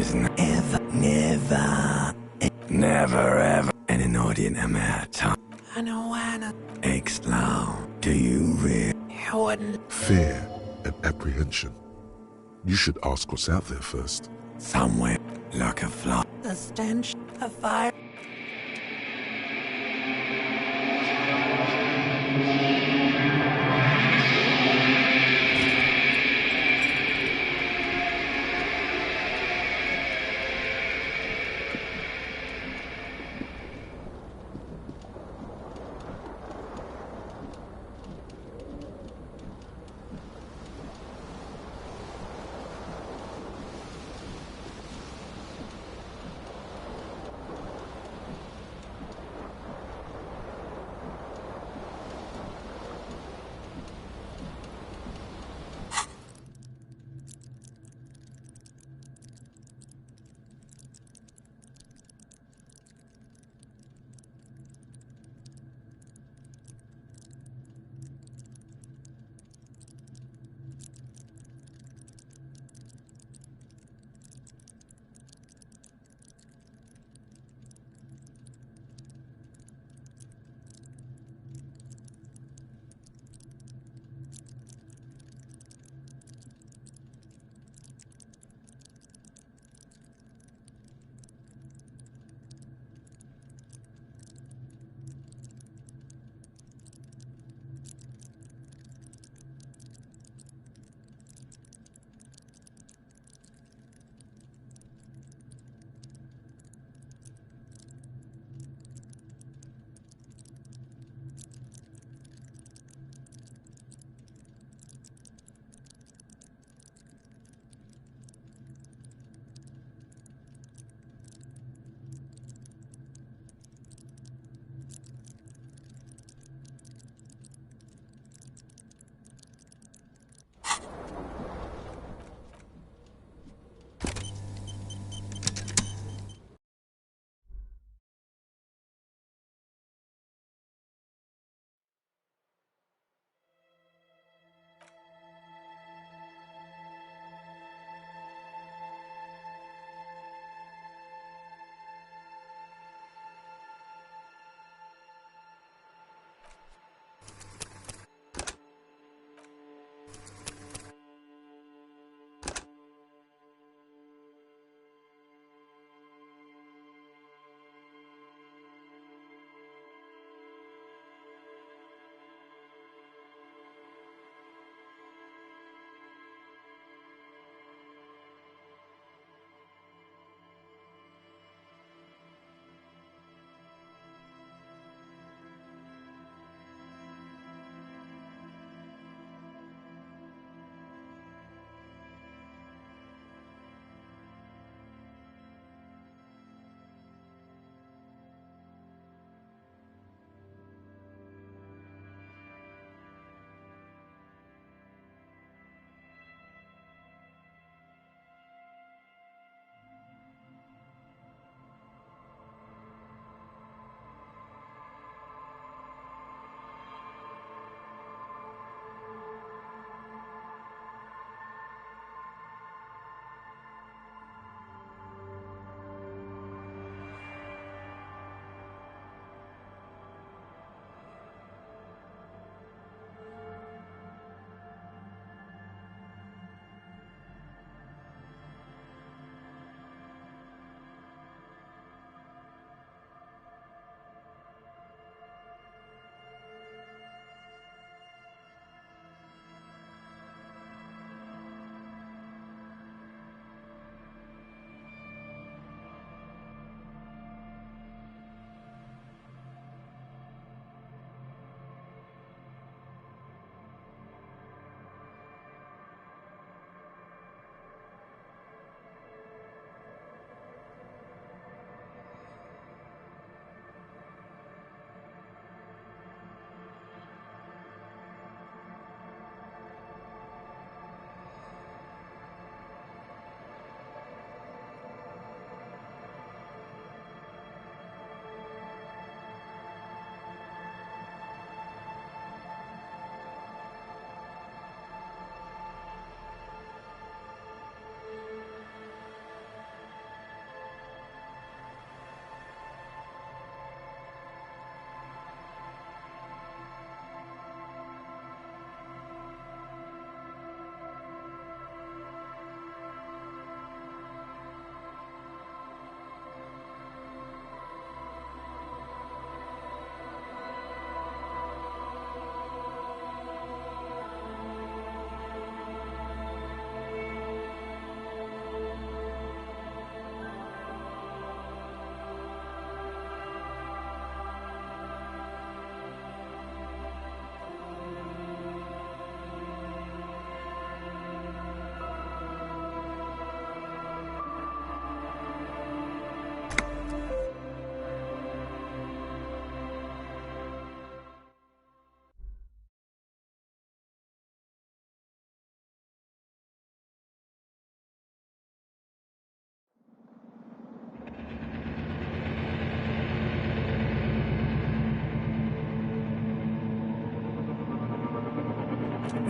is never, never ever an inordinate amount of time. I don't wanna explode. Do you really? Fear and apprehension. You should ask what's out there first. Somewhere, like a fly. The stench of fire.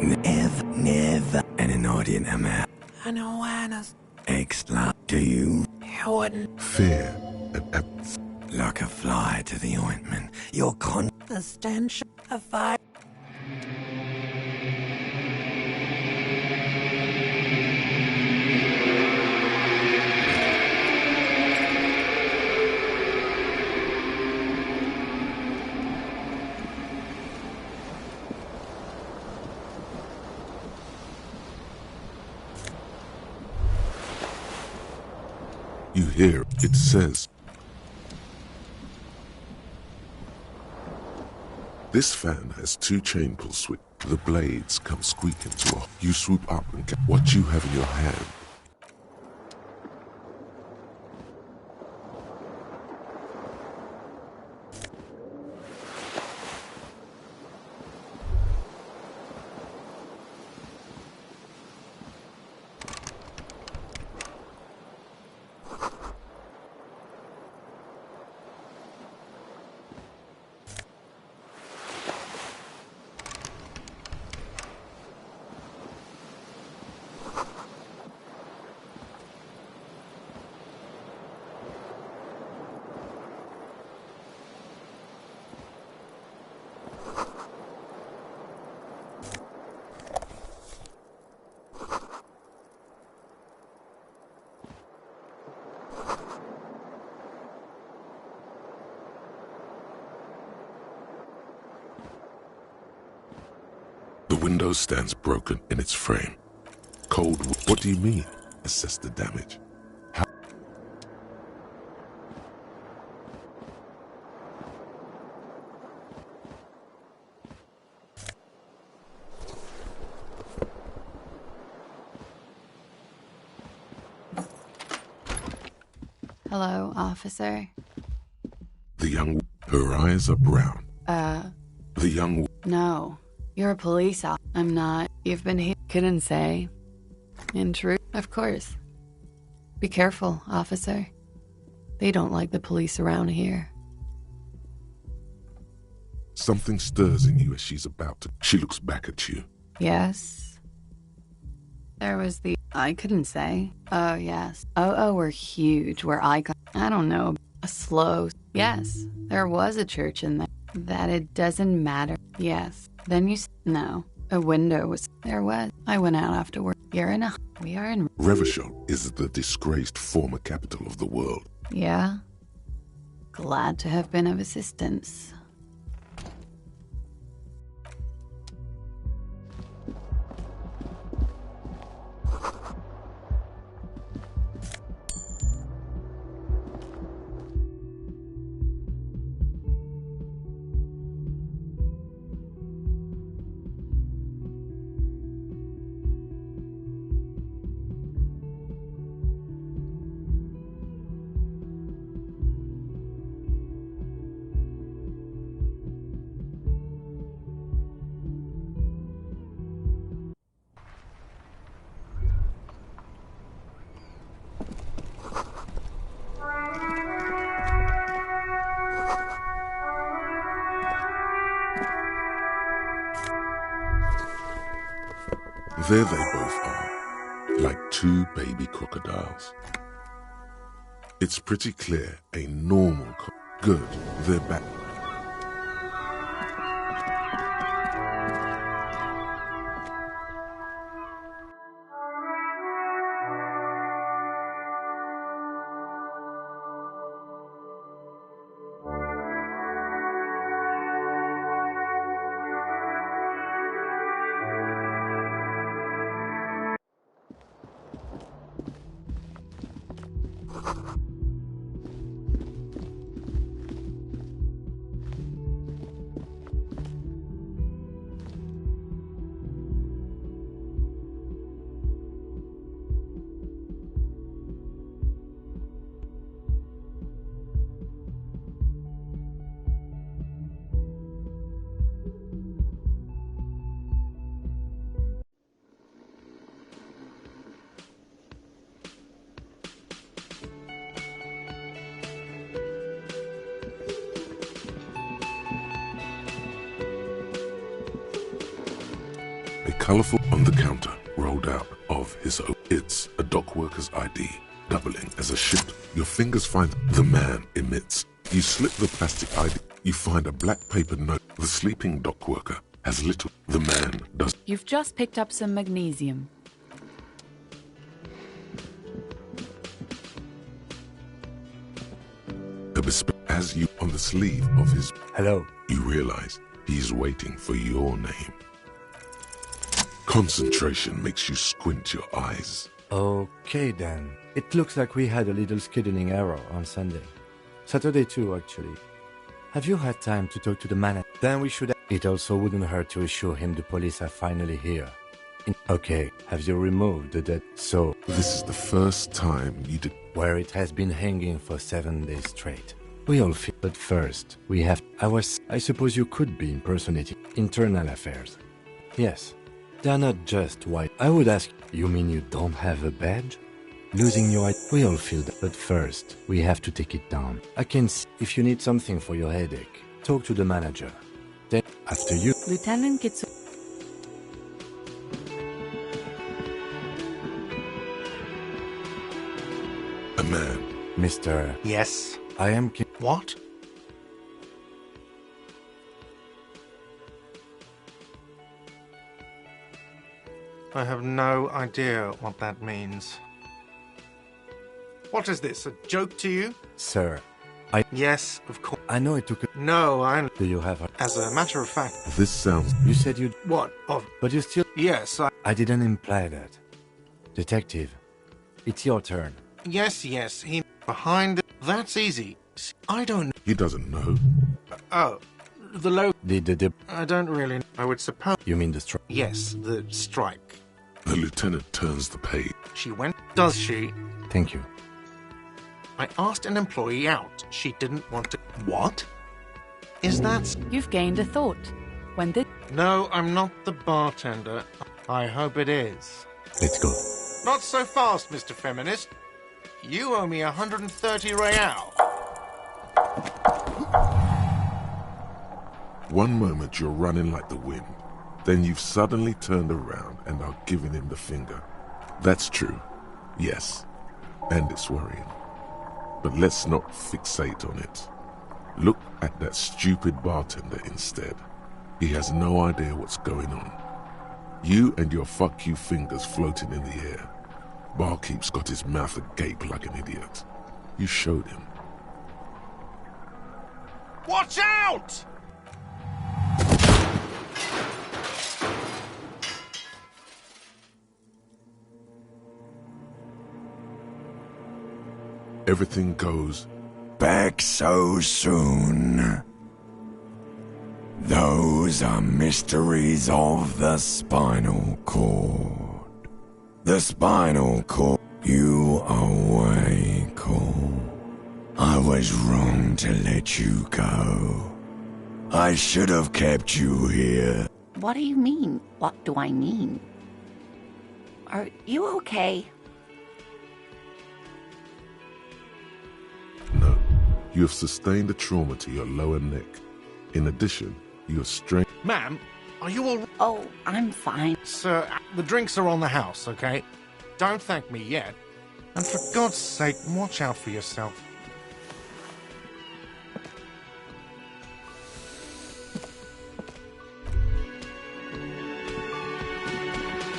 Never. And an audience amount. An awareness. Extra. Do you? Fear and Like a fly to the ointment. Your the stench of fire. You hear it says, this fan has 2 chain pull switch. The blades come squeaking to a. You swoop up and get what you have in your hand. The window stands broken in its frame. Cold. What do you mean? Assess the damage. How? Hello, officer. Her eyes are brown. The young. No. You're a police officer. I'm not. You've been here. Couldn't say. In truth, of course. Be careful, officer. They don't like the police around here. Something stirs in you as she's about to. She looks back at you. Yes. There was the. I couldn't say. Oh, yes. Oh, we're huge. We're icon. I don't know. A slow. Yes. There was a church in there. That it doesn't matter. Yes. Then you. No. A window was. There was. I went out after work. You're in a. We are in. Revachol is the disgraced former capital of the world. Yeah. Glad to have been of assistance. There they both are, like 2 baby crocodiles. It's pretty clear a normal good, they're back. colourful on the counter rolled out of his own. It's a dock worker's ID, doubling as a ship. Your fingers find the man emits. You slip the plastic ID. You find a black paper note. The sleeping dock worker has little. The man does. You've just picked up some magnesium. As you on the sleeve of his. Hello. You realize he's waiting for your name. Concentration makes you squint your eyes. Okay then. It looks like we had a little scheduling error on Sunday. Saturday too, actually. Have you had time to talk to the manager? Then we should. It also wouldn't hurt to assure him the police are finally here. Okay, have you removed the dead? So, this is the first time you did. Where it has been hanging for 7 days straight. We all feel. But first, we have. I suppose you could be impersonating internal affairs. Yes. They're not just white. I would ask, you mean you don't have a badge? Losing your. We all feel that. But first, we have to take it down. I can see if you need something for your headache. Talk to the manager. Then, after you. Lieutenant Kitsu. A man. Mr. Yes. I am. What? I have no idea what that means. What is this, a joke to you? Sir, Yes, of course. I know it took a. No, I... Do you have a. As a matter of fact... This sounds. You said you'd. What? Of... But you still. Yes, I didn't imply that. Detective, it's your turn. Yes, he... Behind... That's easy. I don't... He doesn't know. Oh, the low... The. I don't really... I would suppose... You mean the strike? Yes, the strike. The lieutenant turns the page. She went... Does she? Thank you. I asked an employee out. She didn't want to... What? Is that... You've gained a thought. When did... No, I'm not the bartender. I hope it is. Let's go. Not so fast, Mr. Feminist. You owe me 130 real. One moment you're running like the wind. Then you've suddenly turned around and are giving him the finger. That's true. Yes. And it's worrying. But let's not fixate on it. Look at that stupid bartender instead. He has no idea what's going on. You and your fuck you fingers floating in the air. Barkeep's got his mouth agape like an idiot. You showed him. Watch out! Everything goes. Back so soon. Those are mysteries of the spinal cord. The spinal cord. You are way cool. I was wrong to let you go. I should have kept you here. What do you mean? What do I mean? Are you okay? No. You have sustained a trauma to your lower neck. In addition, you are strained. Ma'am, are you all... Oh, I'm fine. Sir, the drinks are on the house, okay? Don't thank me yet. And for God's sake, watch out for yourself.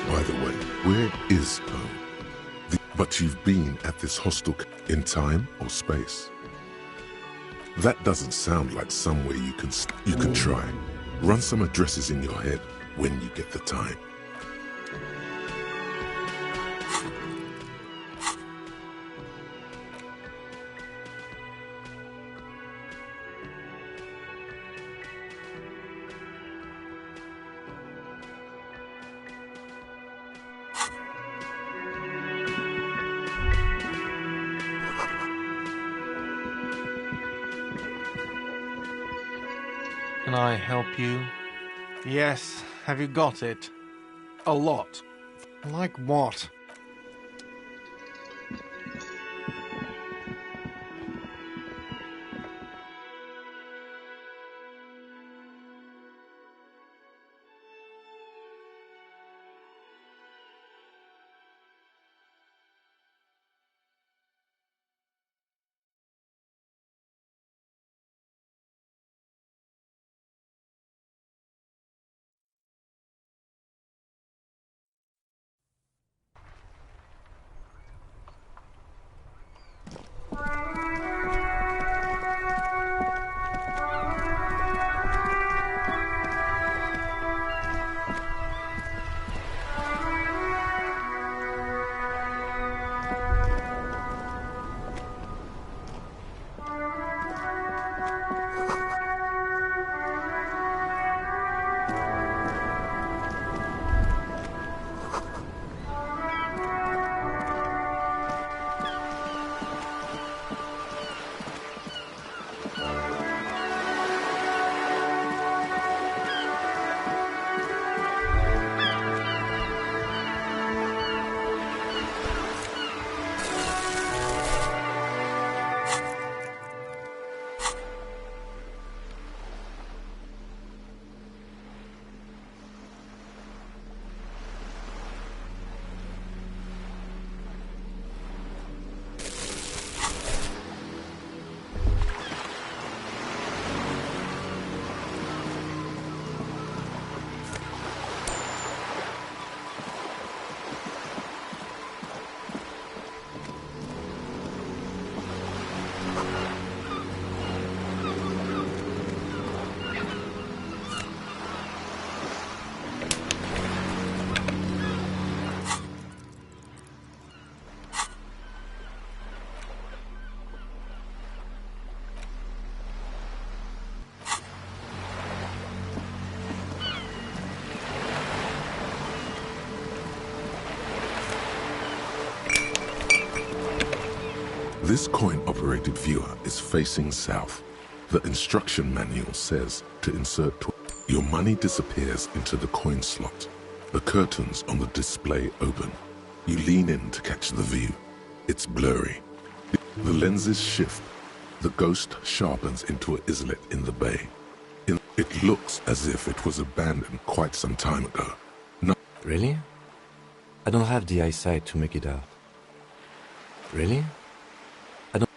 By the way, where is home? But you've been at this hostel in time or space. That doesn't sound like somewhere you can try. Run some addresses in your head when you get the time. Can I help you? Yes, have you got it? A lot. Like what? This coin-operated viewer is facing south. The instruction manual says to insert your money disappears into the coin slot. The curtains on the display open. You lean in to catch the view. It's blurry. The lenses shift. The ghost sharpens into an islet in the bay. It looks as if it was abandoned quite some time ago. No. Really? I don't have the eyesight to make it out. Really? I don't...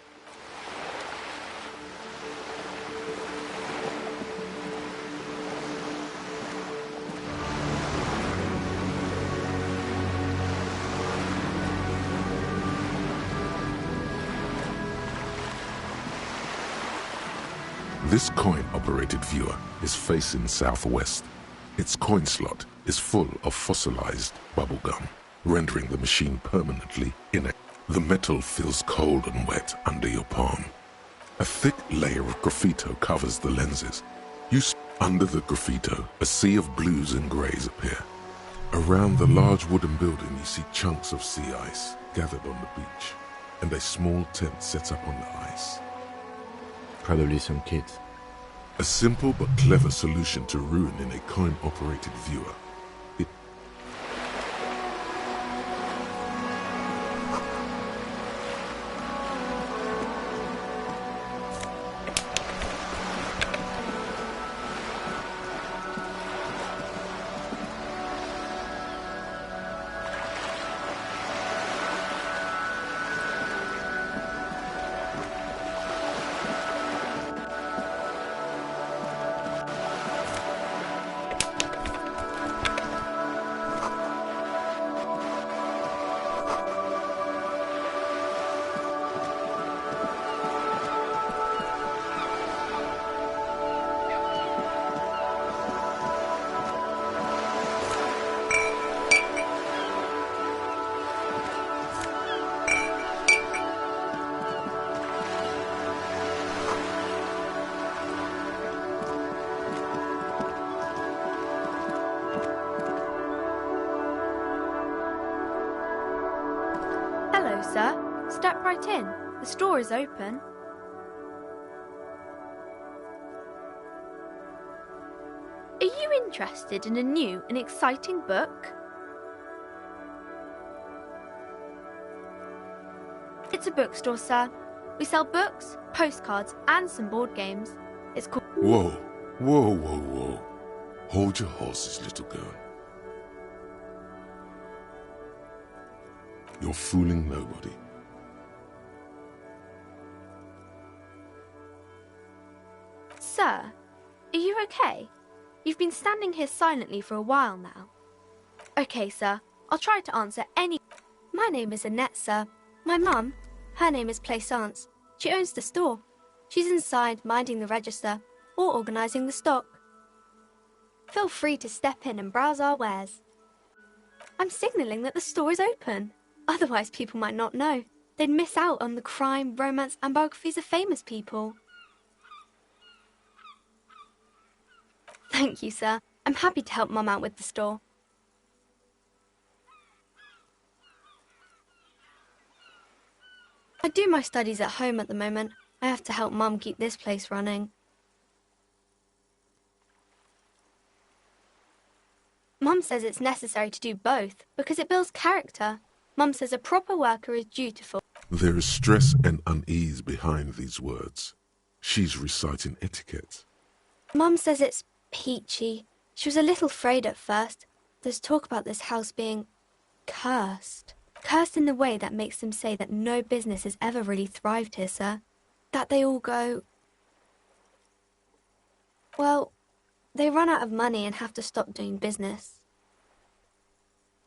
This coin-operated viewer is facing southwest. Its coin slot is full of fossilized bubblegum, rendering the machine permanently inactive. The metal feels cold and wet under your palm. A thick layer of graffito covers the lenses. Under the graffito, a sea of blues and greys appear. Around the large wooden building, you see chunks of sea ice gathered on the beach, and a small tent set up on the ice. Probably some kids. A simple but clever solution to ruin in a coin-operated viewer. Hello, sir. Step right in. The store is open. Are you interested in a new and exciting book? It's a bookstore, sir. We sell books, postcards, and some board games. It's called... Whoa, whoa, whoa, whoa. Hold your horses, little girl. You're fooling nobody. Sir, are you okay? You've been standing here silently for a while now. Okay, sir. I'll try to answer any... My name is Annette, sir. My mum, her name is Plaisance. She owns the store. She's inside minding the register or organising the stock. Feel free to step in and browse our wares. I'm signalling that the store is open. Otherwise, people might not know. They'd miss out on the crime, romance, and biographies of famous people. Thank you, sir. I'm happy to help Mum out with the store. I do my studies at home at the moment. I have to help Mum keep this place running. Mum says it's necessary to do both because it builds character. Mum says a proper worker is dutiful. There is stress and unease behind these words. She's reciting etiquette. Mum says it's peachy. She was a little afraid at first. There's talk about this house being cursed. Cursed in the way that makes them say that no business has ever really thrived here, sir. That they all go... Well, they run out of money and have to stop doing business.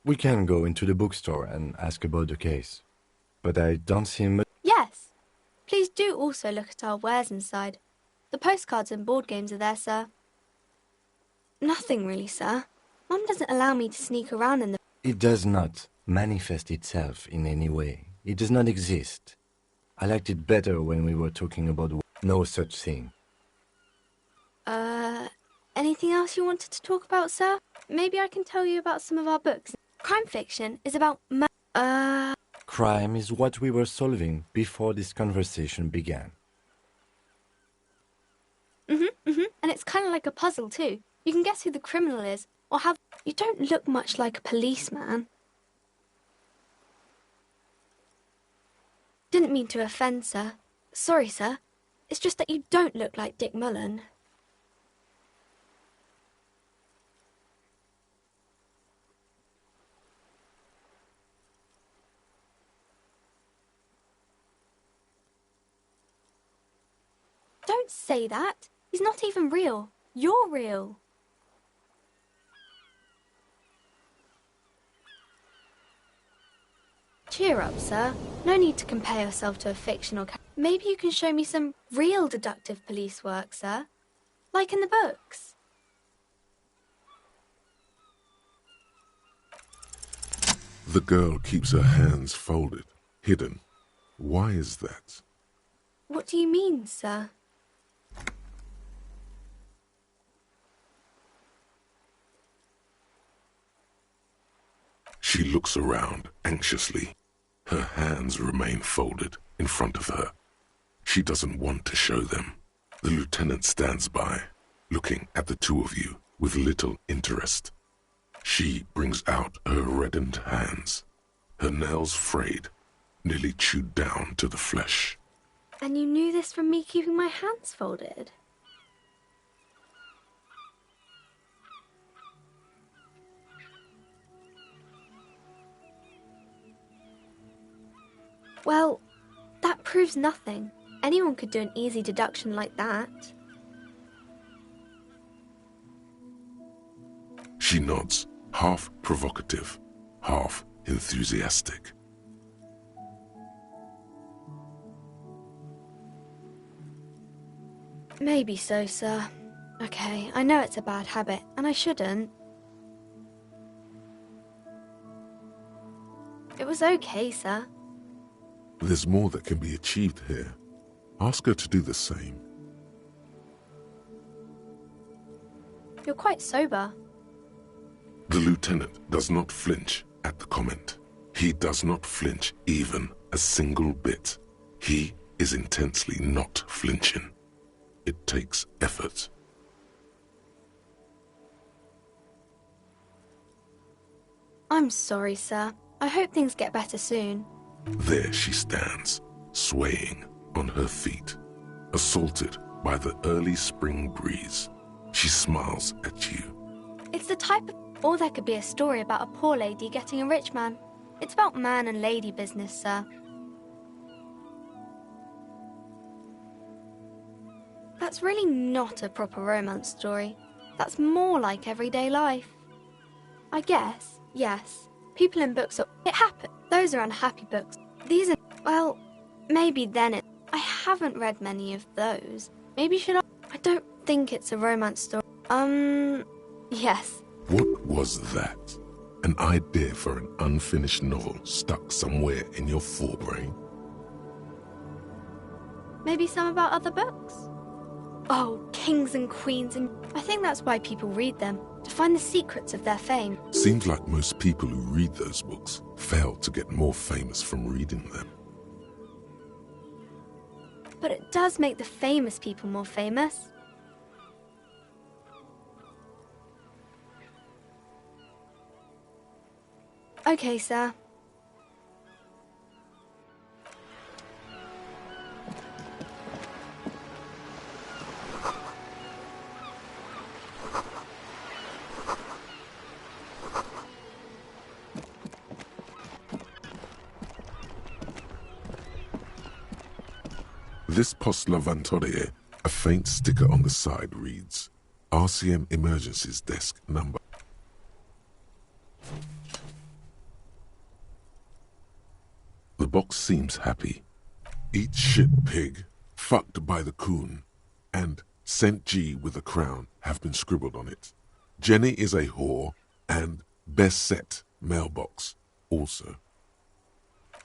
We can go into the bookstore and ask about the case. But I don't see much... Yes. Please do also look at our wares inside. The postcards and board games are there, sir. Nothing really, sir. Mum doesn't allow me to sneak around in the... It does not manifest itself in any way. It does not exist. I liked it better when we were talking about no such thing. Anything else you wanted to talk about, sir? Maybe I can tell you about some of our books. Crime fiction is about crime is what we were solving before this conversation began. And it's kind of like a puzzle too. You can guess who the criminal is, or have... You don't look much like a policeman. Didn't mean to offend, sir. Sorry, sir. It's just that you don't look like Dick Mullen. Don't say that. He's not even real. You're real. Cheer up, sir. No need to compare yourself to a fictional character. Maybe you can show me some real deductive police work, sir. Like in the books. The girl keeps her hands folded, hidden. Why is that? What do you mean, sir? She looks around anxiously. Her hands remain folded in front of her. She doesn't want to show them. The lieutenant stands by, looking at the two of you with little interest. She brings out her reddened hands, her nails frayed, nearly chewed down to the flesh. And you knew this from me keeping my hands folded? Well, that proves nothing. Anyone could do an easy deduction like that. She nods, half provocative, half enthusiastic. Maybe so, sir. Okay, I know it's a bad habit, and I shouldn't. It was okay, sir. There's more that can be achieved here. Ask her to do the same. You're quite sober. The lieutenant does not flinch at the comment. He does not flinch even a single bit. He is intensely not flinching. It takes effort. I'm sorry, sir. I hope things get better soon. There she stands, swaying on her feet, assaulted by the early spring breeze. She smiles at you. It's the type of... Or there could be a story about a poor lady getting a rich man. It's about man and lady business, sir. That's really not a proper romance story. That's more like everyday life. I guess, yes, people in books are... It happened. Those are unhappy books. These are... Well, maybe then it... I haven't read many of those. Maybe should I... I don't think it's a romance story. Yes. What was that? An idea for an unfinished novel stuck somewhere in your forebrain? Maybe some about other books? Oh, kings and queens, and I think that's why people read them, to find the secrets of their fame. Seems like most people who read those books fail to get more famous from reading them. But it does make the famous people more famous. Okay, sir. This post lavatorie, a faint sticker on the side reads, RCM Emergencies Desk Number. The box seems happy. Eat shit pig, fucked by the coon, and St. G with a crown have been scribbled on it. Jenny is a whore, and best set mailbox also.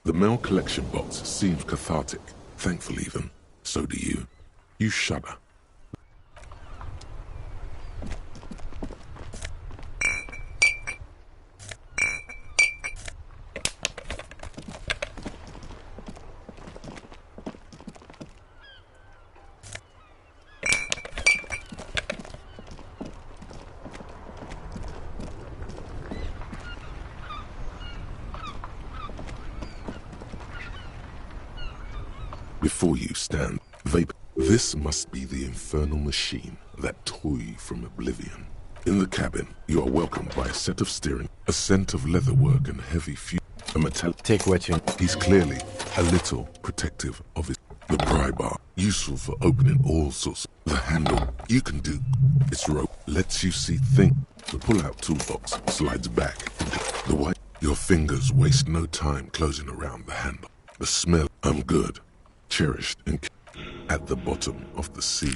The mail collection box seems cathartic, thankful even. So do you. You shudder. Before you stand, vape. This must be the infernal machine, that toy from Oblivion. In the cabin, you are welcomed by a set of steering, a scent of leatherwork and heavy fuel, a metallic. Take what you... He's clearly a little protective of his... The pry bar, useful for opening all sorts. The handle, you can do. Its rope lets you see things. The pull-out toolbox slides back. The white... Your fingers waste no time closing around the handle. The smell, I'm good, cherished and at the bottom of the sea.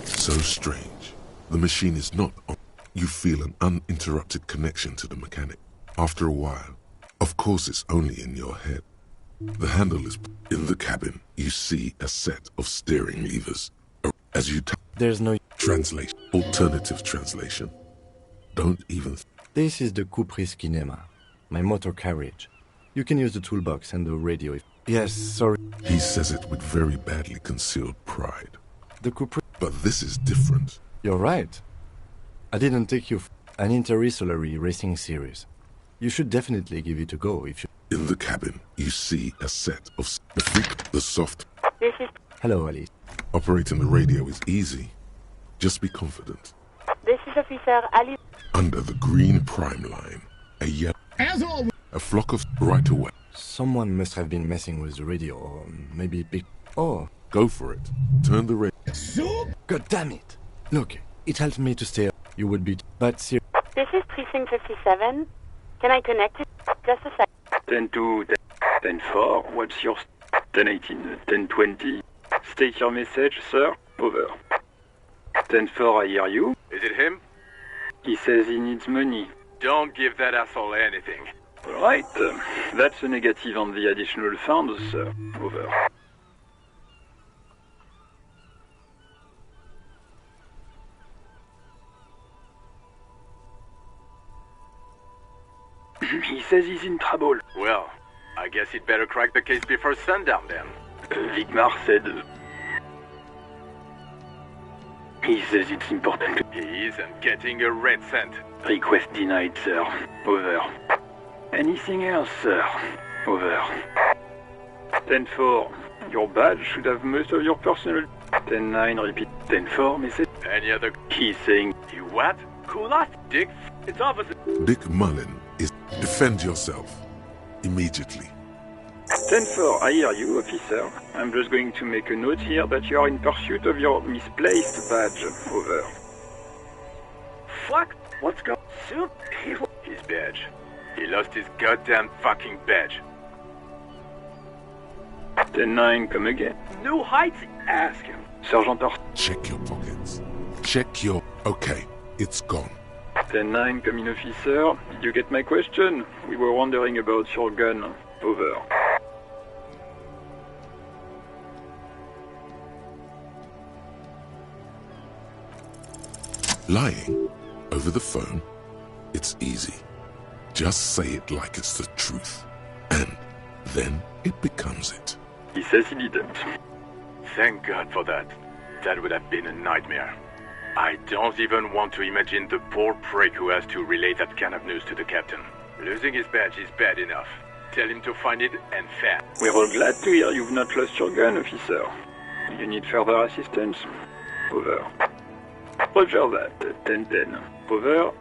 So strange. The machine is not on. You feel an uninterrupted connection to the mechanic. After a while, of course it's only in your head. The handle is in the cabin. You see a set of steering levers. As you There's no... Translation. Alternative translation. Don't even... This is the Couperie Kinema, my motor carriage. You can use the toolbox and the radio if... Yes, sorry. He says it with very badly concealed pride. The Couperie... But this is different. You're right. I didn't take you an interstellary racing series. You should definitely give it a go if you... In the cabin, you see a set of... The soft... This is... Hello, Alice. Operating the radio is easy. Just be confident. This is Officer Ali. Under the green prime line, a yellow... As always. A flock of... Right away. Someone must have been messing with the radio, or maybe big... Oh, Go for it. Turn the radio... Soup? God damn it! Look, it helped me to stay up. You would be... But seriously... This is Precinct 57. Can I connect it? Just a sec. 10-2, 10-4, what's your... 10-18, 10-20. State your message, sir. Over. 10-4, I hear you. Is it him? He says he needs money. Don't give that asshole anything. Alright, that's a negative on the additional funds, sir. Over. He says he's in trouble. Well, I guess he'd better crack the case before sundown then. Vigmar said... He says it's important. He isn't getting a red cent. Request denied, sir. Over. Anything else, sir? Over. 10-4. Your badge should have most of your personal... 10-9, repeat. 10-4, message. Any other... He's saying... You what? Cool us, Dick. It's opposite. Dick Mullen is... Defend yourself. Immediately. 10-4, I hear you, officer. I'm just going to make a note here that you are in pursuit of your misplaced badge. Over. Fuck! What's going on? His badge. He lost his goddamn fucking badge. 10-9, come again. No heights? Ask. Sergeant Or... Check your pockets. Check your... Okay, it's gone. 10-9, come in, officer. Did you get my question? We were wondering about your gun. Over. Lying over the phone, it's easy. Just say it like it's the truth, and then it becomes it. He says he didn't. Thank God for that. That would have been a nightmare. I don't even want to imagine the poor prick who has to relay that kind of news to the captain. Losing his badge is bad enough. Tell him to find it and fast. We're all glad to hear you've not lost your gun, officer. You need further assistance? Over. Roger that. 10-10. Over.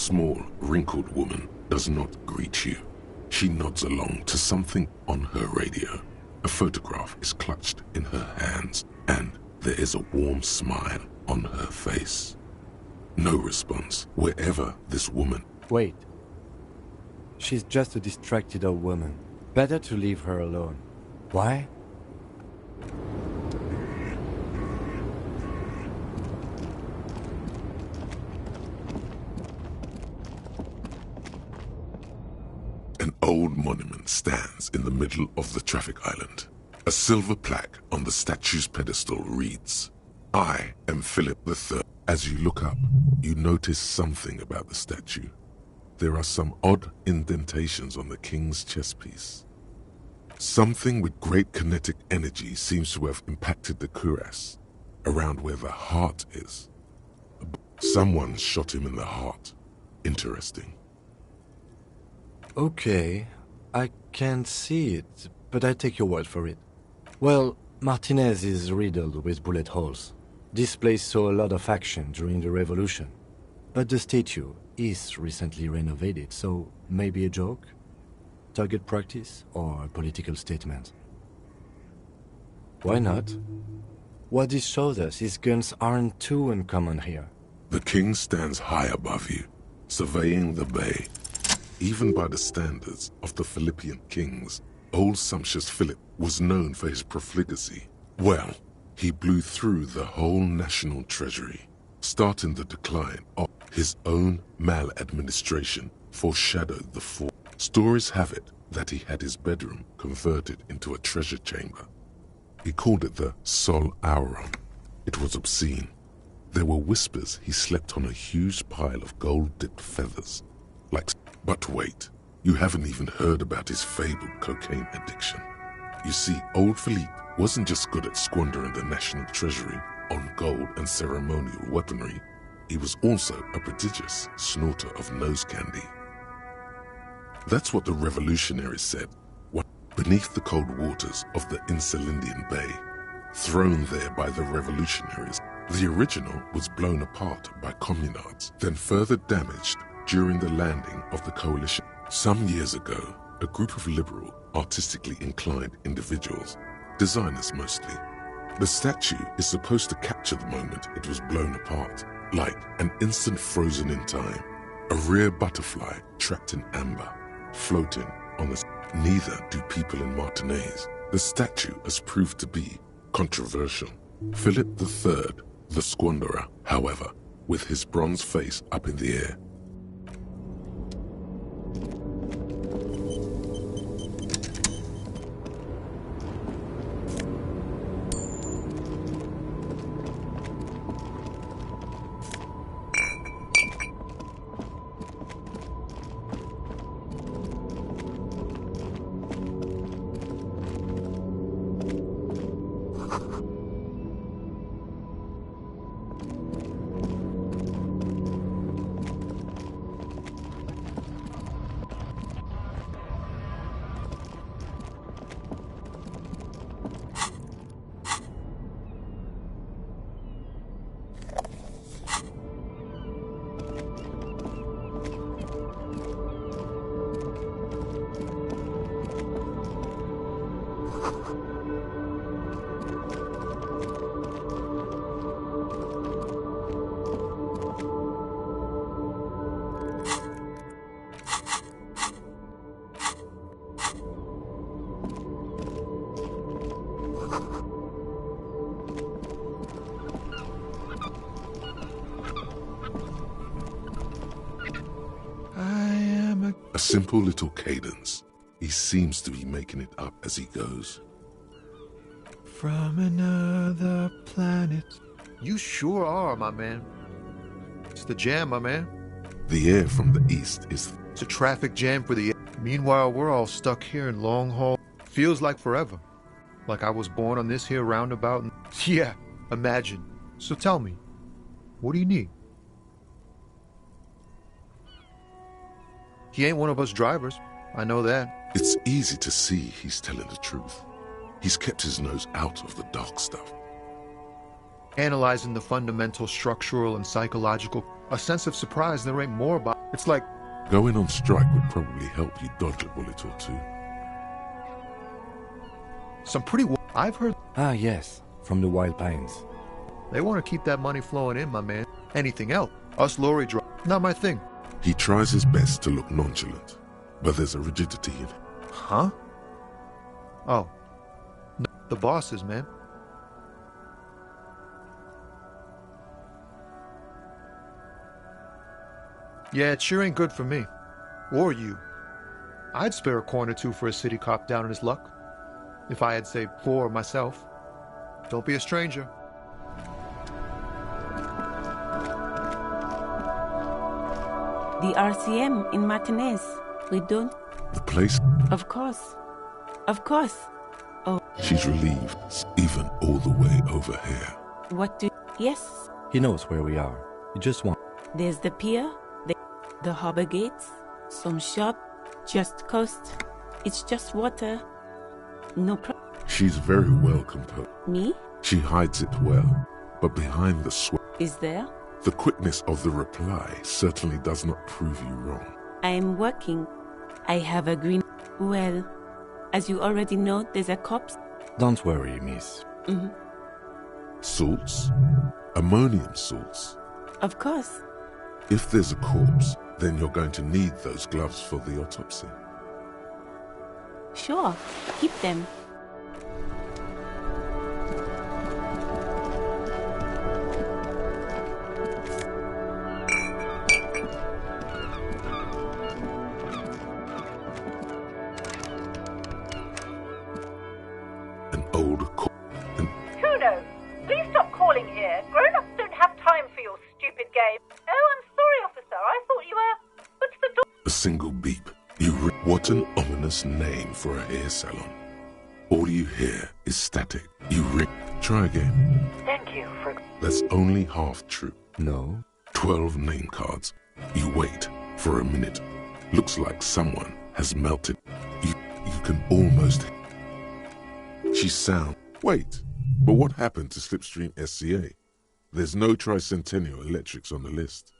small, wrinkled woman does not greet you. She nods along to something on her radio. A photograph is clutched in her hands, and there is a warm smile on her face. No response wherever this woman... Wait. She's just a distracted old woman. Better to leave her alone. Why? An old monument stands in the middle of the traffic island. A silver plaque on the statue's pedestal reads, "I am Philip III." As you look up, you notice something about the statue. There are some odd indentations on the king's chestpiece. Something with great kinetic energy seems to have impacted the cuirass, around where the heart is. Someone shot him in the heart. Interesting. Okay, I can't see it, but I take your word for it. Well, Martinez is riddled with bullet holes. This place saw a lot of action during the revolution. But the statue is recently renovated, so maybe a joke? Target practice or a political statement? Why not? What this shows us is guns aren't too uncommon here. The king stands high above you, surveying the bay. Even by the standards of the Philippian kings, old sumptuous Philip was known for his profligacy. Well, he blew through the whole national treasury, starting the decline of his own maladministration foreshadowed the fall. Stories have it that he had his bedroom converted into a treasure chamber. He called it the Sol Auron. It was obscene. There were whispers he slept on a huge pile of gold-dipped feathers, like... But wait, you haven't even heard about his fabled cocaine addiction. You see, old Philippe wasn't just good at squandering the national treasury on gold and ceremonial weaponry. He was also a prodigious snorter of nose candy. That's what the revolutionaries said. Beneath the cold waters of the Insulindian Bay, thrown there by the revolutionaries, the original was blown apart by communards, then further damaged during the landing of the coalition. Some years ago, a group of liberal, artistically inclined individuals, designers mostly. The statue is supposed to capture the moment it was blown apart, like an instant frozen in time, a rare butterfly trapped in amber, floating on the... Neither do people in Martinez. The statue has proved to be controversial. Philip III, the squanderer, however, with his bronze face up in the air, a simple little cadence. He seems to be making it up as he goes. From another planet. You sure are, my man. It's the jam, my man. The air from the east is... It's a traffic jam for the... Meanwhile, we're all stuck here in long haul. Feels like forever. Like I was born on this here roundabout. And... Yeah, imagine. So tell me, what do you need? He ain't one of us drivers. I know that. It's easy to see he's telling the truth. He's kept his nose out of the dark stuff. analyzing the fundamental structural and psychological. A sense of surprise there ain't more about. It's like going on strike would probably help you dodge a bullet or two. some pretty. I've heard Ah, yes, from the Wild Pines. they want to keep that money flowing in, my man. Anything else? Us lorry drive. Not my thing. He tries his best to look nonchalant, but there's a rigidity in it. Huh? Oh. No, the bosses, man. Yeah, it sure ain't good for me. Or you. I'd spare a coin or two for a city cop down in his luck. If I had, say, 4 myself. Don't be a stranger. The RCM in Martinez. We don't... The place? Of course. Of course. Oh. She's relieved, even all the way over here. What do... Yes. He knows where we are. He just wants... There's the pier, the harbor gates, some shop, just coast. It's just water. No problem. She's very well composed. Me? She hides it well, but behind the sweat... Is there? The quickness of the reply certainly does not prove you wrong. I am working. I have a green... Well, as you already know, there's a corpse. Don't worry, miss. Mm-hmm. Salts? Ammonium salts? Of course. If there's a corpse, then you're going to need those gloves for the autopsy. Sure. Keep them. An old corpse. Kudo, please stop calling here. Grown-ups don't have time for your stupid game. Oh, I'm sorry, officer. I thought you were... What's the door? A single beep. What an ominous name for a hair salon. All you hear is static. You ring. Try again. Thank you for... That's only half true. No. 12 name cards. You wait for a minute. Looks like someone has melted. You can almost... She sound... Wait, but what happened to Slipstream SCA? There's no Tricentennial Electrics on the list.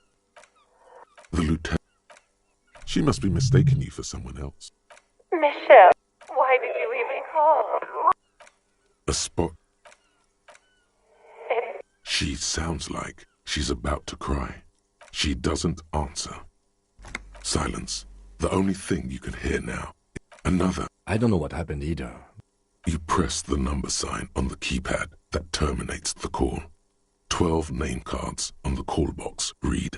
The lieutenant... She must be mistaking you for someone else. Michelle, why did you even call? A spot. She sounds like she's about to cry. She doesn't answer. Silence. The only thing you can hear now. Another. I don't know what happened either. You press the number sign on the keypad that terminates the call. 12 name cards on the call box read.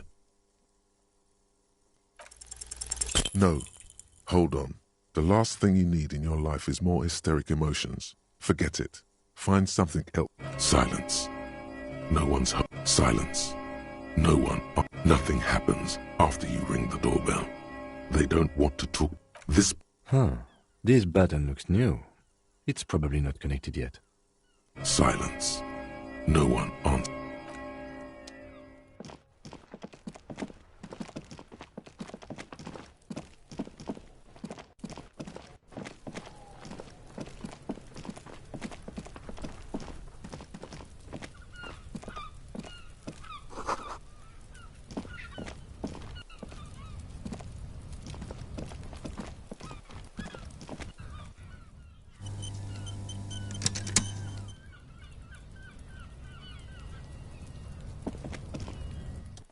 No. Hold on. The last thing you need in your life is more hysteric emotions. Forget it. Find something else. Silence. No one's home. Silence. No one. Nothing happens after you ring the doorbell. They don't want to talk. This... This button looks new. It's probably not connected yet. Silence. No one answers.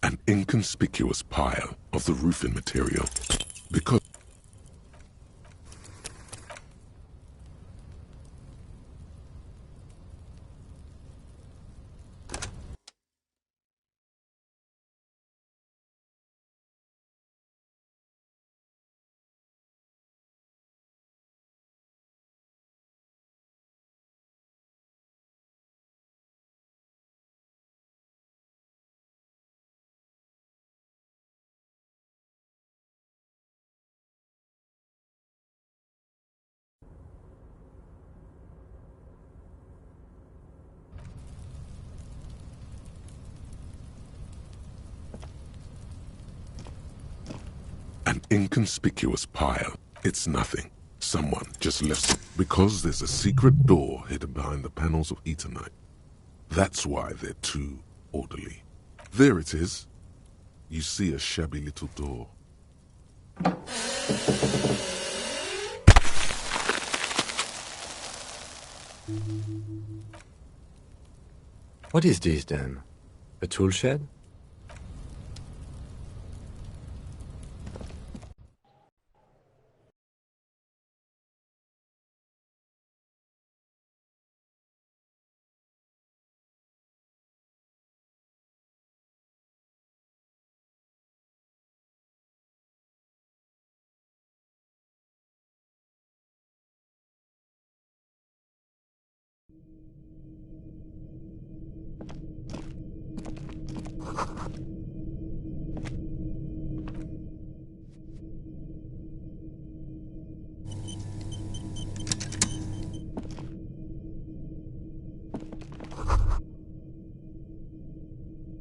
An inconspicuous pile of the roofing material. Because... An inconspicuous pile. It's nothing. Someone just left it. Because there's a secret door hidden behind the panels of Eternite. That's why they're too orderly. There it is. You see a shabby little door. What is this then? A tool shed?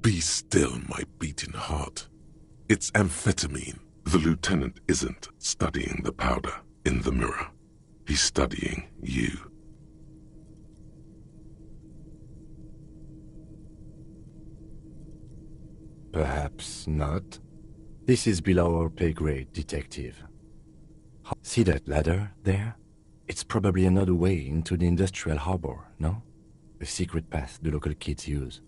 Be still, my beating heart. It's amphetamine. The lieutenant isn't studying the powder in the mirror. He's studying you. Perhaps not. This is below our pay grade, detective. See that ladder there? It's probably another way into the industrial harbor, no? A secret path the local kids use.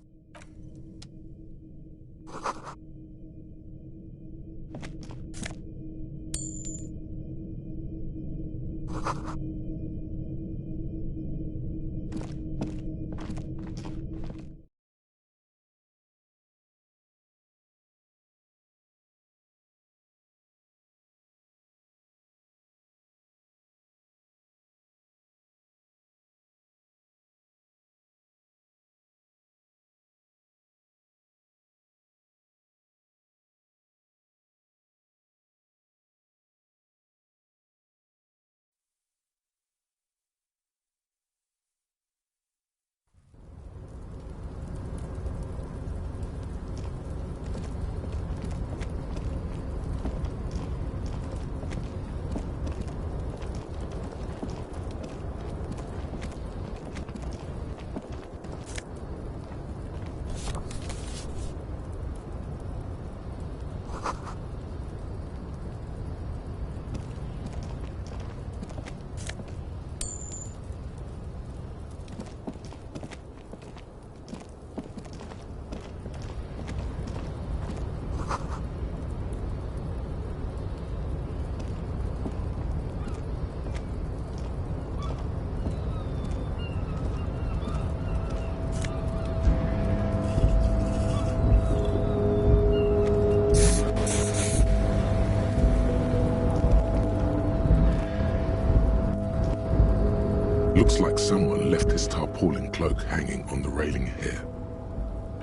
Looks like someone left his tarpaulin cloak hanging on the railing here.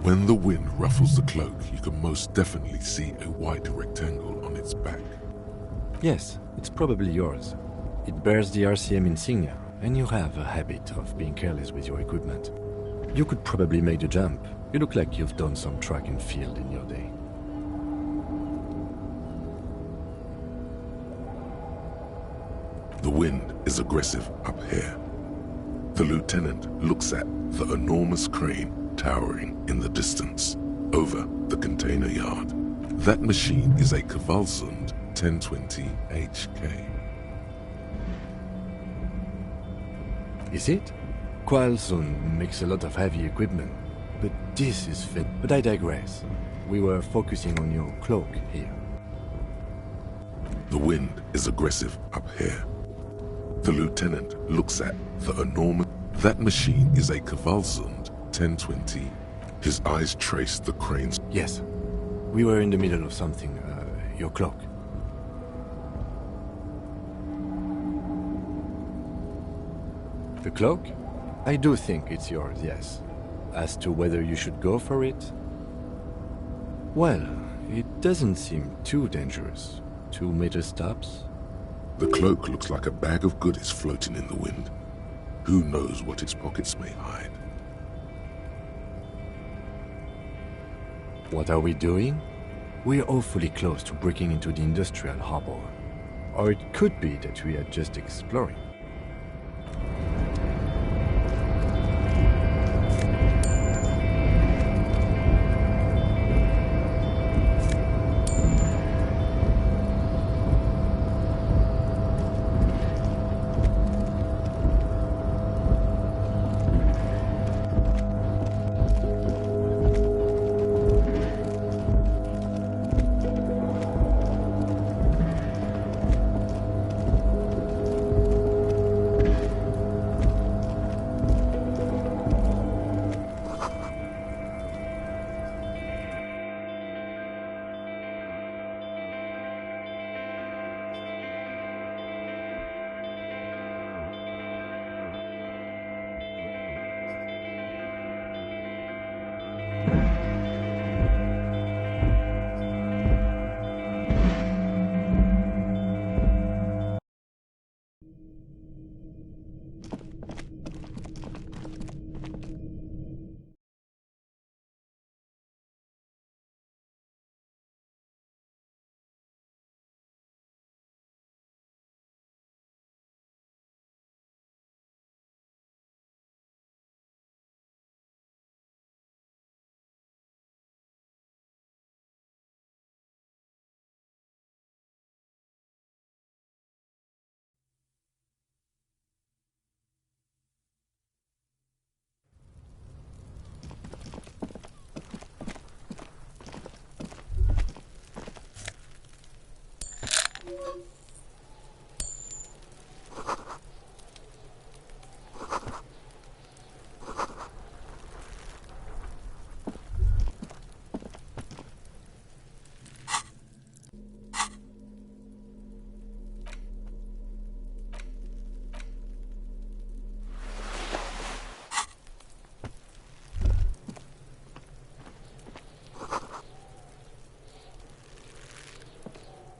When the wind ruffles the cloak, you can most definitely see a white rectangle on its back. Yes, it's probably yours. It bears the RCM insignia, and you have a habit of being careless with your equipment. You could probably make the jump. You look like you've done some track and field in your day. The wind is aggressive up here. The lieutenant looks at the enormous crane towering in the distance over the container yard. That machine is a Kvalsund 1020 HK. Is it? Kvalsund makes a lot of heavy equipment, but this is fit. But I digress. We were focusing on your cloak here. The wind is aggressive up here. The lieutenant looks at the enormous... That machine is a Kvalsund 1020. His eyes trace the cranes. Yes. We were in the middle of something. Your cloak. The cloak? I do think it's yours, yes. As to whether you should go for it? Well, it doesn't seem too dangerous. 2 meter stops? The cloak looks like a bag of goodies floating in the wind. Who knows what its pockets may hide? What are we doing? We're awfully close to breaking into the industrial harbor. Or it could be that we are just exploring.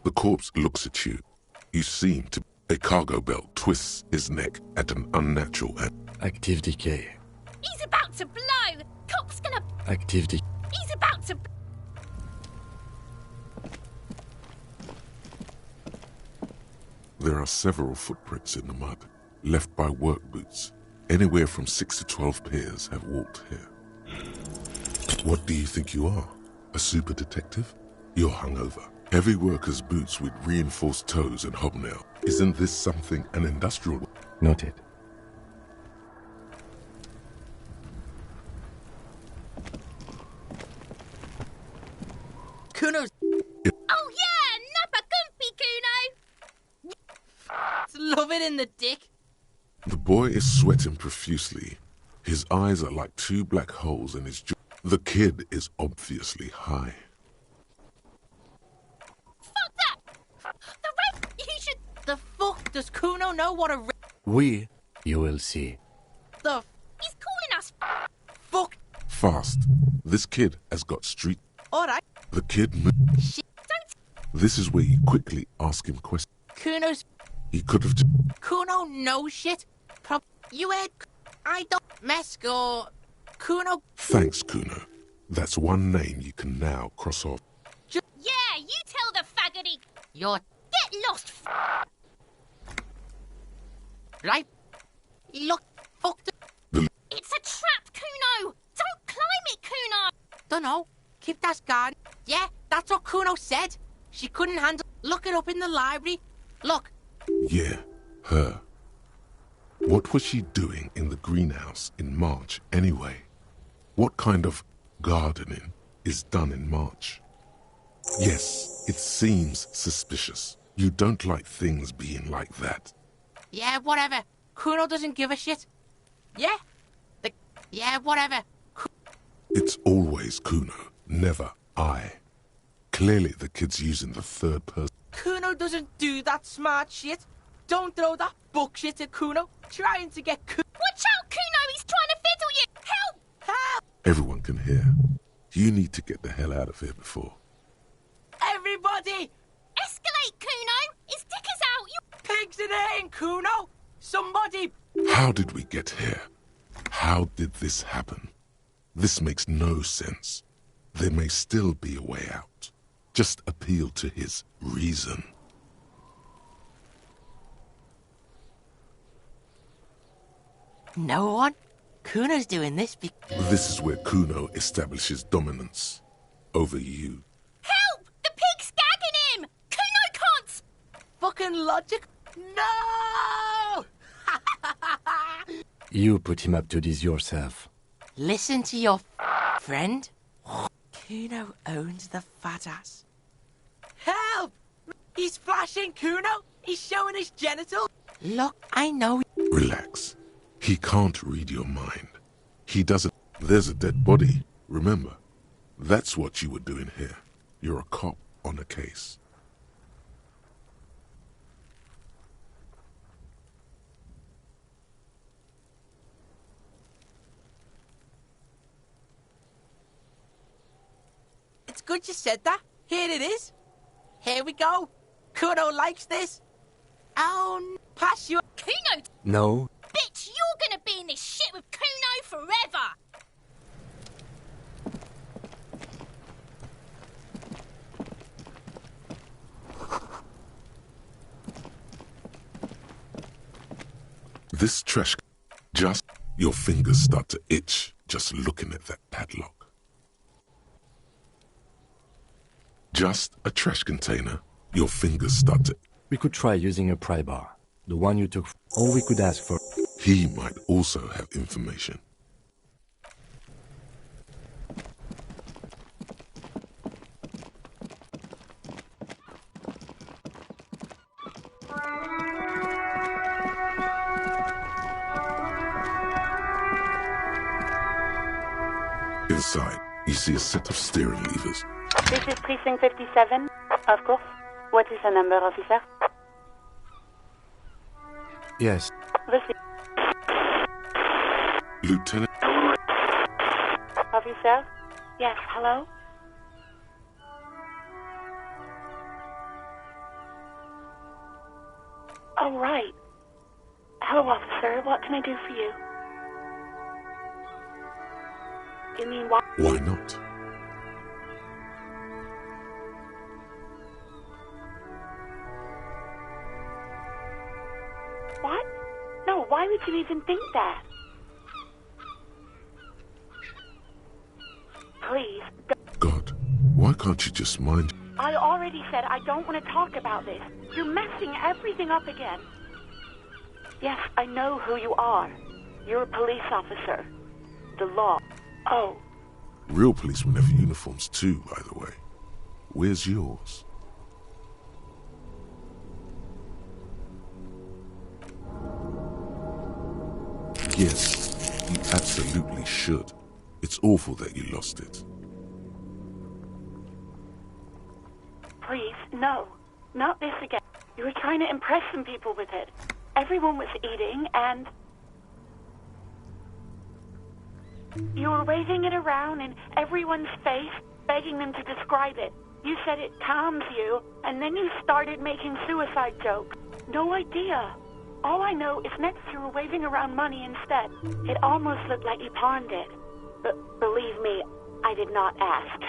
The corpse looks at you. You seem to... A cargo belt twists his neck at an unnatural angle. Active decay. He's about to blow! Cop's gonna... Active decay. He's about to... There are several footprints in the mud, left by work boots. Anywhere from 6 to 12 pairs have walked here. What do you think you are? A super detective? You're hungover. Heavy worker's boots with reinforced toes and hobnail. Isn't this something an industrial... Noted. Kuno's... Oh yeah! Nappa Gumpy, Kuno! Love it in the dick. The boy is sweating profusely. His eyes are like two black holes in his jaw. The kid is obviously high. Fuck that! The red... You should... The fuck does Kuno know what a red... You will see. The... He's calling us... Fuck. Fast. This kid has got street... Alright. The kid... Shit. Don't... This is where you quickly ask him questions. Kuno's... He could have... Kuno knows shit. You heard... I don't... Mesco... Kuno... Thanks, Kuno. That's one name you can now cross off. Yeah, you tell the faggoty... You're... Get lost, Right? Look, fuck the... It's a trap, Kuno! Don't climb it, Kuno! Dunno. Keep that guard. Yeah, that's what Kuno said. She couldn't handle... Look it up in the library. Look. Yeah, her. What was she doing in the greenhouse in March, anyway? What kind of gardening is done in March? Yes, it seems suspicious. You don't like things being like that. Yeah, whatever. Kuno doesn't give a shit. Yeah? Yeah, whatever. It's always Kuno, never I. Clearly the kid's using the third person. Kuno doesn't do that smart shit. Don't throw that bullshit at Kuno. Trying to get Watch out, Kuno! He's trying to fiddle you! Help! Help! Everyone can hear. You need to get the hell out of here before. Everybody! Escalate, Kuno! His dick is out! You pigs in here, Kuno! Somebody! How did we get here? How did this happen? This makes no sense. There may still be a way out. Just appeal to his reason. No one? Kuno's doing this This is where Kuno establishes dominance over you. Help! The pig's gagging him! Kuno can't... Fucking logic... No! You put him up to this yourself. Listen to your friend. Kuno owns the fat ass. Help! He's flashing, Kuno! He's showing his genitals! Look, I know... Relax. He can't read your mind. He doesn't... There's a dead body, remember? That's what you were doing here. You're a cop on a case. It's good you said that. Here it is. Here we go. Kuno likes this. Oh, pass you... Kuno! No. Bitch, you're gonna be in this shit with Kuno forever! This trash... Just... Your fingers start to itch just looking at that padlock. Just a trash container. Your fingers start to... We could try using a pry bar. The one you took... Or we could ask for... He might also have information. Inside, you see a set of steering levers. This is Precinct 57, of course. What is the number, officer? Yes. Lieutenant... Officer? Yes, hello? Oh, right. Hello, officer. What can I do for you? You mean why? Why not? What? No, why would you even think that? Please. God, why can't you just mind? I already said I don't want to talk about this. You're messing everything up again. Yes, I know who you are. You're a police officer. The law. Oh. Real policemen have uniforms too, by the way. Where's yours? Yes, you absolutely should. It's awful that you lost it. Please, no. Not this again. You were trying to impress some people with it. Everyone was eating, and you were waving it around in everyone's face, begging them to describe it. You said it calms you, and then you started making suicide jokes. No idea. All I know is next you were waving around money instead. It almost looked like you pawned it. But believe me, I did not ask.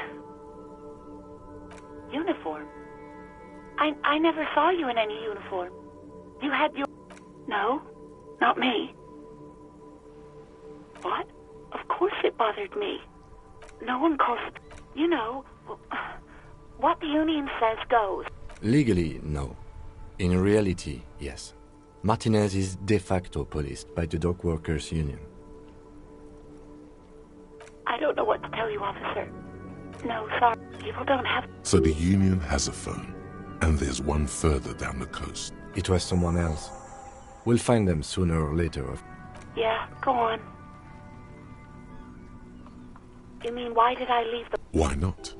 Uniform? I never saw you in any uniform. You had your... No, not me. What? Of course it bothered me. No one calls... You know, what the union says goes. Legally, no. In reality, yes. Martinez is de facto policed by the dock workers union. I don't know what to tell you, officer. No, sorry. People don't have... So the union has a phone, and there's one further down the coast. It was someone else. We'll find them sooner or later. Yeah, go on. You mean, why did I leave the... Why not?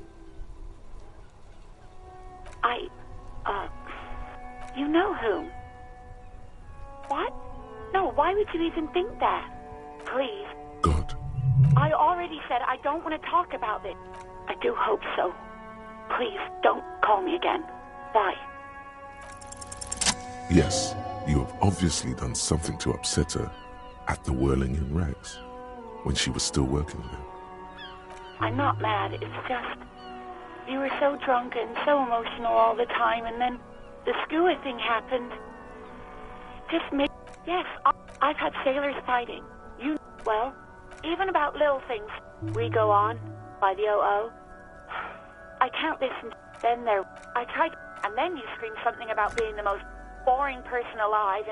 You know whom? What? No, why would you even think that? Please. God. I already said I don't want to talk about it. I do hope so. Please, don't call me again. Bye. Yes, you have obviously done something to upset her at the Whirling in Rags, when she was still working there. I'm not mad, it's just... You were so drunk and so emotional all the time, and then the skua thing happened. Just made... Yes, I've had sailors fighting. You... Well, even about little things. We go on, by the OO. I can't listen. Then there... I tried... And then you screamed something about being the most boring person alive,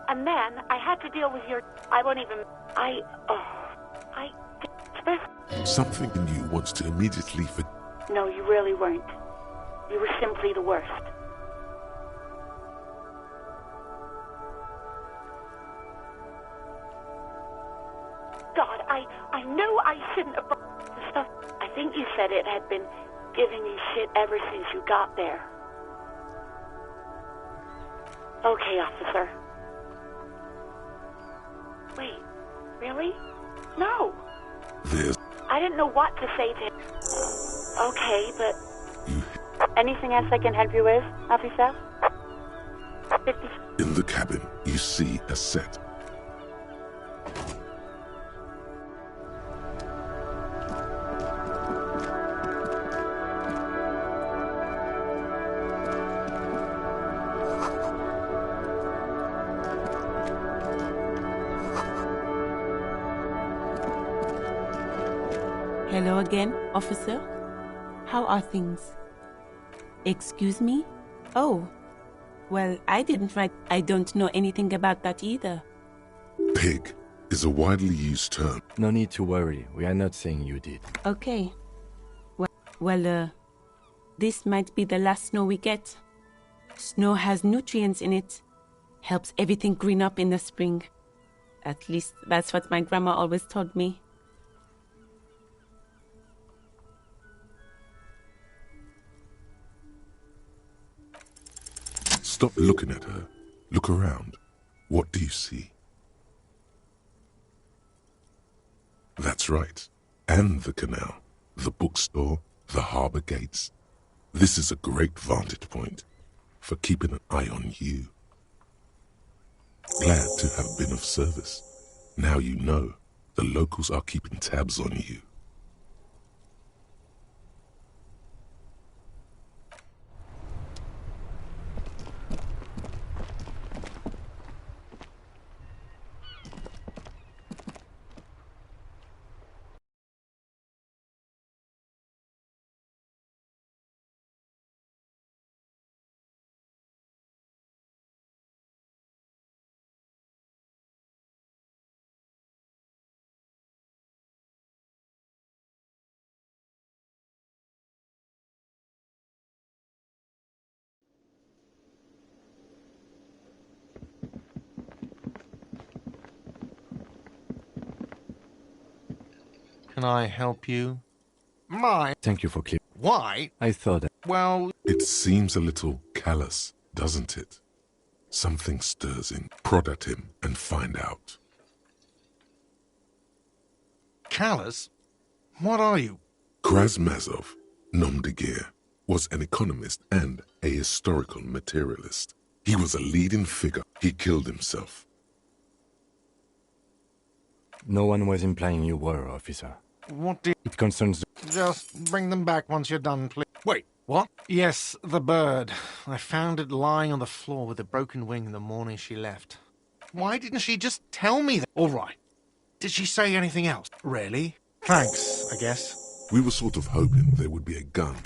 and then I had to deal with your... I won't even... Something in you wants to immediately forget. No, you really weren't. You were simply the worst. God, I know I shouldn't have brought the stuff. I think you said it had been giving you shit ever since you got there. Okay, officer. Wait, really? No. I didn't know what to say to him. Okay, but... Anything else I can help you with, officer? 50... In the cabin, you see a set. Hello again, officer. How are things? Excuse me? Oh, well, I didn't write. I don't know anything about that either. Pig is a widely used term. No need to worry. We are not saying you did. Okay. Well, this might be the last snow we get. Snow has nutrients in it. Helps everything green up in the spring. At least that's what my grandma always told me. Stop looking at her. Look around. What do you see? That's right. And the canal, the bookstore, the harbour gates. This is a great vantage point for keeping an eye on you. Glad to have been of service. Now you know the locals are keeping tabs on you. Can I help you? My. Thank you for clear. Why? I thought. Well. It seems a little callous, doesn't it? Something stirs in. Prod at him and find out. Callous? What are you? Krasmazov, nom de guerre, was an economist and a historical materialist. He was a leading figure. He killed himself. No one was implying you were, officer. What do you... It concerns... Just bring them back once you're done, please. Wait, what? Yes, the bird. I found it lying on the floor with a broken wing the morning she left. Why didn't she just tell me that? All right. Did she say anything else? Really? Thanks, I guess. We were sort of hoping there would be a gun.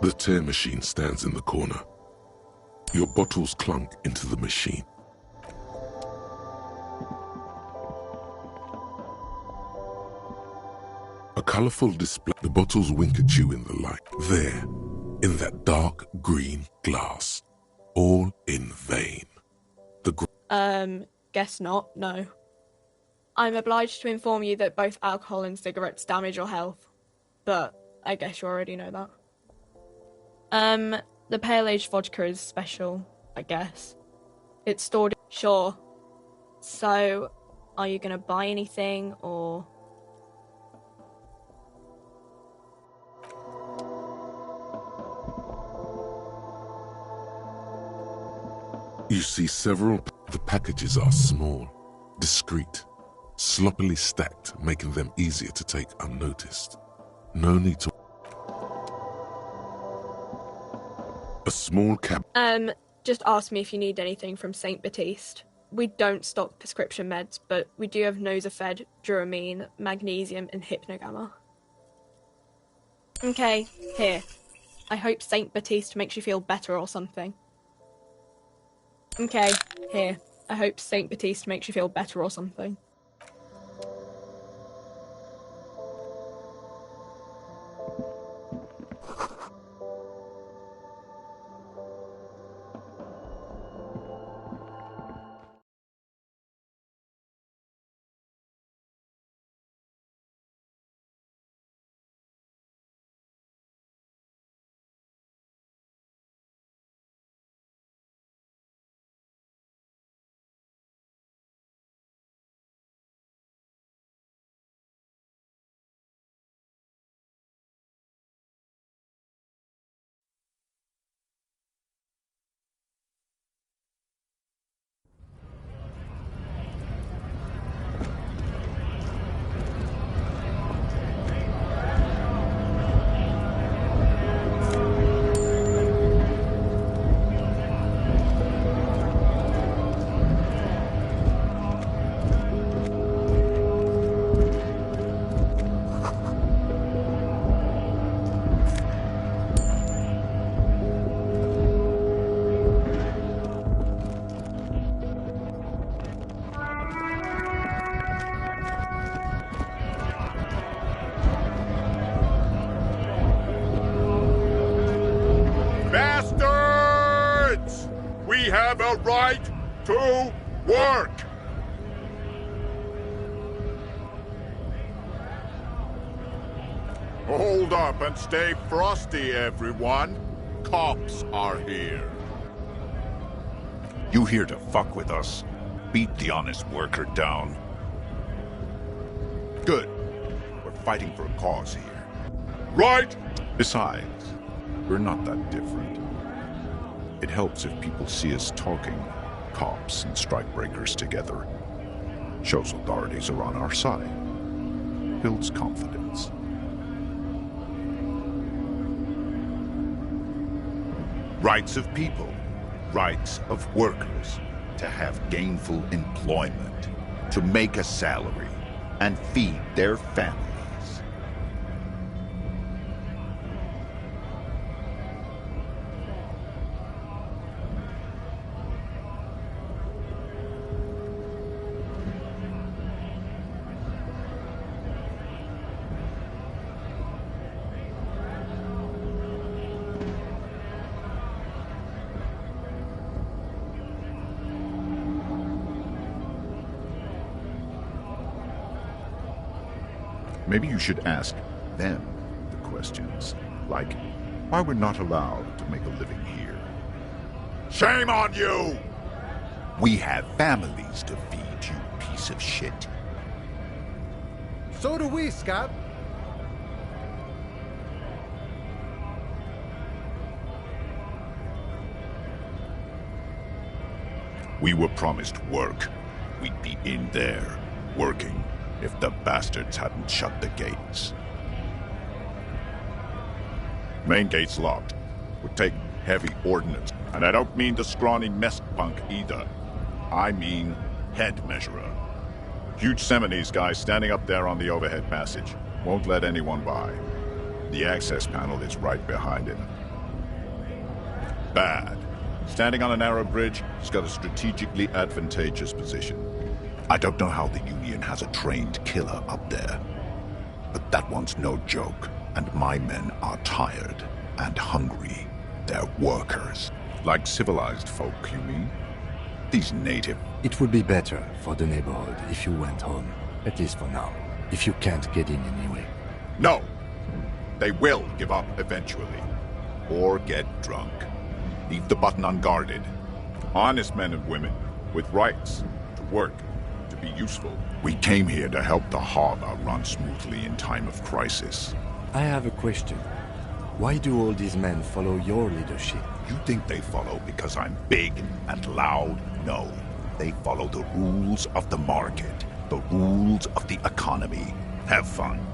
The tear machine stands in the corner. Your bottles clunk into the machine. A colorful display. The bottles wink at you in the light. There, in that dark green glass. All in vain. Guess not, no. I'm obliged to inform you that both alcohol and cigarettes damage your health. But I guess you already know that. The pale aged vodka is special, I guess. It's stored... Sure. So, are you gonna buy anything, or...? You see several... The packages are small, discreet, sloppily stacked, making them easier to take unnoticed. No need to... A small cab... Just ask me if you need anything from St. Baptiste. We don't stock prescription meds, but we do have Nosafed, Duramine, Magnesium, and Hypnogamma. Okay, here. I hope St. Baptiste makes you feel better or something. Okay, here. I hope St. Baptiste makes you feel better or something. have a right to work! Hold up and stay frosty, everyone. Cops are here. You here to fuck with us? Beat the honest worker down. Good. We're fighting for a cause here. Right! Besides, we're not that different. It helps if people see us talking, cops and strikebreakers together. Shows authorities are on our side. Builds confidence. Rights of people, rights of workers, to have gainful employment, to make a salary, and feed their families. Maybe you should ask them the questions, like why we're not allowed to make a living here. Shame on you! We have families to feed, you piece of shit. So do we, Scab. We were promised work. We'd be in there, working, if the bastards hadn't shut the gates. Main gate's locked. We're taking heavy ordnance. And I don't mean the scrawny mess punk either. I mean head measurer. Huge Seminese guy standing up there on the overhead passage. Won't let anyone by. The access panel is right behind him. Bad. Standing on a narrow bridge, he's got a strategically advantageous position. I don't know how the Union has a trained killer up there. But that one's no joke, and my men are tired and hungry. They're workers. Like civilized folk, you mean? These native... It would be better for the neighborhood if you went home, at least for now, if you can't get in anyway. No! They will give up eventually. Or get drunk. Leave the button unguarded. Honest men and women, with rights, to work, to be useful. We came here to help the harbor run smoothly in time of crisis. I have a question. Why do all these men follow your leadership? You think they follow because I'm big and loud? No. They follow the rules of the market, the rules of the economy. Have fun.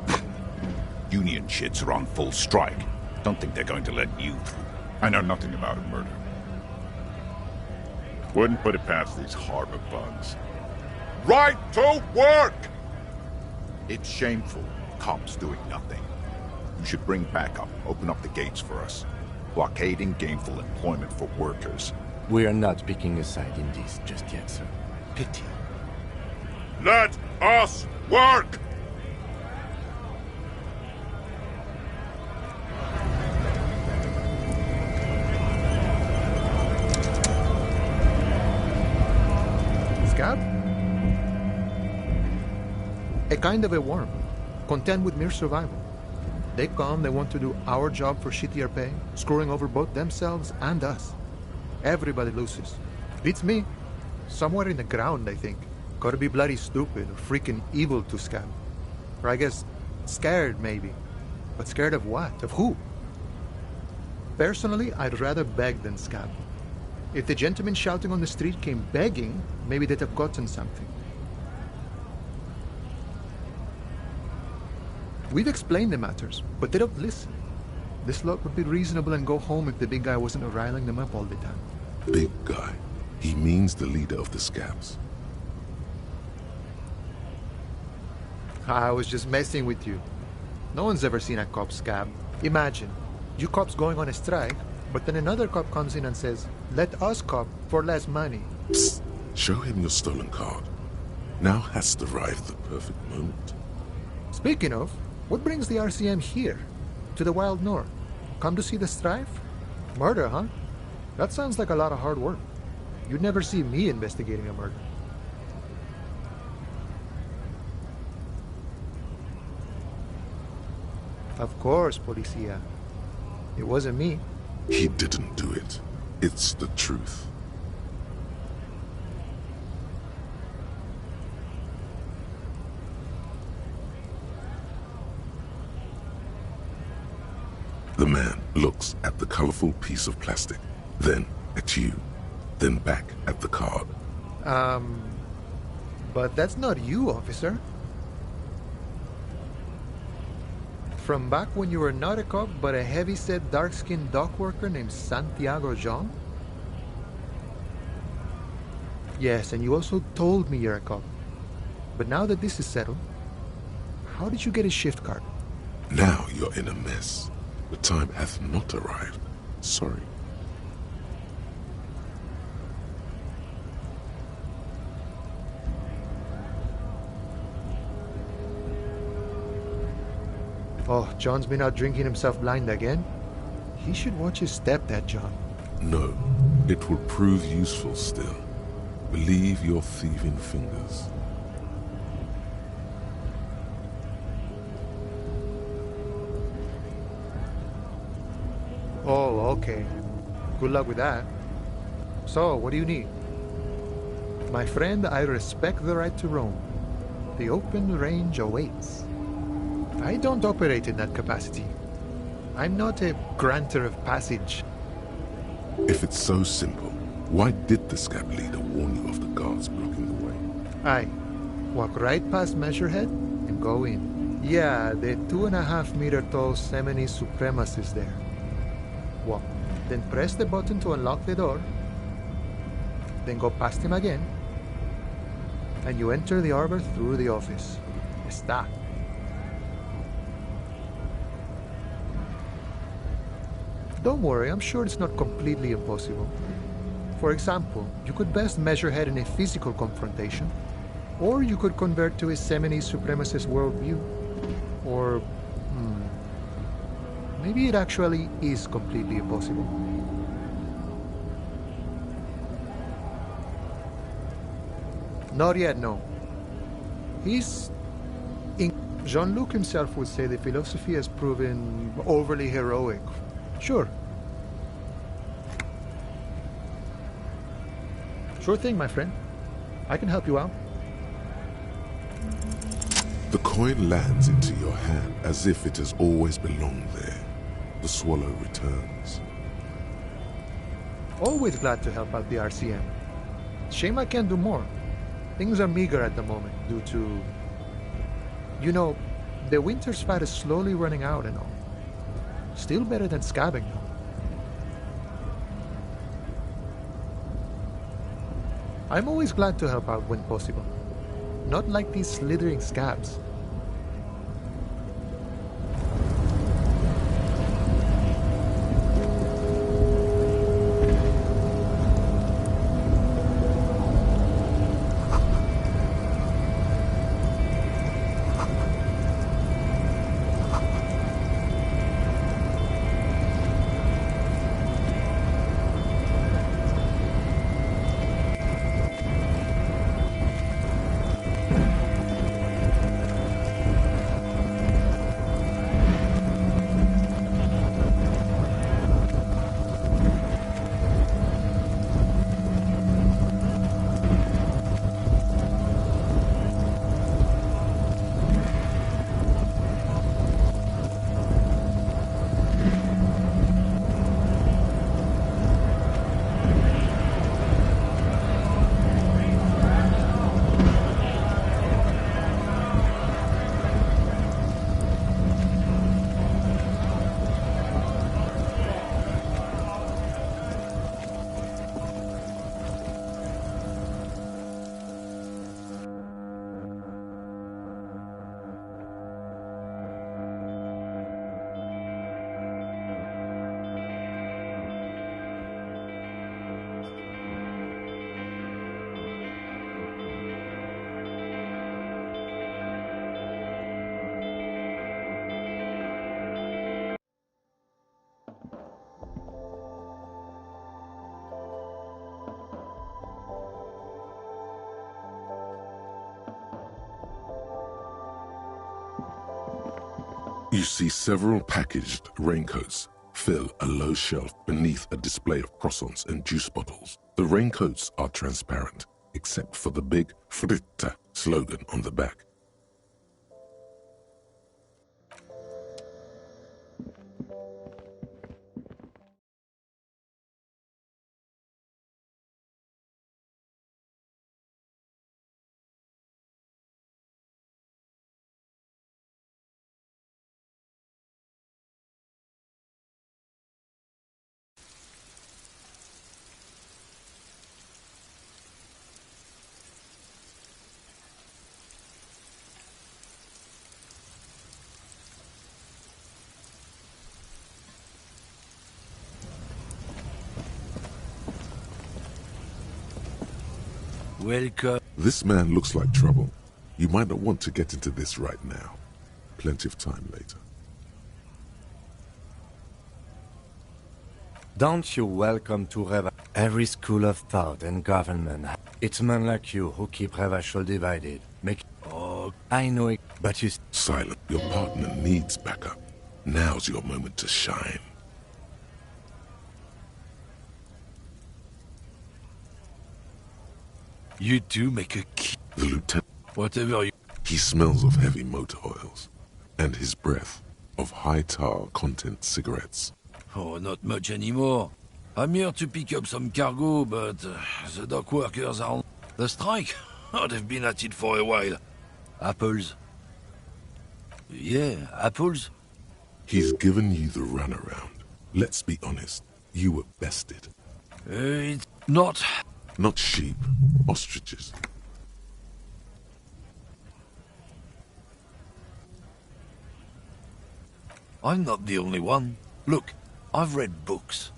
Union shits are on full strike. Don't think they're going to let you through. I know nothing about a murder. Wouldn't put it past these harbor bugs. Right to work! It's shameful. Cops doing nothing. You should bring backup. Open up the gates for us. Blockading gainful employment for workers. We are not picking a side in this just yet, sir. Pity. Let us work! Scab? A kind of a worm, content with mere survival. They come, they want to do our job for shittier pay, screwing over both themselves and us. Everybody loses. Beats me. Somewhere in the ground, I think. Gotta be bloody stupid or freaking evil to Scab. Or I guess, scared maybe. But scared of what? Of who? Personally, I'd rather beg than Scab. If the gentleman shouting on the street came begging, maybe they'd have gotten something. We've explained the matters, but they don't listen. This lot would be reasonable and go home if the big guy wasn't riling them up all the time. Big guy? He means the leader of the scabs. I was just messing with you. No one's ever seen a cop scab. Imagine, you cops going on a strike, but then another cop comes in and says, let us cop for less money. Psst. Show him your stolen card. Now has arrived the perfect moment. Speaking of, what brings the RCM here? To the Wild North? Come to see the strife? Murder, huh? That sounds like a lot of hard work. You'd never see me investigating a murder. Of course, Policia. It wasn't me. He didn't do it. It's the truth. The man looks at the colorful piece of plastic, then at you, then back at the card. But that's not you, officer. From back when you were not a cop, but a heavy-set, dark-skinned dock worker named Santiago Jean? Yes, and you also told me you're a cop. But now that this is settled, how did you get a shift card? Now you're in a mess. The time hath not arrived. Sorry. Oh, John's been out drinking himself blind again? He should watch his step, that John. No, it will prove useful still. Believe your thieving fingers. Oh, okay. Good luck with that. So, what do you need? My friend, I respect the right to roam. The open range awaits. I don't operate in that capacity. I'm not a granter of passage. If it's so simple, why did the scab leader warn you of the guards blocking the way? Aye. Walk right past Measurehead and go in. Yeah, the 2.5-meter tall Semini Supremacist is there. Walk. Then press the button to unlock the door. Then go past him again. And you enter the arbor through the office. Está. Don't worry, I'm sure it's not completely impossible. For example, you could best Measurehead in a physical confrontation, or you could convert to a Semini Supremacist worldview. Or, maybe it actually is completely impossible. Not yet, no. Jean-Luc himself would say the philosophy has proven overly heroic. Sure. Sure thing, my friend. I can help you out. The coin lands into your hand as if it has always belonged there. The swallow returns. Always glad to help out the RCM. Shame I can't do more. Things are meager at the moment due to... You know, the winter's fat is slowly running out and all. Still better than scabbing, though. I'm always glad to help out when possible. Not like these slithering scabs. You see several packaged raincoats fill a low shelf beneath a display of croissants and juice bottles. The raincoats are transparent, except for the big Fritta slogan on the back. Welcome. This man looks like trouble. You might not want to get into this right now. Plenty of time later. Don't you welcome to Reva? Every school of thought and government. It's men like you who keep Revachol divided. Make. Oh, I know it, but you. Silent. Your partner needs backup. Now's your moment to shine. You do make a key. The lieutenant. Whatever you. He smells of heavy motor oils, and his breath of high tar content cigarettes. Oh, not much anymore. I'm here to pick up some cargo, but the dock workers are on the strike. Oh, they've been at it for a while. Apples. Yeah, apples. He's given you the runaround. Let's be honest. You were bested. It's not. Not sheep. Ostriches. I'm not the only one. Look, I've read books.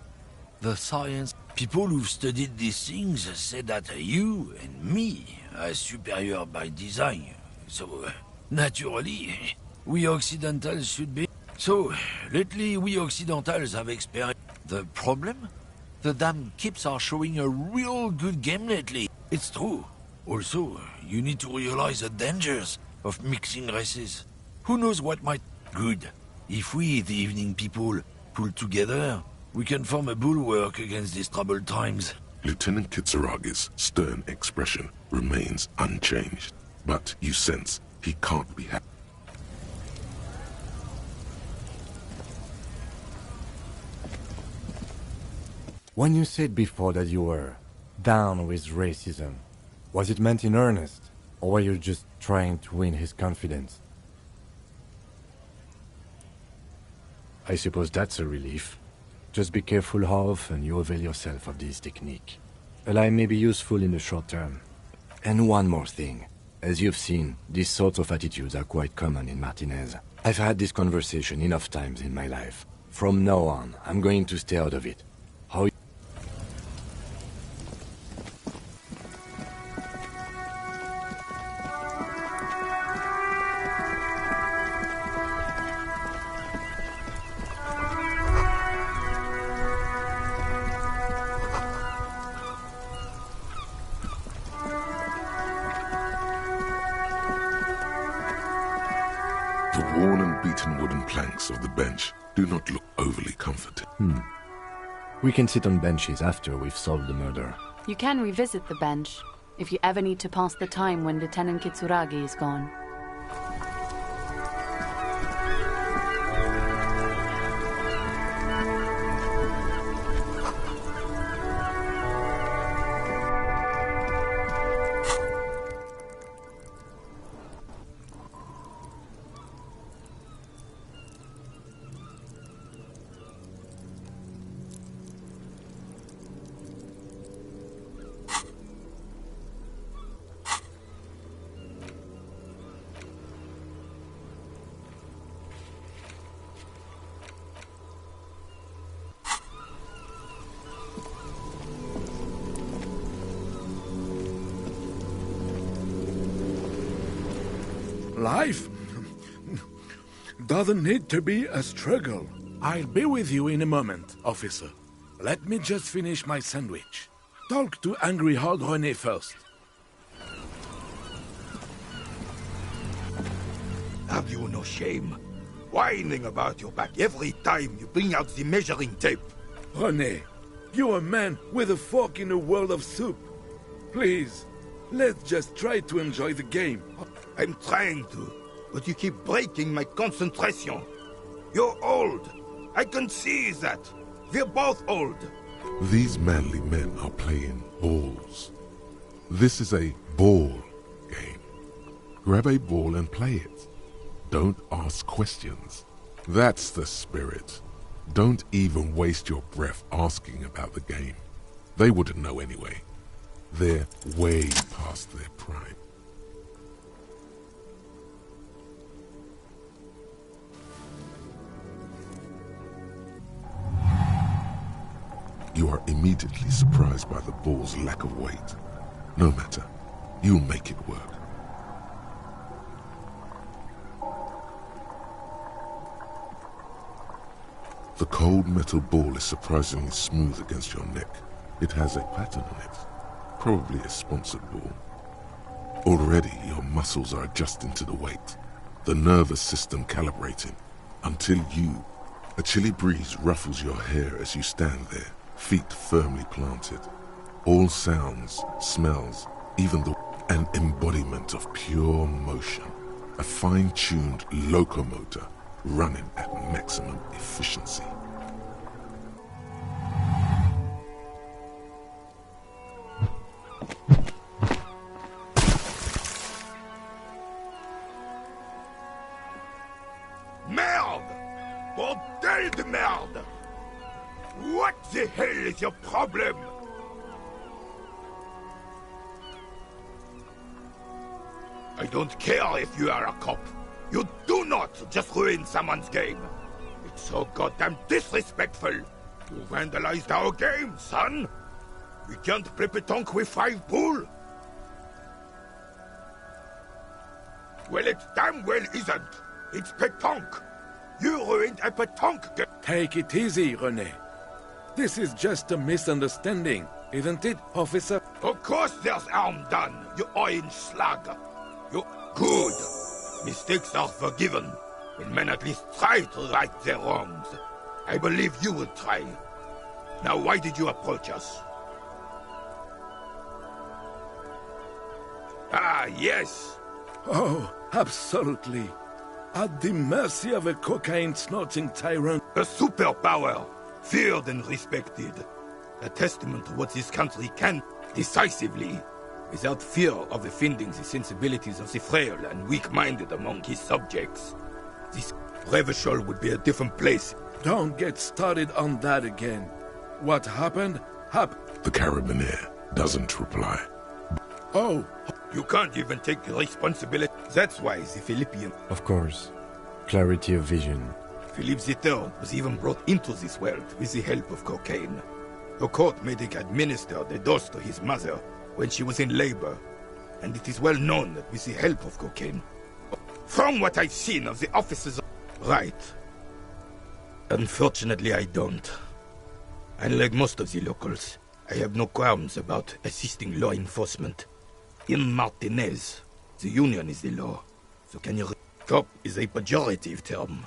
The science... People who've studied these things said that you and me are superior by design. So, naturally, we Occidentals should be... So, lately we Occidentals have experienced... The problem? The damn kips are showing a real good game lately. It's true. Also, you need to realize the dangers of mixing races. Who knows what might... Good. If we, the evening people, pull together, we can form a bulwark against these troubled times. Lieutenant Kitsuragi's stern expression remains unchanged, but you sense he can't be happy. When you said before that you were down with racism, was it meant in earnest, or were you just trying to win his confidence? I suppose that's a relief. Just be careful how often you avail yourself of this technique. A lie may be useful in the short term. And one more thing. As you've seen, these sorts of attitudes are quite common in Martinez. I've had this conversation enough times in my life. From now on, I'm going to stay out of it. How The worn and beaten wooden planks of the bench do not look overly comforting. We can sit on benches after we've solved the murder. You can revisit the bench if you ever need to pass the time when Lieutenant Kitsuragi is gone. Life doesn't need to be a struggle. I'll be with you in a moment, officer. Let me just finish my sandwich. Talk to angry old René first. Have you no shame? whining about your back every time you bring out the measuring tape. René, you're a man with a fork in a world of soup. Please, let's just try to enjoy the game. I'm trying to, but you keep breaking my concentration. You're old. I can see that. We're both old. These manly men are playing balls. This is a ball game. Grab a ball and play it. Don't ask questions. That's the spirit. Don't even waste your breath asking about the game. They wouldn't know anyway. They're way past their prime. You are immediately surprised by the ball's lack of weight. No matter, you'll make it work. The cold metal ball is surprisingly smooth against your neck. It has a pattern on it, probably a sponsored ball. Already your muscles are adjusting to the weight, the nervous system calibrating, until a chilly breeze ruffles your hair as you stand there, feet firmly planted. All sounds, smells, even an embodiment of pure motion, a fine-tuned locomotor running at maximum efficiency. Merde! Bordel de merde! What the hell is your problem? I don't care if you are a cop. You do not just ruin someone's game. It's so goddamn disrespectful. You vandalized our game, son. We can't play pétanque with 5 pool. Well, it damn well isn't. It's pétanque. You ruined a pétanque game. Take it easy, René. This is just a misunderstanding, isn't it, officer? Of course there's harm done, you orange slug. You're good. Mistakes are forgiven when men at least try to right their wrongs. I believe you will try. Now, why did you approach us? Ah, yes. Oh, absolutely. At the mercy of a cocaine-snorting tyrant. A superpower, feared and respected. A testament to what this country can decisively, without fear of offending the sensibilities of the frail and weak-minded among his subjects. This Revachol would be a different place. Don't get started on that again. What happened, happened. The carabinier doesn't reply. Oh! You can't even take responsibility. That's why the Philippian... Of course. Clarity of vision. Philippe III was even brought into this world with the help of cocaine. The court made him administer the dose to his mother when she was in labor, and it is well known that with the help of cocaine. From what I've seen of the officers... Right. Unfortunately, I don't. Unlike most of the locals, I have no qualms about assisting law enforcement. In Martinez, the union is the law, so can you... Cop is a pejorative term.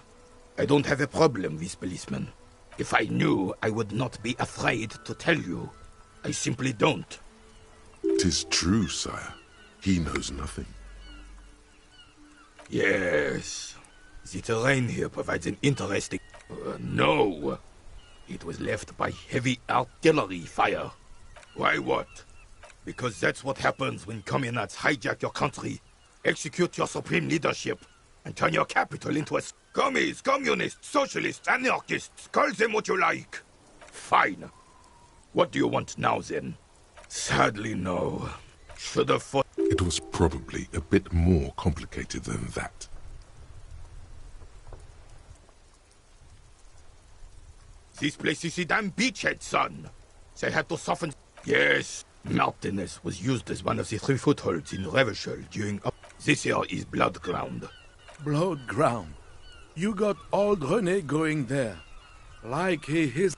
I don't have a problem with policemen. If I knew, I would not be afraid to tell you. I simply don't. 'Tis true, sire. He knows nothing. Yes. The terrain here provides an interesting... no. It was left by heavy artillery fire. Why what? Because that's what happens when communards hijack your country, execute your supreme leadership, and turn your capital into a... Commies, communists, socialists, anarchists, call them what you like. Fine. What do you want now, then? Sadly, no. Should have fought... It was probably a bit more complicated than that. This place is a damn beachhead, son. They had to soften... Yes, Martinez was used as one of the 3 footholds in Revachol during... This here is Blood Ground. Blood Ground? You got old René going there. Like he is...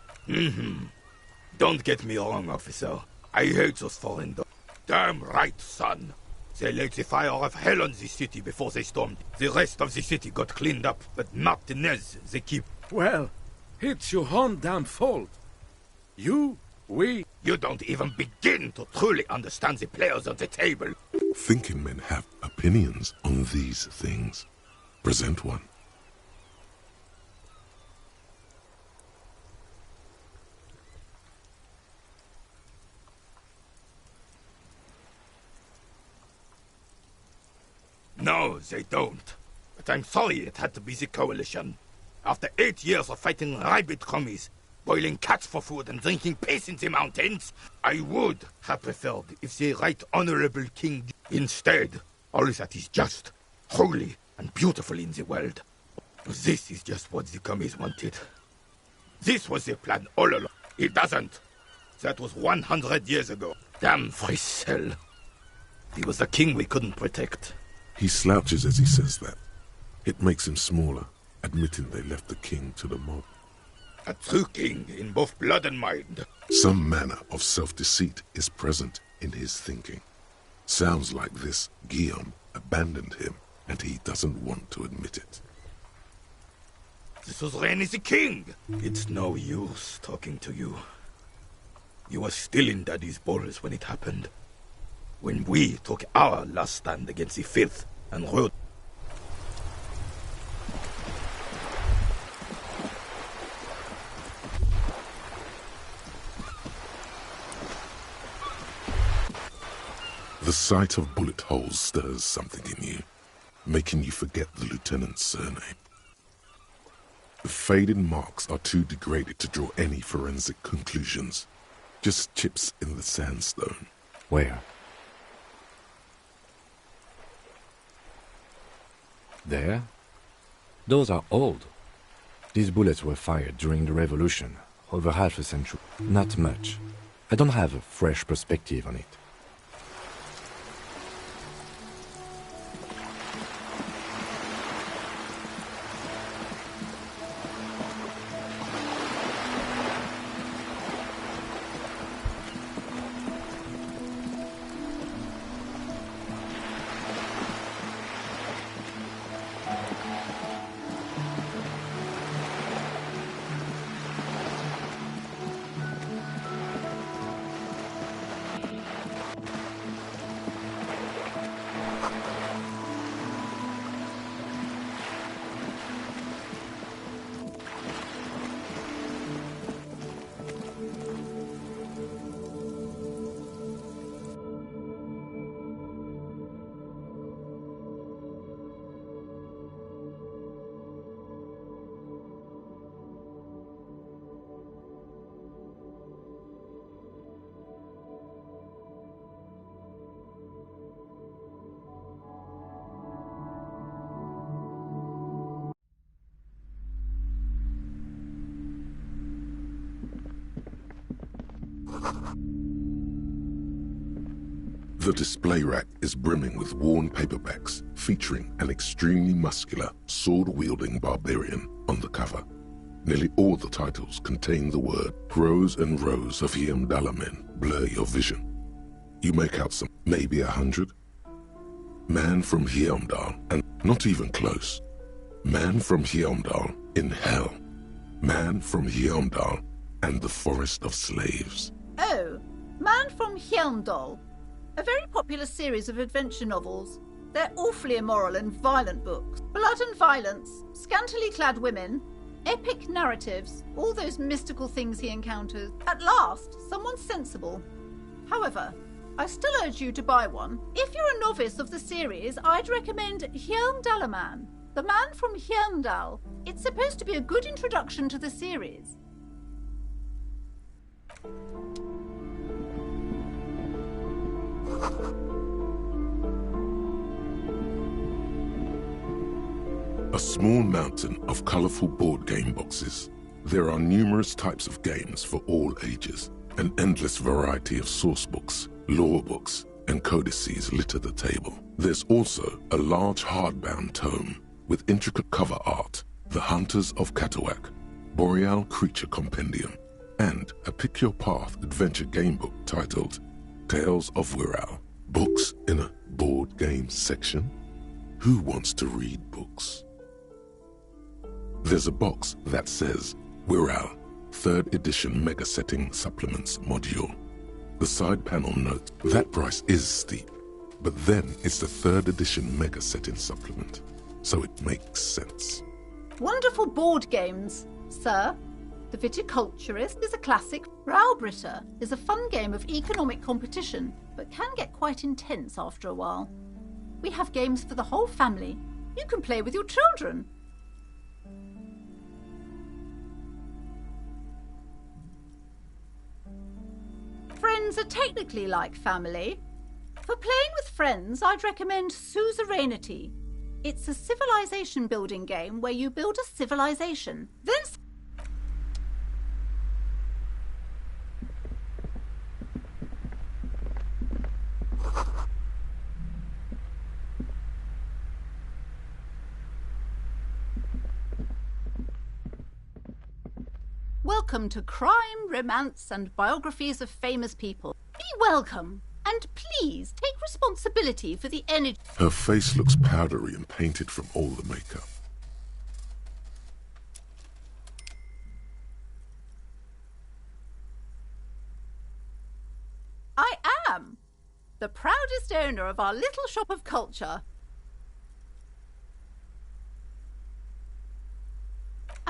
Don't get me wrong, officer. I hate those foreign dogs. Damn right, son. They laid the fire of hell on the city before they stormed. The rest of the city got cleaned up, but Martinez, they keep... Well, it's your own damn fault. You don't even begin to truly understand the players on the table. Thinking men have opinions on these things. Present one. No, they don't. But I'm sorry it had to be the Coalition. After 8 years of fighting rabid commies, boiling cats for food and drinking piss in the mountains, I would have preferred if the Right Honorable King... Instead, all that is just, holy, and beautiful in the world. This is just what the commies wanted. This was their plan all along. It doesn't. That was 100 years ago. Damn Frisell. He was the king we couldn't protect. He slouches as he says that. It makes him smaller, admitting they left the king to the mob. A true king in both blood and mind. Some manner of self-deceit is present in his thinking. Sounds like this Guillaume abandoned him, and he doesn't want to admit it. The suzerain is the king! It's no use talking to you. You were still in Daddy's balls when it happened. When we took our last stand against the filth and ruin. The sight of bullet holes stirs something in you, making you forget the lieutenant's surname. The faded marks are too degraded to draw any forensic conclusions. Just chips in the sandstone. Where? There? Those are old. These bullets were fired during the Revolution, over half a century. Not much. I don't have a fresh perspective on it. The display rack is brimming with worn paperbacks featuring an extremely muscular, sword-wielding barbarian on the cover. Nearly all the titles contain the word "Rows and rows of Heimdall men blur your vision." You make out some, maybe 100. Man from Heimdall, and not even close. Man from Heimdall in hell. Man from Heimdall and the Forest of Slaves. Oh, Man from Heimdall. A very popular series of adventure novels. They're awfully immoral and violent books. Blood and violence, scantily clad women, epic narratives, all those mystical things he encounters. At last, someone sensible. However, I still urge you to buy one. If you're a novice of the series, I'd recommend Heimdallaman, The Man from Heimdall. It's supposed to be a good introduction to the series. A small mountain of colorful board game boxes. There are numerous types of games for all ages. An endless variety of source books, lore books, and codices litter the table. There's also a large hardbound tome with intricate cover art, The Hunters of Katawak, Boreal Creature Compendium, and a Pick Your Path adventure game book titled Tales of Wirral. Books in a board game section? Who wants to read books? There's a box that says Wirral 3rd edition Mega Setting Supplements Module. The side panel notes that price is steep, but then it's the 3rd edition Mega Setting Supplement, so it makes sense. Wonderful board games, sir. The Viticulturist is a classic. Raubritter is a fun game of economic competition, but can get quite intense after a while. We have games for the whole family. You can play with your children. Friends are technically like family. For playing with friends, I'd recommend Suzerainty. It's a civilization building game where you build a civilization. Then welcome to Crime, Romance and Biographies of Famous People. Be welcome, and please take responsibility for the energy. Her face looks powdery and painted from all the makeup. I am the proudest owner of our little shop of culture.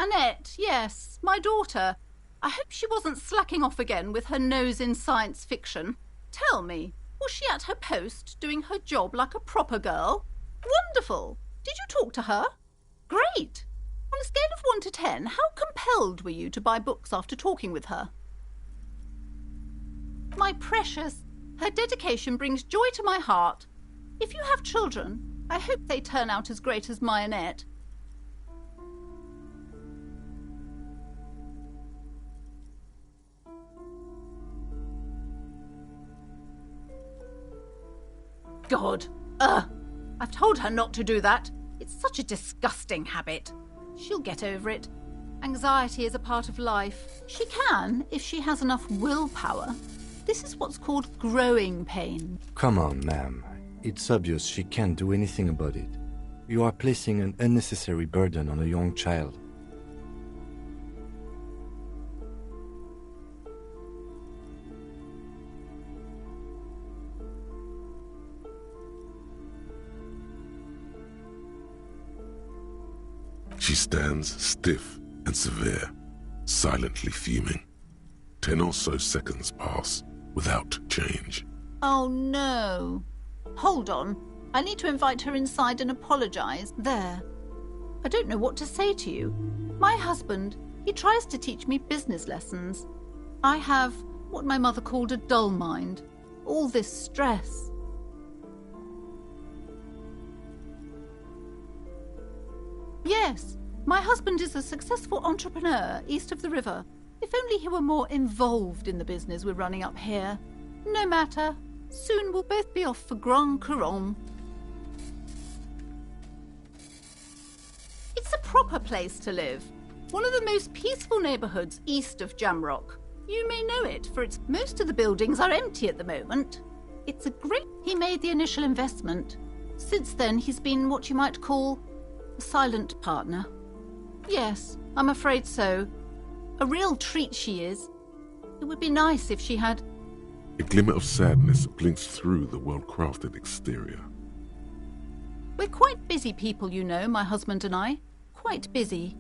Annette, yes, my daughter. I hope she wasn't slacking off again with her nose in science fiction. Tell me, was she at her post doing her job like a proper girl? Wonderful. Did you talk to her? Great. On a scale of 1 to 10, how compelled were you to buy books after talking with her? My precious, her dedication brings joy to my heart. If you have children, I hope they turn out as great as my Annette. God! I've told her not to do that. It's such a disgusting habit. She'll get over it. Anxiety is a part of life. She can, if she has enough willpower. This is what's called growing pain. Come on, ma'am. It's obvious she can't do anything about it. You are placing an unnecessary burden on a young child. She stands stiff and severe, silently fuming. 10 or so seconds pass without change. Oh no. Hold on. I need to invite her inside and apologise. There. I don't know what to say to you. My husband, he tries to teach me business lessons. I have what my mother called a dull mind. All this stress. Yes, my husband is a successful entrepreneur east of the river. If only he were more involved in the business we're running up here. No matter. Soon we'll both be off for Grand Couronne. It's a proper place to live. One of the most peaceful neighbourhoods east of Jamrock. You may know it, for most of the buildings are empty at the moment. It's a great... He made the initial investment. Since then, he's been what you might call a silent partner. Yes, I'm afraid so. A real treat she is. It would be nice if she had... A glimmer of sadness blinks through the well-crafted exterior. We're quite busy people, you know, my husband and I. Quite busy.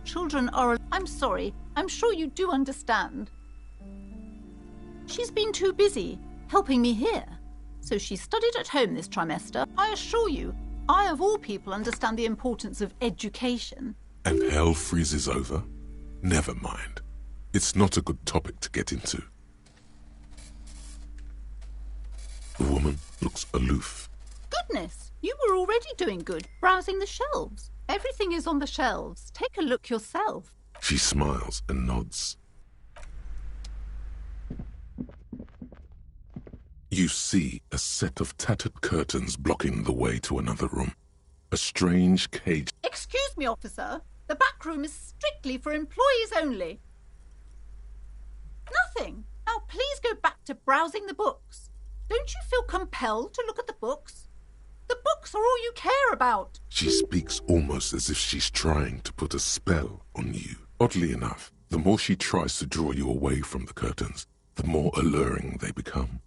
Children are... I'm sorry. I'm sure you do understand. She's been too busy helping me here. So she studied at home this trimester. I assure you, I of all people understand the importance of education. And hell freezes over? Never mind. It's not a good topic to get into. The woman looks aloof. Goodness, you were already doing good, browsing the shelves. Everything is on the shelves. Take a look yourself. She smiles and nods. You see a set of tattered curtains blocking the way to another room. A strange cage. Excuse me, officer. The back room is strictly for employees only. Nothing. Now please go back to browsing the books. Don't you feel compelled to look at the books? The books are all you care about. She speaks almost as if she's trying to put a spell on you. Oddly enough, the more she tries to draw you away from the curtains, the more alluring they become.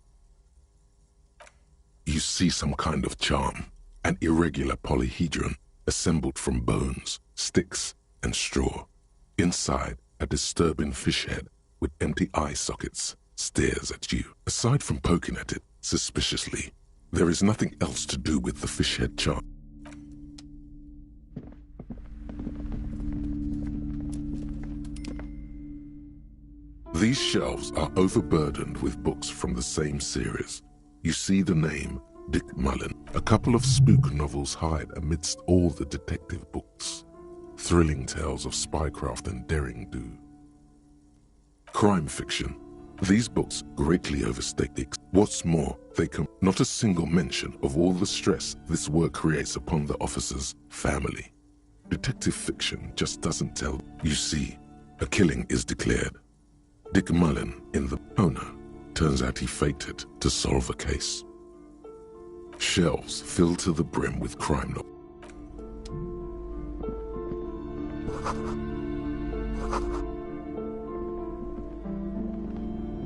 You see some kind of charm, an irregular polyhedron assembled from bones, sticks, and straw. Inside, a disturbing fish head with empty eye sockets stares at you. Aside from poking at it suspiciously, there is nothing else to do with the fish head charm. These shelves are overburdened with books from the same series. You see the name Dick Mullen. A couple of spook novels hide amidst all the detective books. Thrilling tales of spycraft and daring-do. Crime fiction. These books greatly overstate the What's more, they come not a single mention of all the stress this work creates upon the officer's family. Detective fiction just doesn't tell. You see, a killing is declared. Dick Mullen in the owner. Turns out he faked it to solve a case. Shelves filled to the brim with crime novels.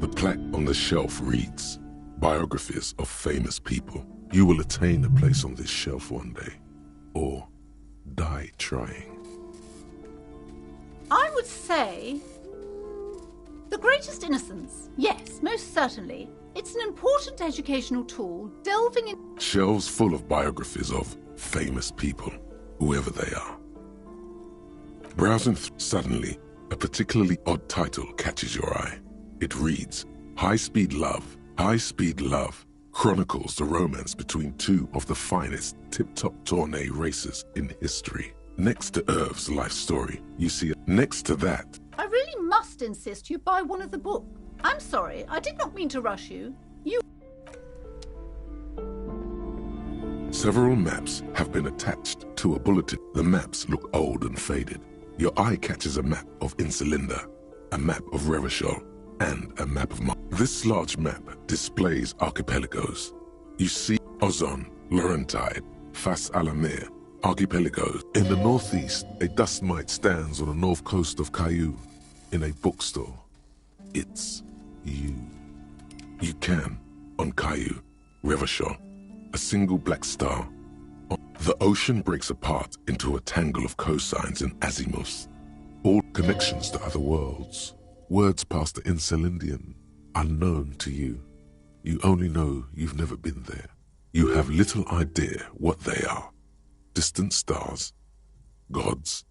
The plaque on the shelf reads, "Biographies of famous people." You will attain a place on this shelf one day, or die trying. I would say The Greatest Innocence. Yes, most certainly. It's an important educational tool, delving in... Shelves full of biographies of famous people, whoever they are. Browsing suddenly, a particularly odd title catches your eye. It reads, High Speed Love. High Speed Love chronicles the romance between two of the finest tip-top tourney racers in history. Next to Irv's life story, you see next to that. I really must insist you buy one of the books. I'm sorry, I did not mean to rush you. Several maps have been attached to a bulletin. The maps look old and faded. Your eye catches a map of Insulinda, a map of Revachol, and a map of Mars. This large map displays archipelagos. You see Ozon, Laurentide, Fas a la Mer, archipelagos. In the northeast, a dust mite stands on the north coast of Caillou in a bookstore. It's you. You can, on Caillou, Revachol, a single black star. The ocean breaks apart into a tangle of cosines and azimuths, all connections to other worlds. Words past the Insulindian, unknown to you. You only know you've never been there. You have little idea what they are. Distant stars, gods,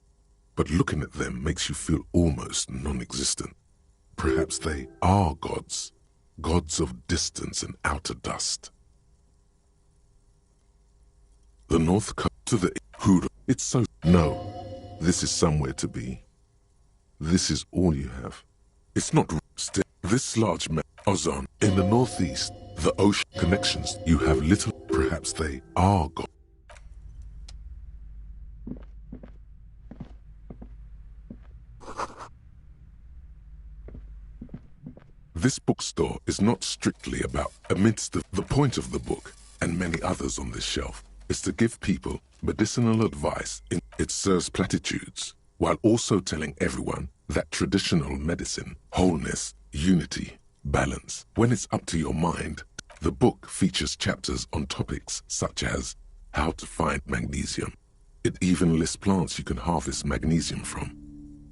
but looking at them makes you feel almost non-existent. Perhaps they are gods, gods of distance and outer dust. The north coast to the Hood. It's so... No, this is somewhere to be. This is all you have. It's not still. This large map, Ozon, in the northeast, the ocean connections. You have little... Perhaps they are God. This bookstore is not strictly about amidst the point of the book, and many others on this shelf, is to give people medicinal advice. It serves platitudes, while also telling everyone that traditional medicine, wholeness, unity, balance. When it's up to your mind, the book features chapters on topics such as how to find magnesium. It even lists plants you can harvest magnesium from.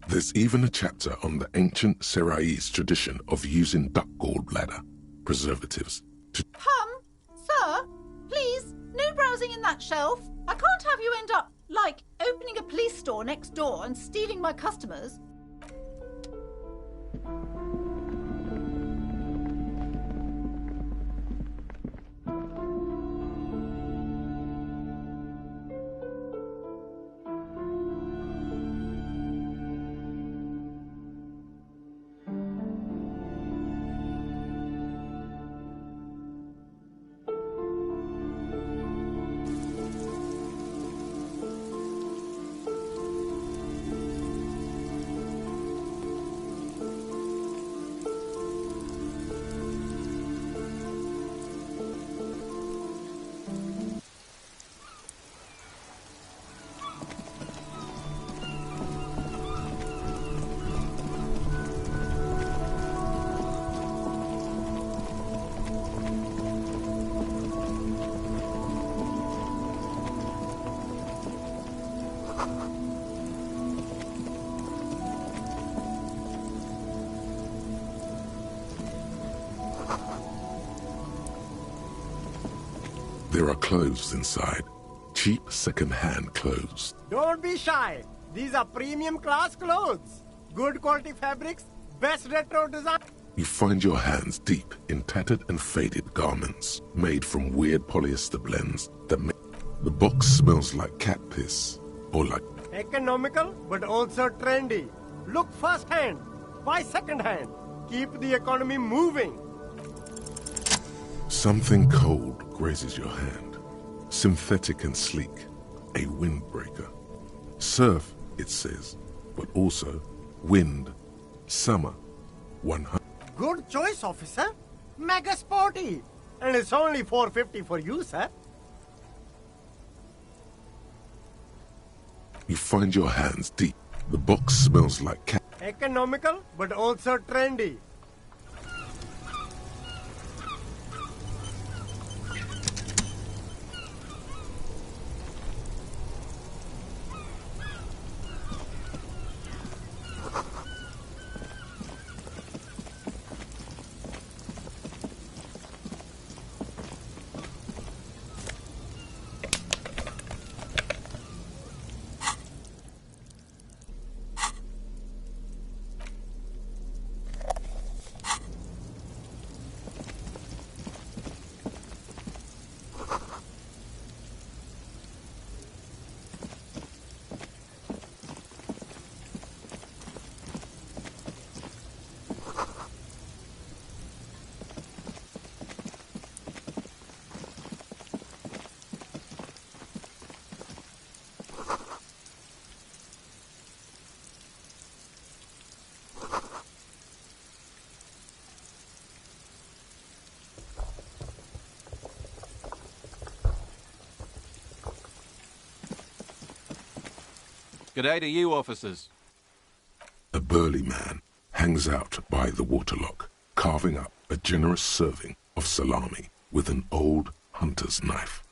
There's even a chapter on the ancient Seraïs tradition of using duck gallbladder preservatives to... Sir, please, no browsing in that shelf. I can't have you end up, like, opening a police store next door and stealing my customers. There are clothes inside. Cheap second-hand clothes. Don't be shy. These are premium class clothes. Good quality fabrics, best retro design. You find your hands deep in tattered and faded garments made from weird polyester blends that make... The box smells like cat piss or like... Economical, but also trendy. Look first-hand, buy second-hand. Keep the economy moving. Something cold grazes your hand. Synthetic and sleek. A windbreaker. Surf, it says, but also wind. Summer. 100. Good choice, officer. Mega sporty. And it's only $4.50 for you, sir. You find your hands deep. The box smells like cat. Economical, but also trendy. G'day to you, officers. A burly man hangs out by the waterlock, carving up a generous serving of salami with an old hunter's knife.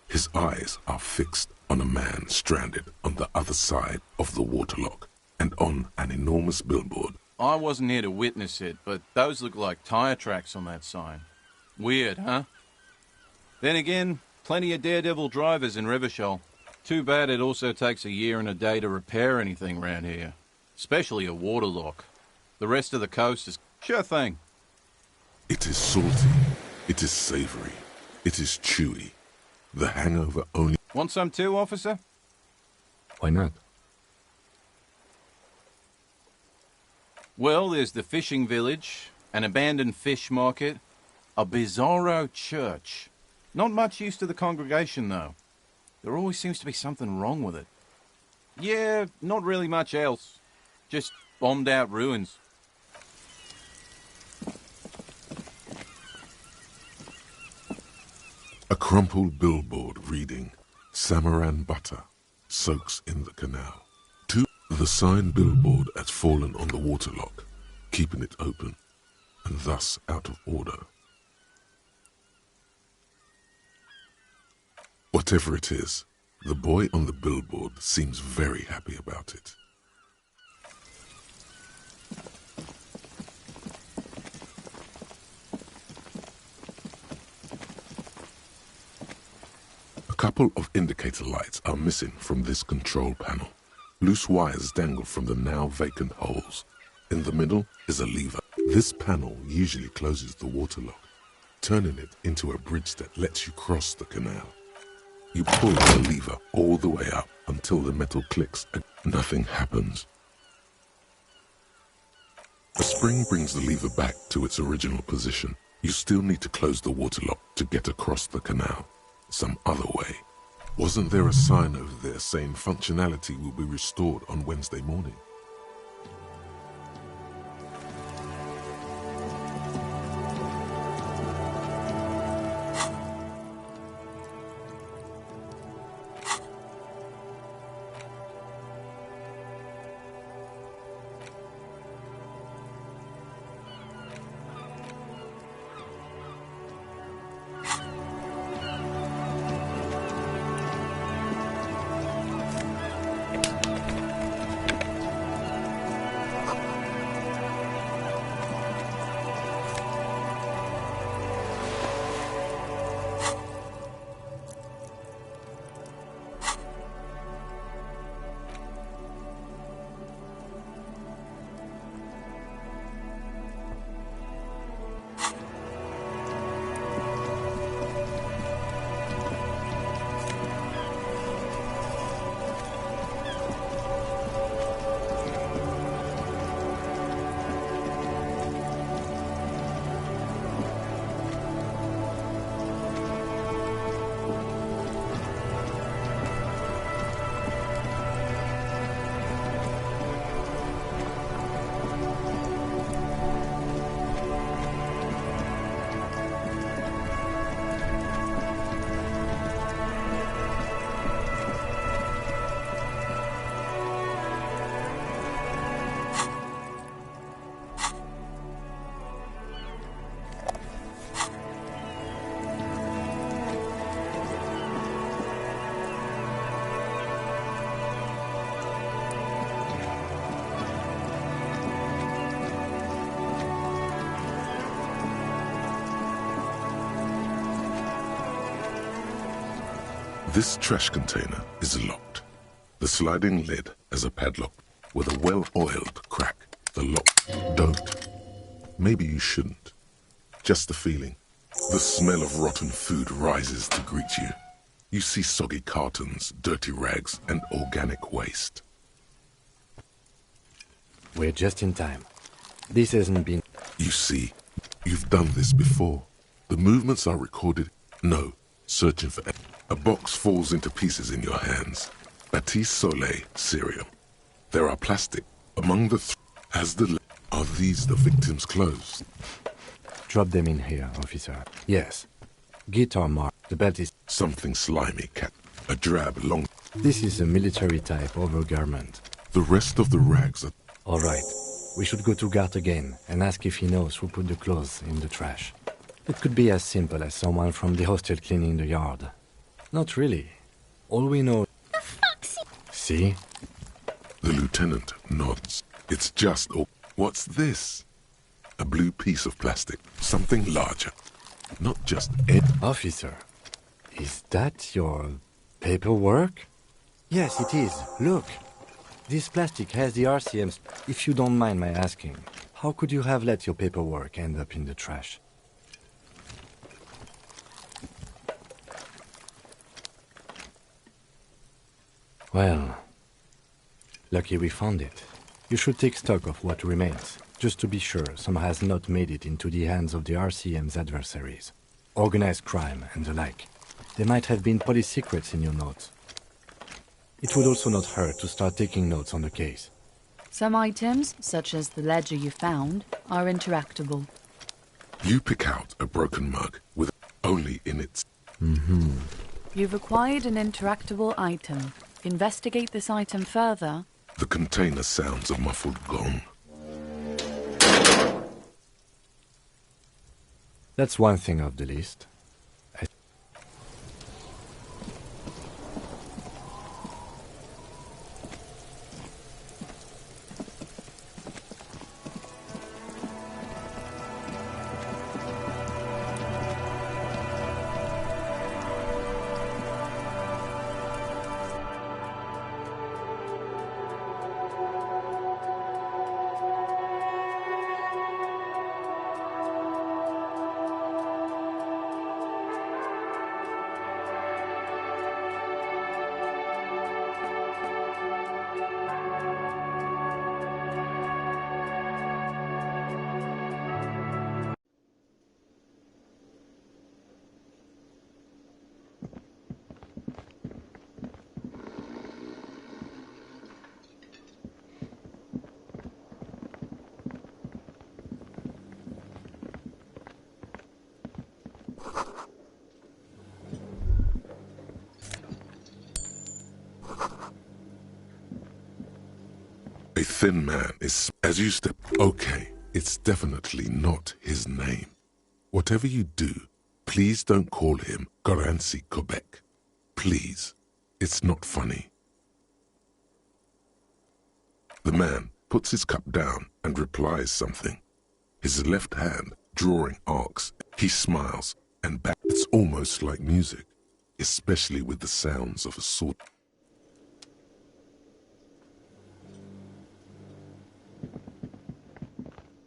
His eyes are fixed on a man stranded on the other side of the waterlock and on an enormous billboard. I wasn't here to witness it, but those look like tire tracks on that sign. Weird, huh? Then again, plenty of daredevil drivers in Rivershoal. Too bad it also takes a year and a day to repair anything round here. Especially a waterlock. The rest of the coast is sure thing. It is salty. It is savory. It is chewy. The hangover only... Want some too, officer? Why not? Well, there's the fishing village, an abandoned fish market, a bizarro church. Not much use to the congregation, though. There always seems to be something wrong with it. Yeah, not really much else. Just bombed out ruins. A crumpled billboard reading, Samaran butter soaks in the canal. The sign billboard has fallen on the waterlock, keeping it open, and thus out of order. Whatever it is, the boy on the billboard seems very happy about it. A couple of indicator lights are missing from this control panel. Loose wires dangle from the now vacant holes. In the middle is a lever. This panel usually closes the waterlock, turning it into a bridge that lets you cross the canal. You pull the lever all the way up until the metal clicks and nothing happens. A spring brings the lever back to its original position. You still need to close the waterlock to get across the canal, some other way. Wasn't there a sign over there saying functionality will be restored on Wednesday morning? This trash container is locked. The sliding lid has a padlock with a well-oiled crack. The lock don't. Maybe you shouldn't. Just the feeling. The smell of rotten food rises to greet you. You see soggy cartons, dirty rags, and organic waste. We're just in time. This hasn't been... You see, you've done this before. The movements are recorded. No, searching for... A box falls into pieces in your hands. Batiste Soleil cereal. There are plastic. Among the... Are these the victim's clothes? Drop them in here, officer. Yes. Guitar mark. The belt is... Something slimy, cat. A drab, long... This is a military-type overgarment. The rest of the rags are... All right. We should go to Gart again and ask if he knows who put the clothes in the trash. It could be as simple as someone from the hostel cleaning the yard. Not really. All we know... The fuck's it? See? The lieutenant nods. It's just... Oh, what's this? A blue piece of plastic. Something larger. Not just... Officer, is that your paperwork? Yes, it is. Look. This plastic has the RCMs. If you don't mind my asking, how could you have let your paperwork end up in the trash? Well, lucky we found it. You should take stock of what remains, just to be sure some has not made it into the hands of the RCM's adversaries. Organized crime and the like. There might have been police secrets in your notes. It would also not hurt to start taking notes on the case. Some items, such as the ledger you found, are interactable. You pick out a broken mug with only in its... You've acquired an interactable item. Investigate this item further. The container sounds a muffled gong. That's one thing off the list. A thin man is... As you step... Okay, it's definitely not his name. Whatever you do, please don't call him Gorancy Quebec. Please. It's not funny. The man puts his cup down and replies something. His left hand drawing arcs. He smiles and back. It's almost like music, especially with the sounds of a sword.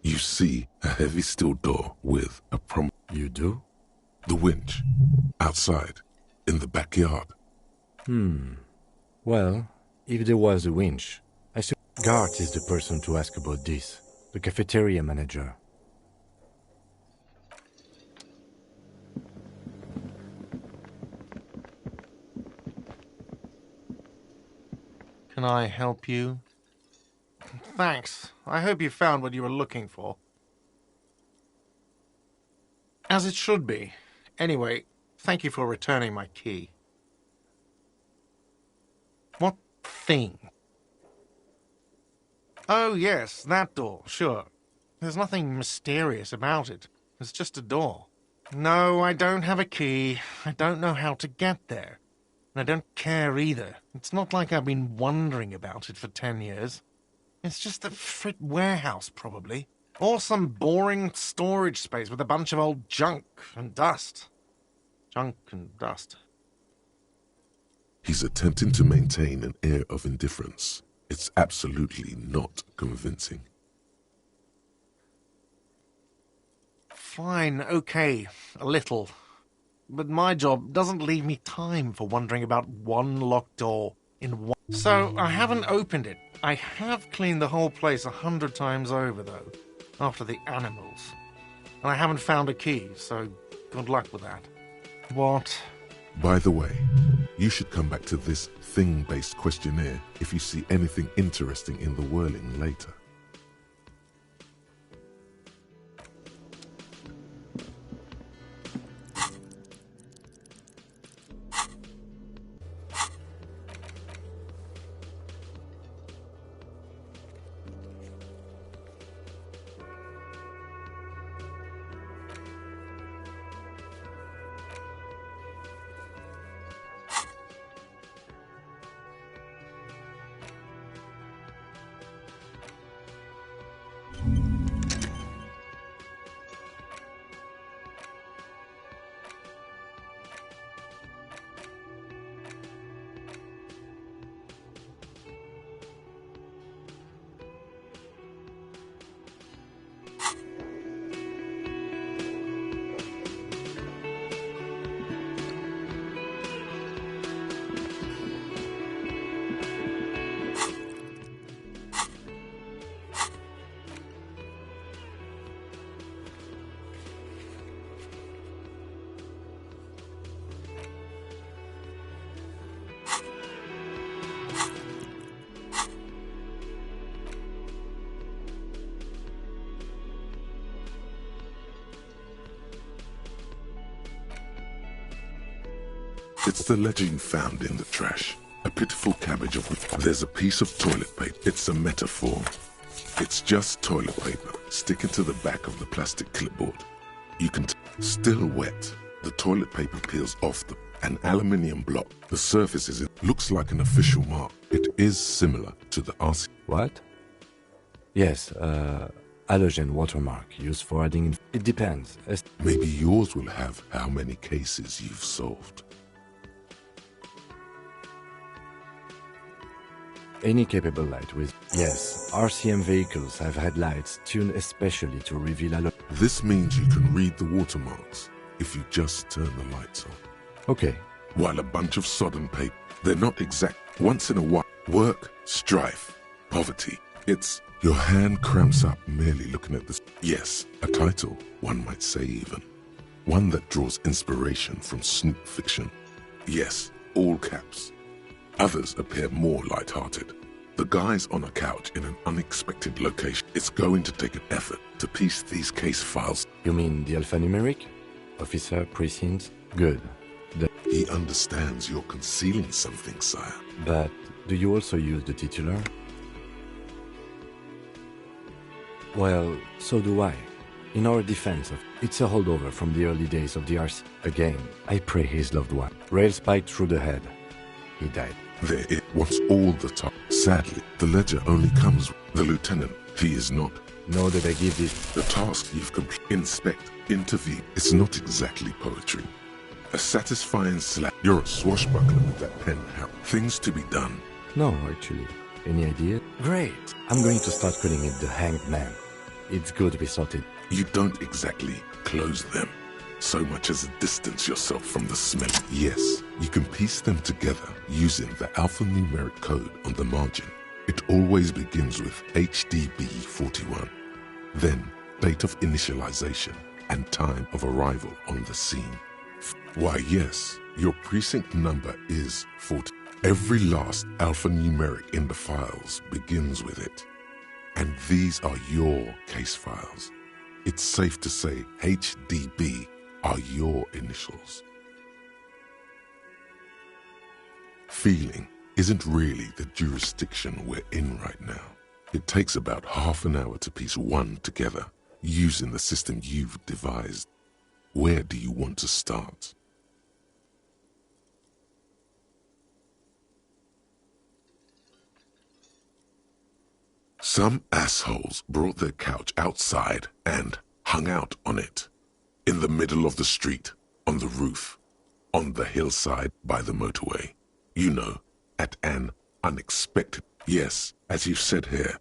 You see a heavy steel door with a prom... You do? The winch. Outside. In the backyard. Well, if there was a winch, I suppose Gart is the person to ask about this. The cafeteria manager. Can I help you? Thanks. I hope you found what you were looking for. As it should be. Anyway, thank you for returning my key. What thing? Oh, yes, that door, sure. There's nothing mysterious about it. It's just a door. No, I don't have a key. I don't know how to get there. And I don't care either. It's not like I've been wondering about it for 10 years. It's just a frit warehouse, probably. Or some boring storage space with a bunch of old junk and dust. Junk and dust. He's attempting to maintain an air of indifference. It's absolutely not convincing. Fine, okay, a little. But my job doesn't leave me time for wondering about one locked door in one... So I haven't opened it. I have cleaned the whole place 100 times over, though, after the animals. And I haven't found a key, so good luck with that. What? By the way, you should come back to this thing-based questionnaire if you see anything interesting in the whirling later. It's the ledger you found in the trash. A pitiful cabbage of... There's a piece of toilet paper. It's a metaphor. It's just toilet paper sticking to the back of the plastic clipboard. You can... Still wet. The toilet paper peels off an aluminium block. The surface is... It looks like an official mark. It is similar to the RC... What? Yes, halogen watermark used for adding... It depends. Maybe yours will have how many cases you've solved. Any capable light with... Yes, RCM vehicles have had lights tuned especially to reveal halogen. This means you can read the watermarks if you just turn the lights on. Okay. While a bunch of sodden paper, they're not exact. Once in a while, work, strife, poverty. It's... Your hand cramps up merely looking at this. Yes, a title, one might say even. One that draws inspiration from snoop fiction. Yes, all caps. Others appear more light-hearted. The guy's on a couch in an unexpected location. It's going to take an effort to piece these case files. You mean the alphanumeric? Officer, precinct? Good. He understands you're concealing something, sire. But do you also use the titular? Well, so do I. In our defense of... It's a holdover from the early days of the RC. Again, I pray his loved one. Rail spiked through the head. He died. There it wants all the time. Sadly, the ledger only comes with the lieutenant. He is not. Nor did I give this. The task you've completed. Inspect, intervene. It's not exactly poetry. A satisfying slap. You're a swashbuckler with that pen. Things to be done. No, actually. Any idea? Great. I'm going to start calling it the Hanged Man. It's good to be sorted. You don't exactly close them. So much as distance yourself from the smell. Yes, you can piece them together using the alphanumeric code on the margin. It always begins with HDB41. Then, date of initialization and time of arrival on the scene. Why, yes, your precinct number is 40. Every last alphanumeric in the files begins with it. And these are your case files. It's safe to say HDB are your initials. Feeling isn't really the jurisdiction we're in right now. It takes about half an hour to piece one together, using the system you've devised. Where do you want to start? Some assholes brought their couch outside and hung out on it. In the middle of the street, on the roof, on the hillside by the motorway. You know, at an unexpected, yes, as you've said here,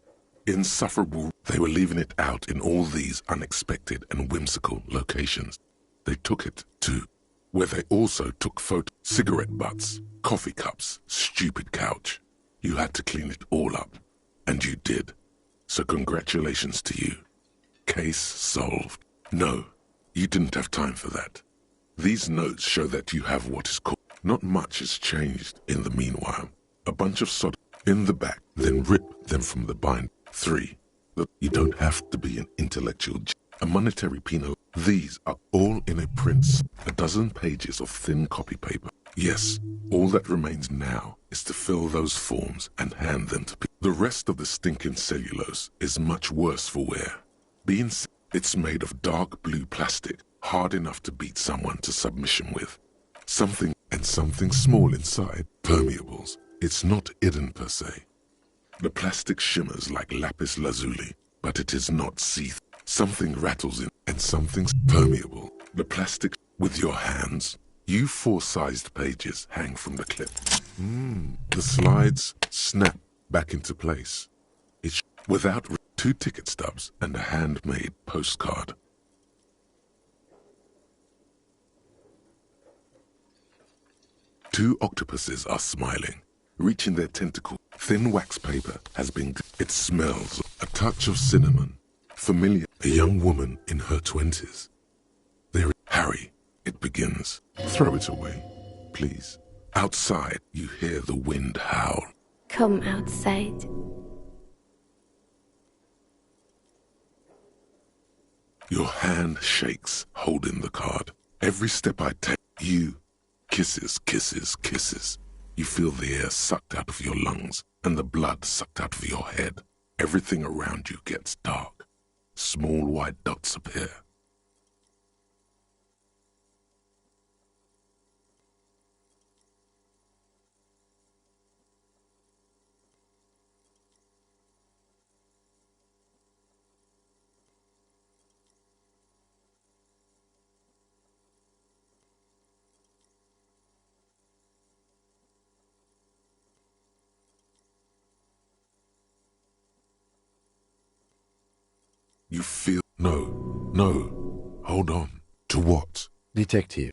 insufferable. They were leaving it out in all these unexpected and whimsical locations. They took it to where they also took cigarette butts, coffee cups, stupid couch. You had to clean it all up, and you did. So congratulations to you. Case solved. No, you didn't have time for that. These notes show that you have what is called. Not much has changed in the meanwhile. A bunch of sod in the back, then rip them from the bind. 3. That you don't have to be an intellectual. A monetary penal. These are all in a print. A dozen pages of thin copy paper. Yes, all that remains now is to fill those forms and hand them to people. The rest of the stinking cellulose is much worse for wear. It's made of dark blue plastic, hard enough to beat someone to submission with. Something small inside, permeables. It's not hidden per se. The plastic shimmers like lapis lazuli, but it is not see-through. Something rattles in, and something's permeable. The plastic with your hands. You 4-sized pages hang from the clip. The slides snap back into place. It's without 2 ticket stubs and a handmade postcard. Two octopuses are smiling, reaching their tentacle. Thin wax paper has been. It smells a touch of cinnamon. Familiar. A young woman in her 20s. There, Harry. It begins. Throw it away, please. Outside, you hear the wind howl. Come outside. Your hand shakes, holding the card. Every step I take, you. Kisses, kisses, kisses. You feel the air sucked out of your lungs and the blood sucked out of your head. Everything around you gets dark. Small white dots appear. You feel... No. Hold on. To what? Detective.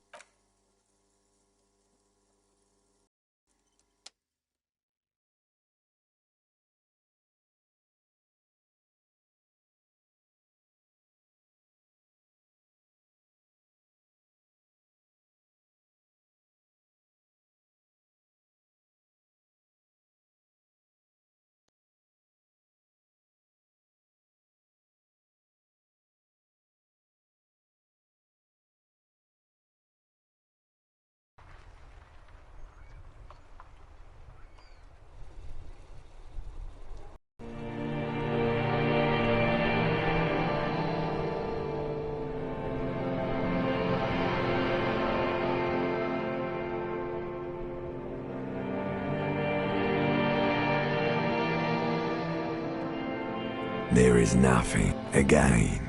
There is nothing again.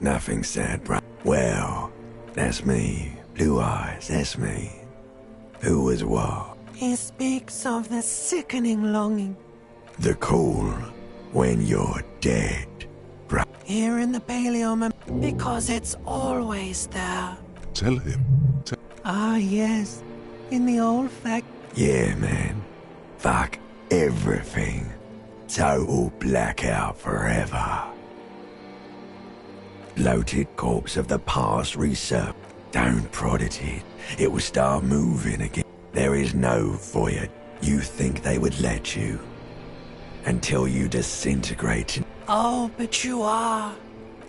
Nothing sad, bro. Well, that's me. Blue eyes, that's me. Who was what? He speaks of the sickening longing. The call when you're dead, bro. Here in the Paleom, because it's always there. Tell him. Ah, yes. In the old fact. Yeah, man. Fuck everything. Total blackout forever. Bloated corpse of the past resurfaced. Don't prod at it. It will start moving again. There is no void. You think they would let you. Until you disintegrate. Oh, but you are.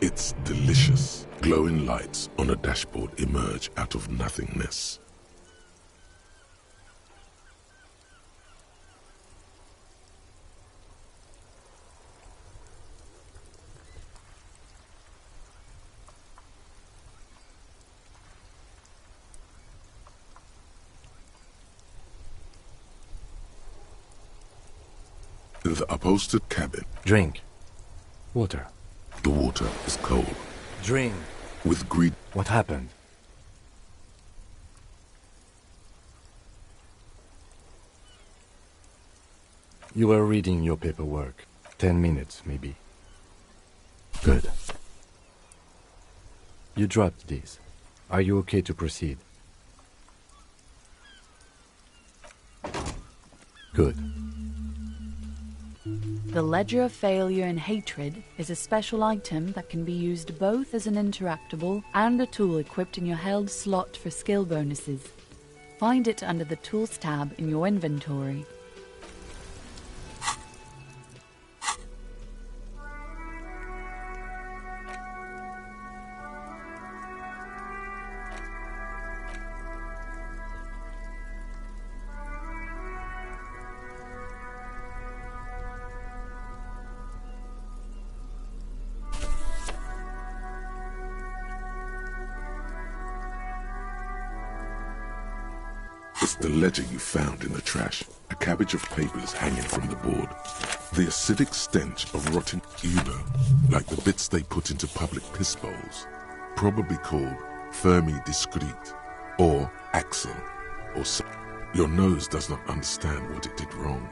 It's delicious. Glowing lights on a dashboard emerge out of nothingness. In the upholstered cabin. Drink. Water. The water is cold. Drink. With greed. What happened? You were reading your paperwork. 10 minutes, maybe. Good. You dropped these. Are you okay to proceed? Good. The Ledger of Failure and Hatred is a special item that can be used both as an interactable and a tool equipped in your held slot for skill bonuses. Find it under the Tools tab in your inventory. It's the ledger you found in the trash. A cabbage of papers hanging from the board. The acidic stench of rotten either, like the bits they put into public piss bowls. Probably called Fermi Discrete, or Axel, or so. Your nose does not understand what it did wrong.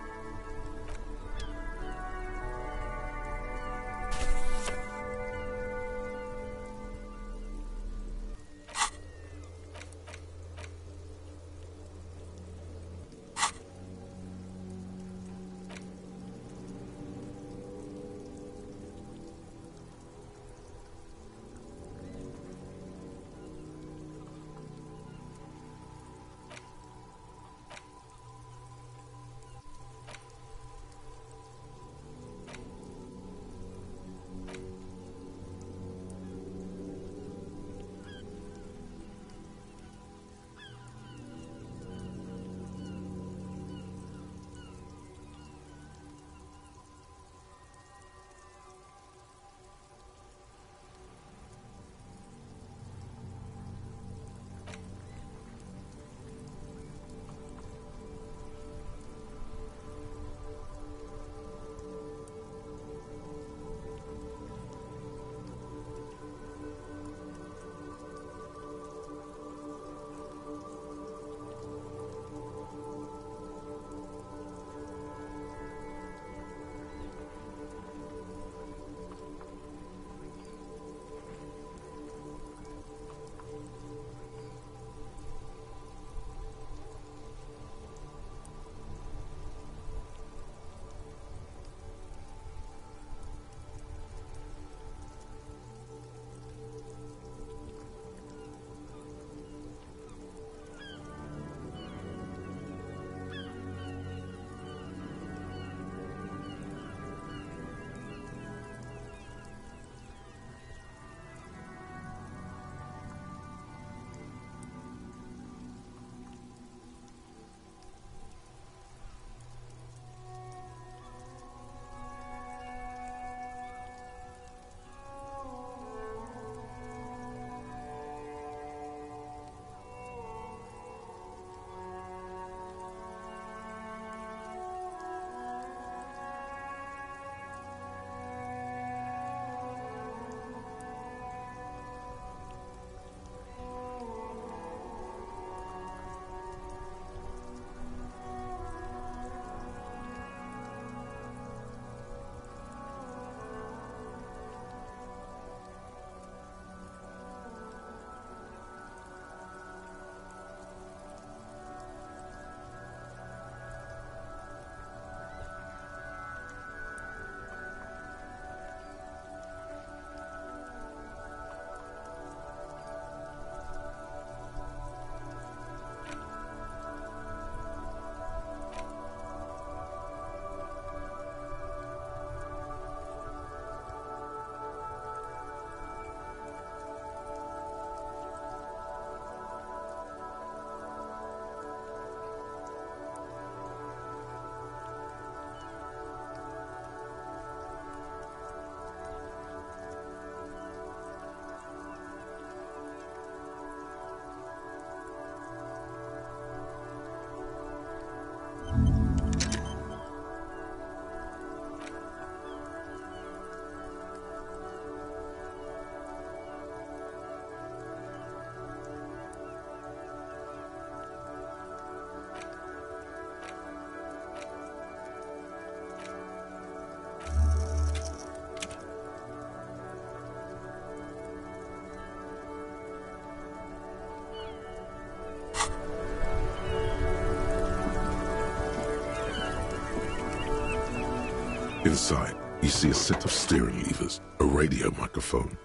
Inside, you see a set of steering levers, a radio microphone.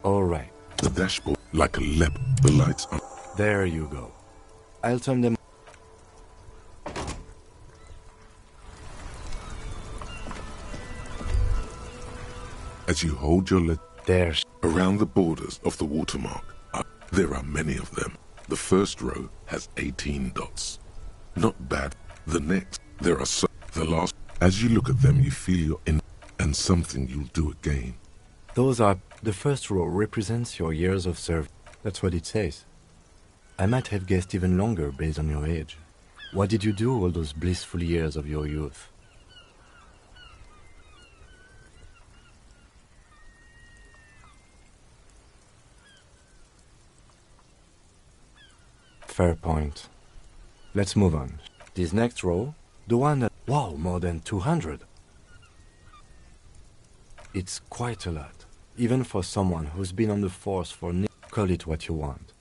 All right. The dashboard, like a leopard, the lights are... There you go. I'll turn them... As you hold your lead... There's... Around the borders of the watermark, there are many of them. The first row has 18 dots. Not bad. The next, there are some... The last... As you look at them, you feel you're in... And something you'll do again. Those are... The first row represents your years of service. That's what it says. I might have guessed even longer based on your age. What did you do all those blissful years of your youth? Fair point. Let's move on. This next row, the one that... Wow, more than 200. It's quite a lot, even for someone who's been on the force for... Call it what you want.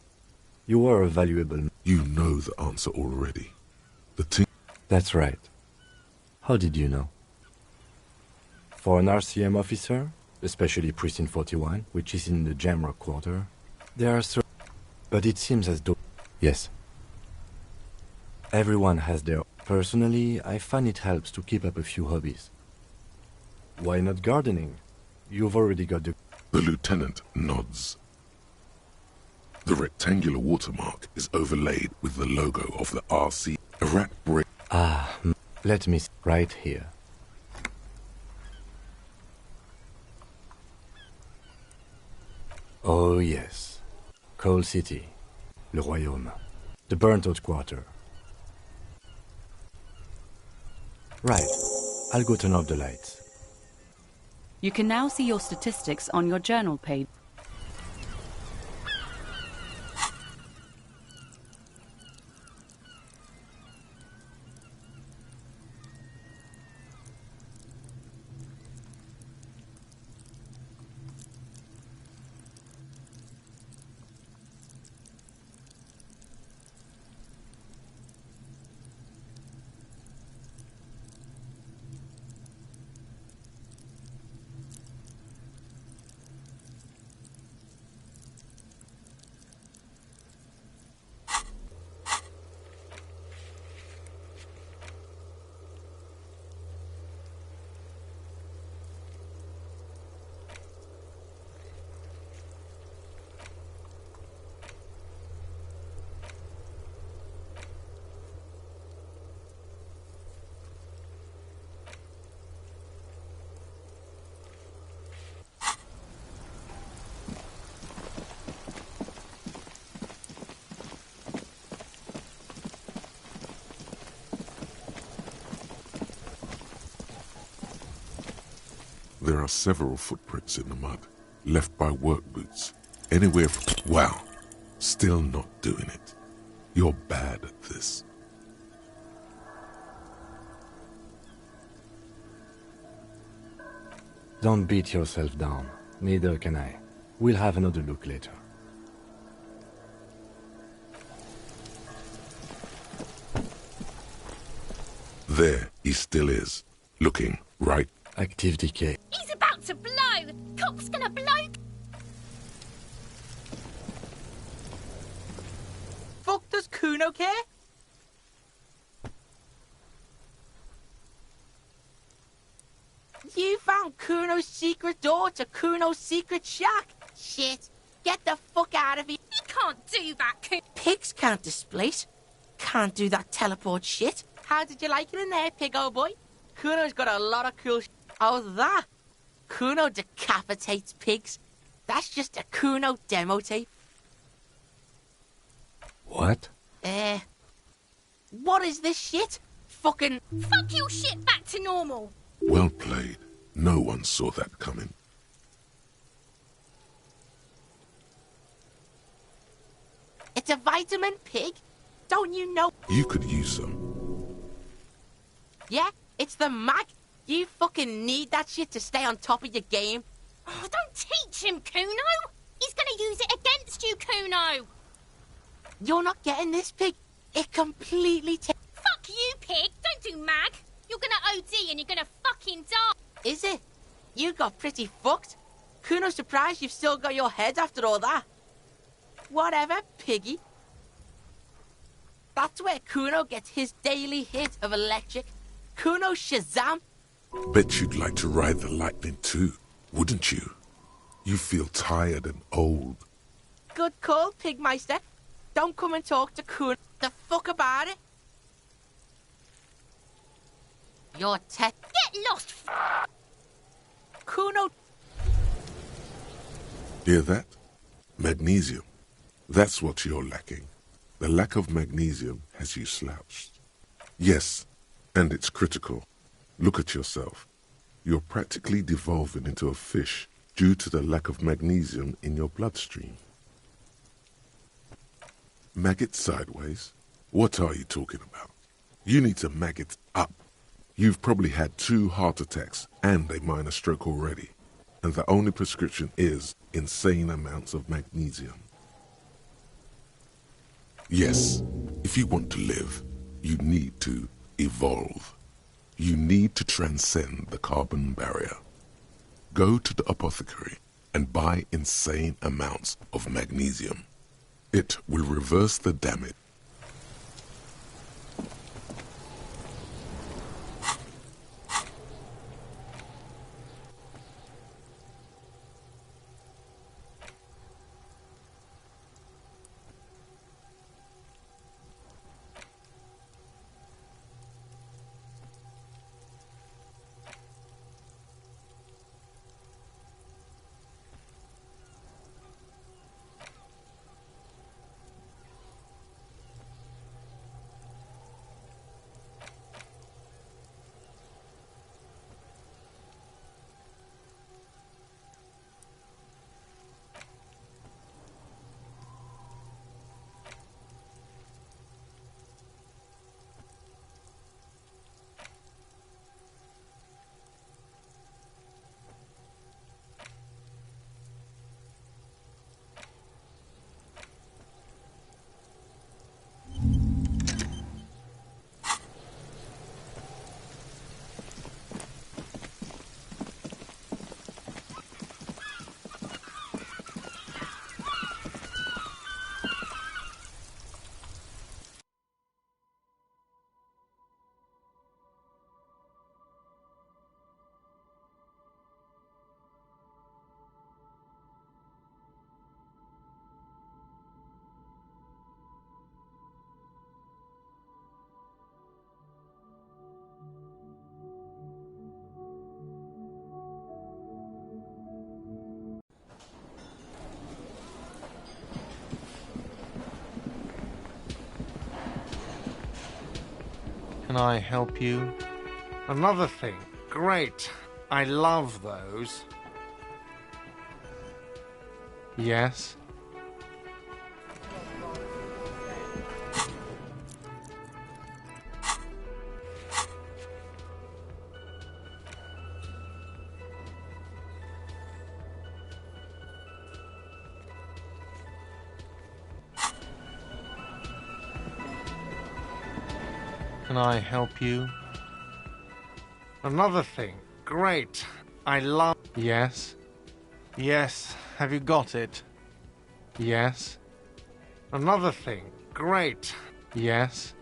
You were a valuable... You know the answer already. The team... That's right. How did you know? For an RCM officer, especially Precinct 41, which is in the Jamrock Quarter, there are certain... But it seems as though... Yes. Everyone has their... Personally, I find it helps to keep up a few hobbies. Why not gardening? You've already got the... The lieutenant nods. The rectangular watermark is overlaid with the logo of the RC. A rat brick. Ah, let me see. Right here. Oh yes. Coal City. Le Royaume. The burnt-out quarter. Right. I'll go turn off the lights. You can now see your statistics on your journal page. There are several footprints in the mud, left by work boots. Anywhere from... Wow, still not doing it. You're bad at this. Don't beat yourself down. Neither can I. We'll have another look later. There he still is, looking right. Active decay. He's about to blow! Cock's gonna blow! Fuck does Kuno care? You found Kuno's secret door to Kuno's secret shack. Shit. Get the fuck out of here. He can't do that, Kuno. Pigs can't displace. Can't do that teleport shit. How did you like it in there, pig old boy? Kuno's got a lot of cool shit. Oh, that? Kuno decapitates pigs. That's just a Kuno demo tape. What? What is this shit? Fucking... Fuck your shit back to normal. Well played. No one saw that coming. It's a vitamin pig? Don't you know? You could use some. Yeah, it's the mag. You fucking need that shit to stay on top of your game. Oh, don't teach him, Kuno. He's gonna use it against you, Kuno. You're not getting this, pig. It completely Fuck you, pig. Don't do mag. You're gonna OD and you're gonna fucking die. Is it? You got pretty fucked. Kuno's surprised you've still got your head after all that. Whatever, piggy. That's where Kuno gets his daily hit of electric. Kuno Shazam. Bet you'd like to ride the lightning too, wouldn't you? You feel tired and old. Good call, Pigmeister. Don't come and talk to Kuno. The fuck about it. Your Get lost! Kuno. Hear that? Magnesium. That's what you're lacking. The lack of magnesium has you slouched. Yes, and it's critical. Look at yourself. You're practically devolving into a fish due to the lack of magnesium in your bloodstream. Maggot sideways? What are you talking about? You need to maggot up. You've probably had 2 heart attacks and a minor stroke already, and the only prescription is insane amounts of magnesium. Yes, if you want to live, you need to evolve. You need to transcend the carbon barrier. Go to the apothecary and buy insane amounts of magnesium. It will reverse the damage. Can I help you? Another thing. Great. I love those. Yes. Can I help you? Another thing. Great. I love... Yes. Yes. Have you got it? Yes. Another thing. Great. Yes.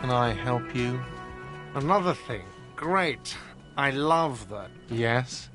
Can I help you? Another thing. Great. I love that. Yes.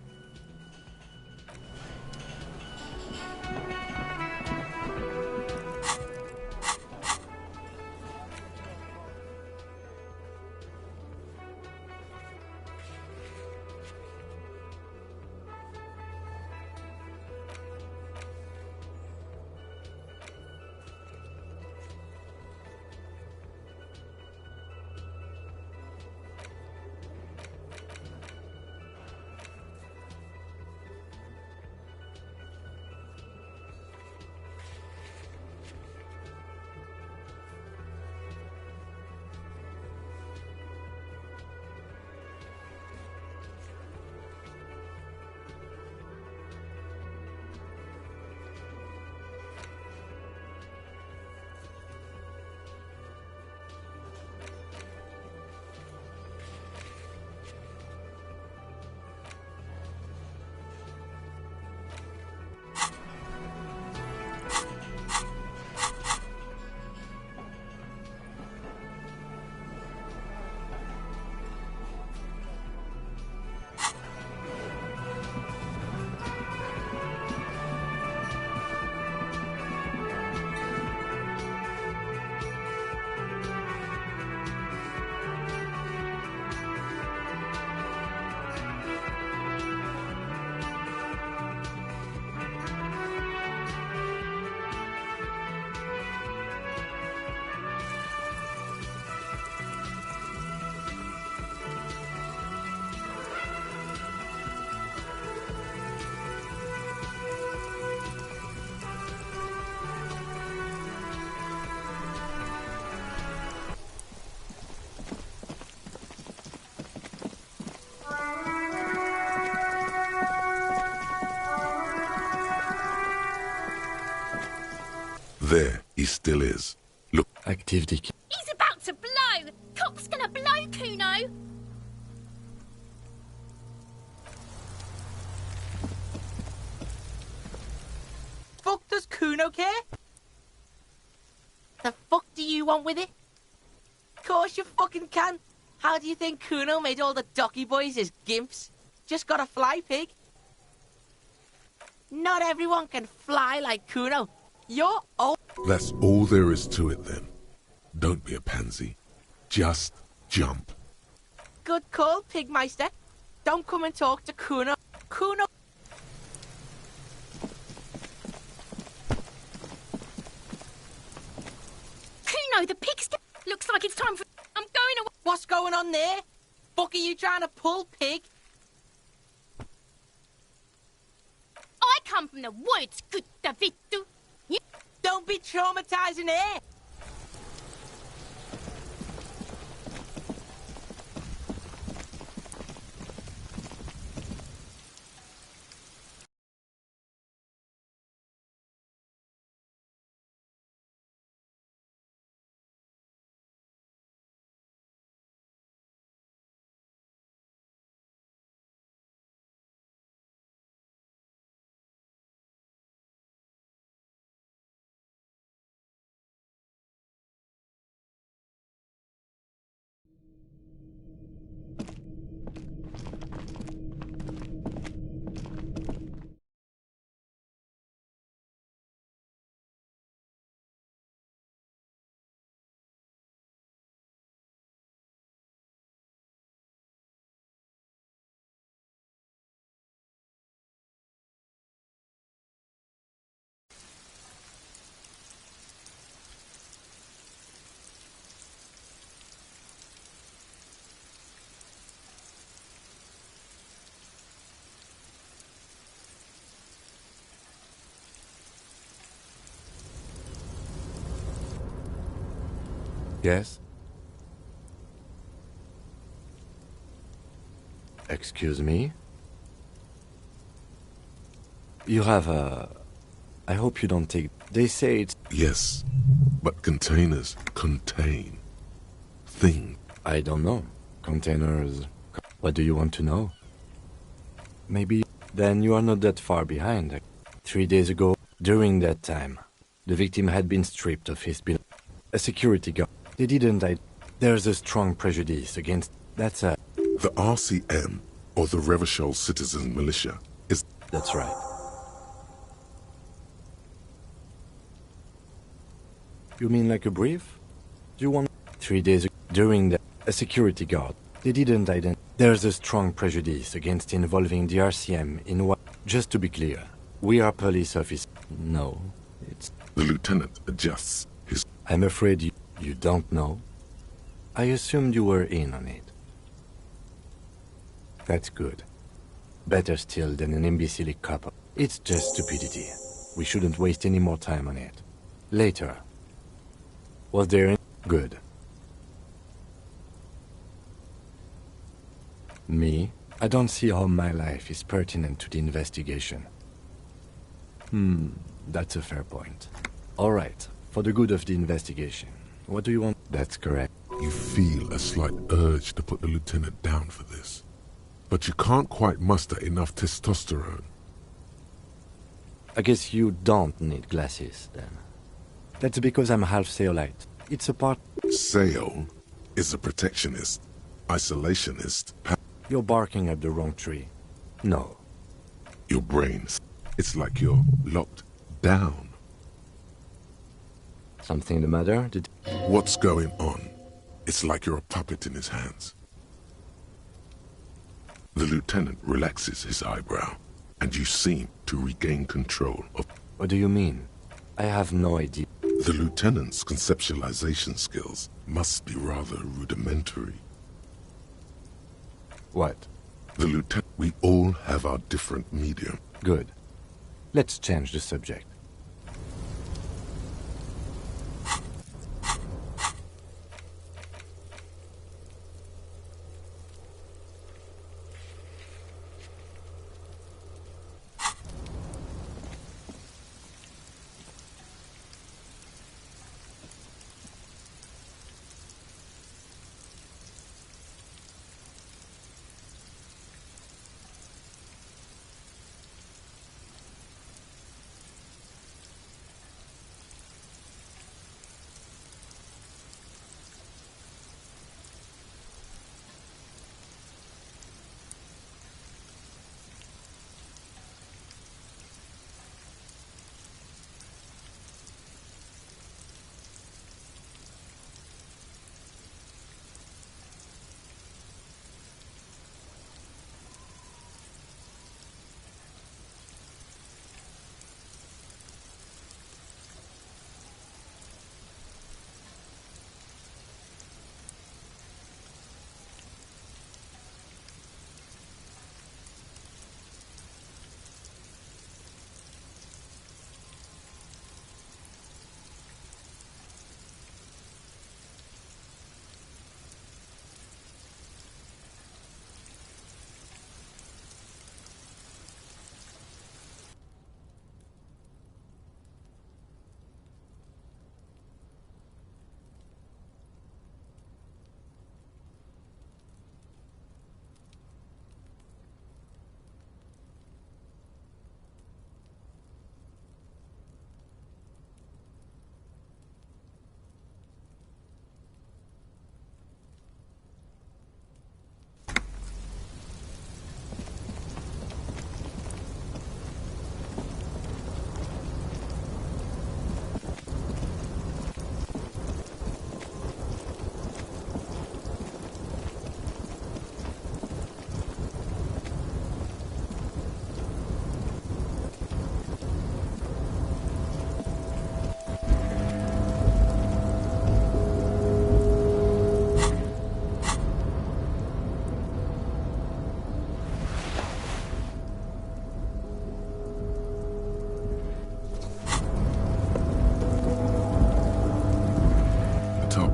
There, he still is. Look. Activity. He's about to blow! Cop's gonna blow, Kuno! Fuck does Kuno care? The fuck do you want with it? Course you fucking can. How do you think Kuno made all the docky boys his gimps? Just got a fly pig. Not everyone can fly like Kuno. You're old. That's all there is to it then. Don't be a pansy. Just jump. Good call, Pigmeister. Don't come and talk to Kuno. Kuno. Kuno, the pig's... Looks like it's time for... I'm going away. What's going on there? Fuck are you trying to pull, pig? I come from the woods, good Davidu. You... Don't be traumatizing her. Yes? Excuse me? You have a... I hope you don't take... They say it's... Yes, but containers contain things. I don't know. Containers... What do you want to know? Maybe... Then you are not that far behind. 3 days ago, during that time, the victim had been stripped of his belongings. A security guard. They didn't... There's a strong prejudice against... That's a... The RCM, or the Revachol Citizen Militia, is... That's right. You mean like a brief? Do you want... 3 days ago, during the... A security guard. They didn't identify... There's a strong prejudice against involving the RCM in what... Just to be clear, we are police officers. No, it's... The lieutenant adjusts his... I'm afraid you don't know. I assumed you were in on it. That's good. Better still than an imbecile cop. It's just stupidity. We shouldn't waste any more time on it. Later. Was there any... Good. Me? I don't see how my life is pertinent to the investigation. That's a fair point. All right, for the good of the investigation. What do you want? That's correct. You feel a slight urge to put the lieutenant down for this. But you can't quite muster enough testosterone. I guess you don't need glasses, then. That's because I'm half Seolite. It's a part... Seo is a protectionist, isolationist... You're barking up the wrong tree. No. Your brains. It's like you're locked down. Something the matter? What's going on? It's like you're a puppet in his hands. The lieutenant relaxes his eyebrow, and you seem to regain control of... What do you mean? I have no idea. The lieutenant's conceptualization skills must be rather rudimentary. What? The lieutenant... We all have our different medium. Good. Let's change the subject.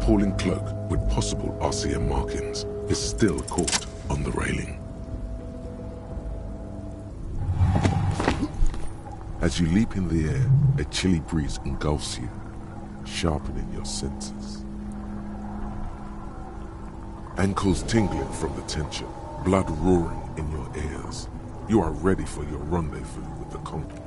tarpaulin cloak with possible RCM markings is still caught on the railing. As you leap in the air, a chilly breeze engulfs you, sharpening your senses. Ankles tingling from the tension, blood roaring in your ears. You are ready for your rendezvous with the concrete.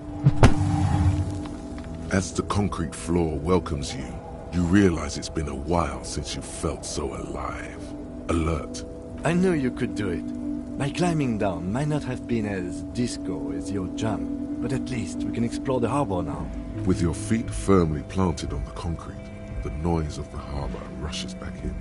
As the concrete floor welcomes you, you realize it's been a while since you felt so alive, alert. I knew you could do it. My climbing down might not have been as disco as your jump, but at least we can explore the harbor now. With your feet firmly planted on the concrete, the noise of the harbor rushes back in.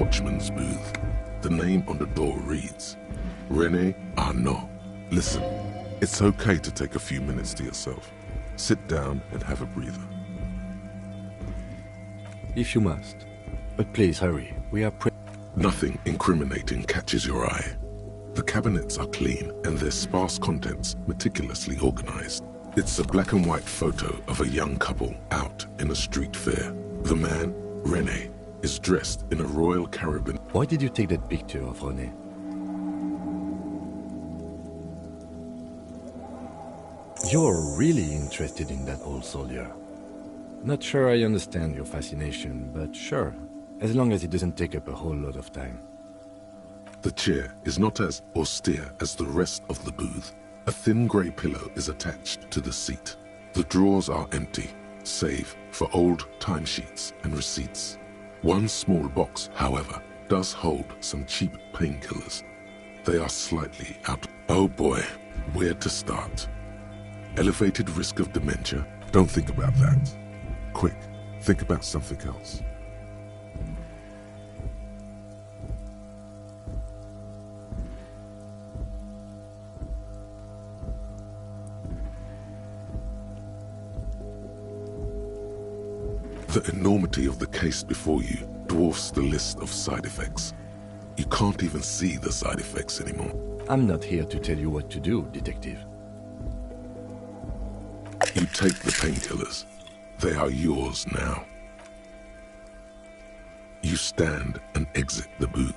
Watchman's booth. The name on the door reads, René Arnaud. Listen, it's okay to take a few minutes to yourself. Sit down and have a breather. If you must. But please hurry, we are Nothing incriminating catches your eye. The cabinets are clean and their sparse contents meticulously organized. It's a black and white photo of a young couple out in a street fair. The man, René, is dressed in a Royal Caribbean. Why did you take that picture of René? You're really interested in that old soldier. Not sure I understand your fascination, but sure, as long as it doesn't take up a whole lot of time. The chair is not as austere as the rest of the booth. A thin grey pillow is attached to the seat. The drawers are empty, save for old timesheets and receipts. One small box, however, does hold some cheap painkillers. They are slightly out. Oh boy, where to start? Elevated risk of dementia? Don't think about that. Quick, think about something else. The enormity of the case before you dwarfs the list of side effects. You can't even see the side effects anymore. I'm not here to tell you what to do, Detective. You take the painkillers. They are yours now. You stand and exit the booth.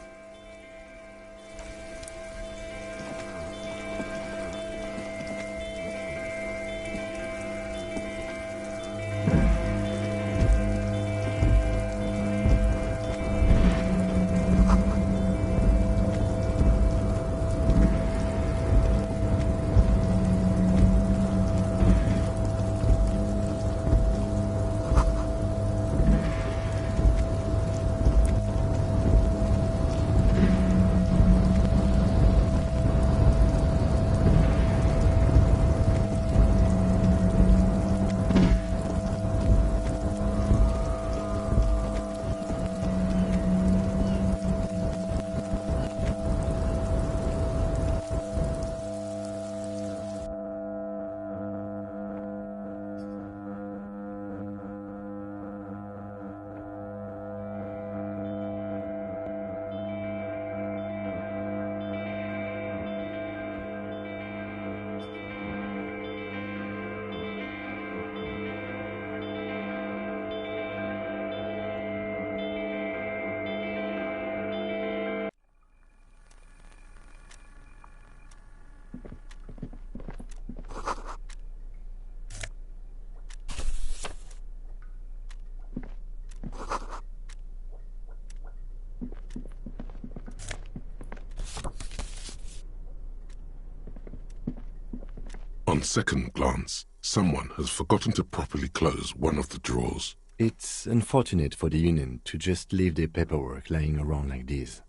On second glance, someone has forgotten to properly close one of the drawers. It's unfortunate for the Union to just leave their paperwork lying around like this.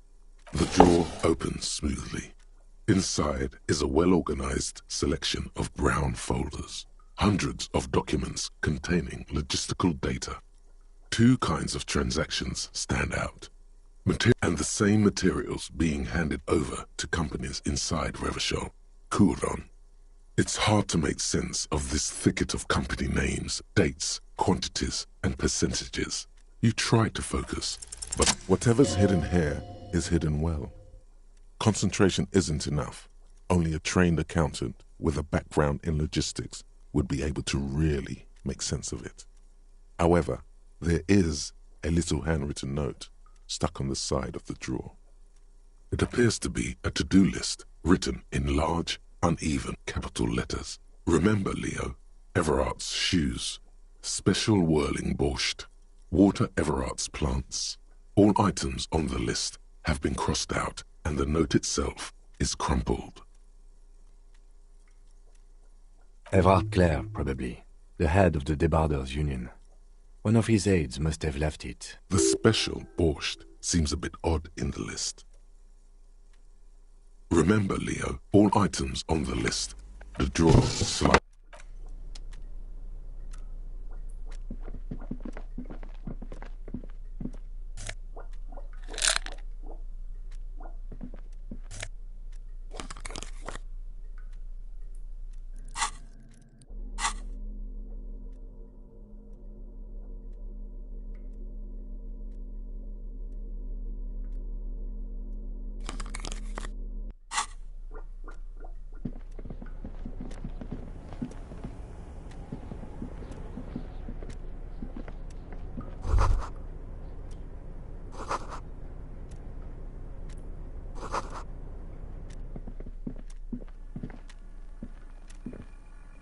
The drawer opens smoothly. Inside is a well-organized selection of brown folders. Hundreds of documents containing logistical data. Two kinds of transactions stand out. And the same materials being handed over to companies inside Revachol, Couron. It's hard to make sense of this thicket of company names, dates, quantities, and percentages. You try to focus, but whatever's hidden here is hidden well. Concentration isn't enough. Only a trained accountant with a background in logistics would be able to really make sense of it. However, there is a little handwritten note stuck on the side of the drawer. It appears to be a to-do list written in large, uneven capital letters. Remember, Leo, Everard's shoes, special whirling borscht, water Everard's plants. All items on the list have been crossed out and the note itself is crumpled. Everard Clare, probably, the head of the Debarders Union. One of his aides must have left it. The special borscht seems a bit odd in the list. Remember, Leo, all items on the list. The drawer slide.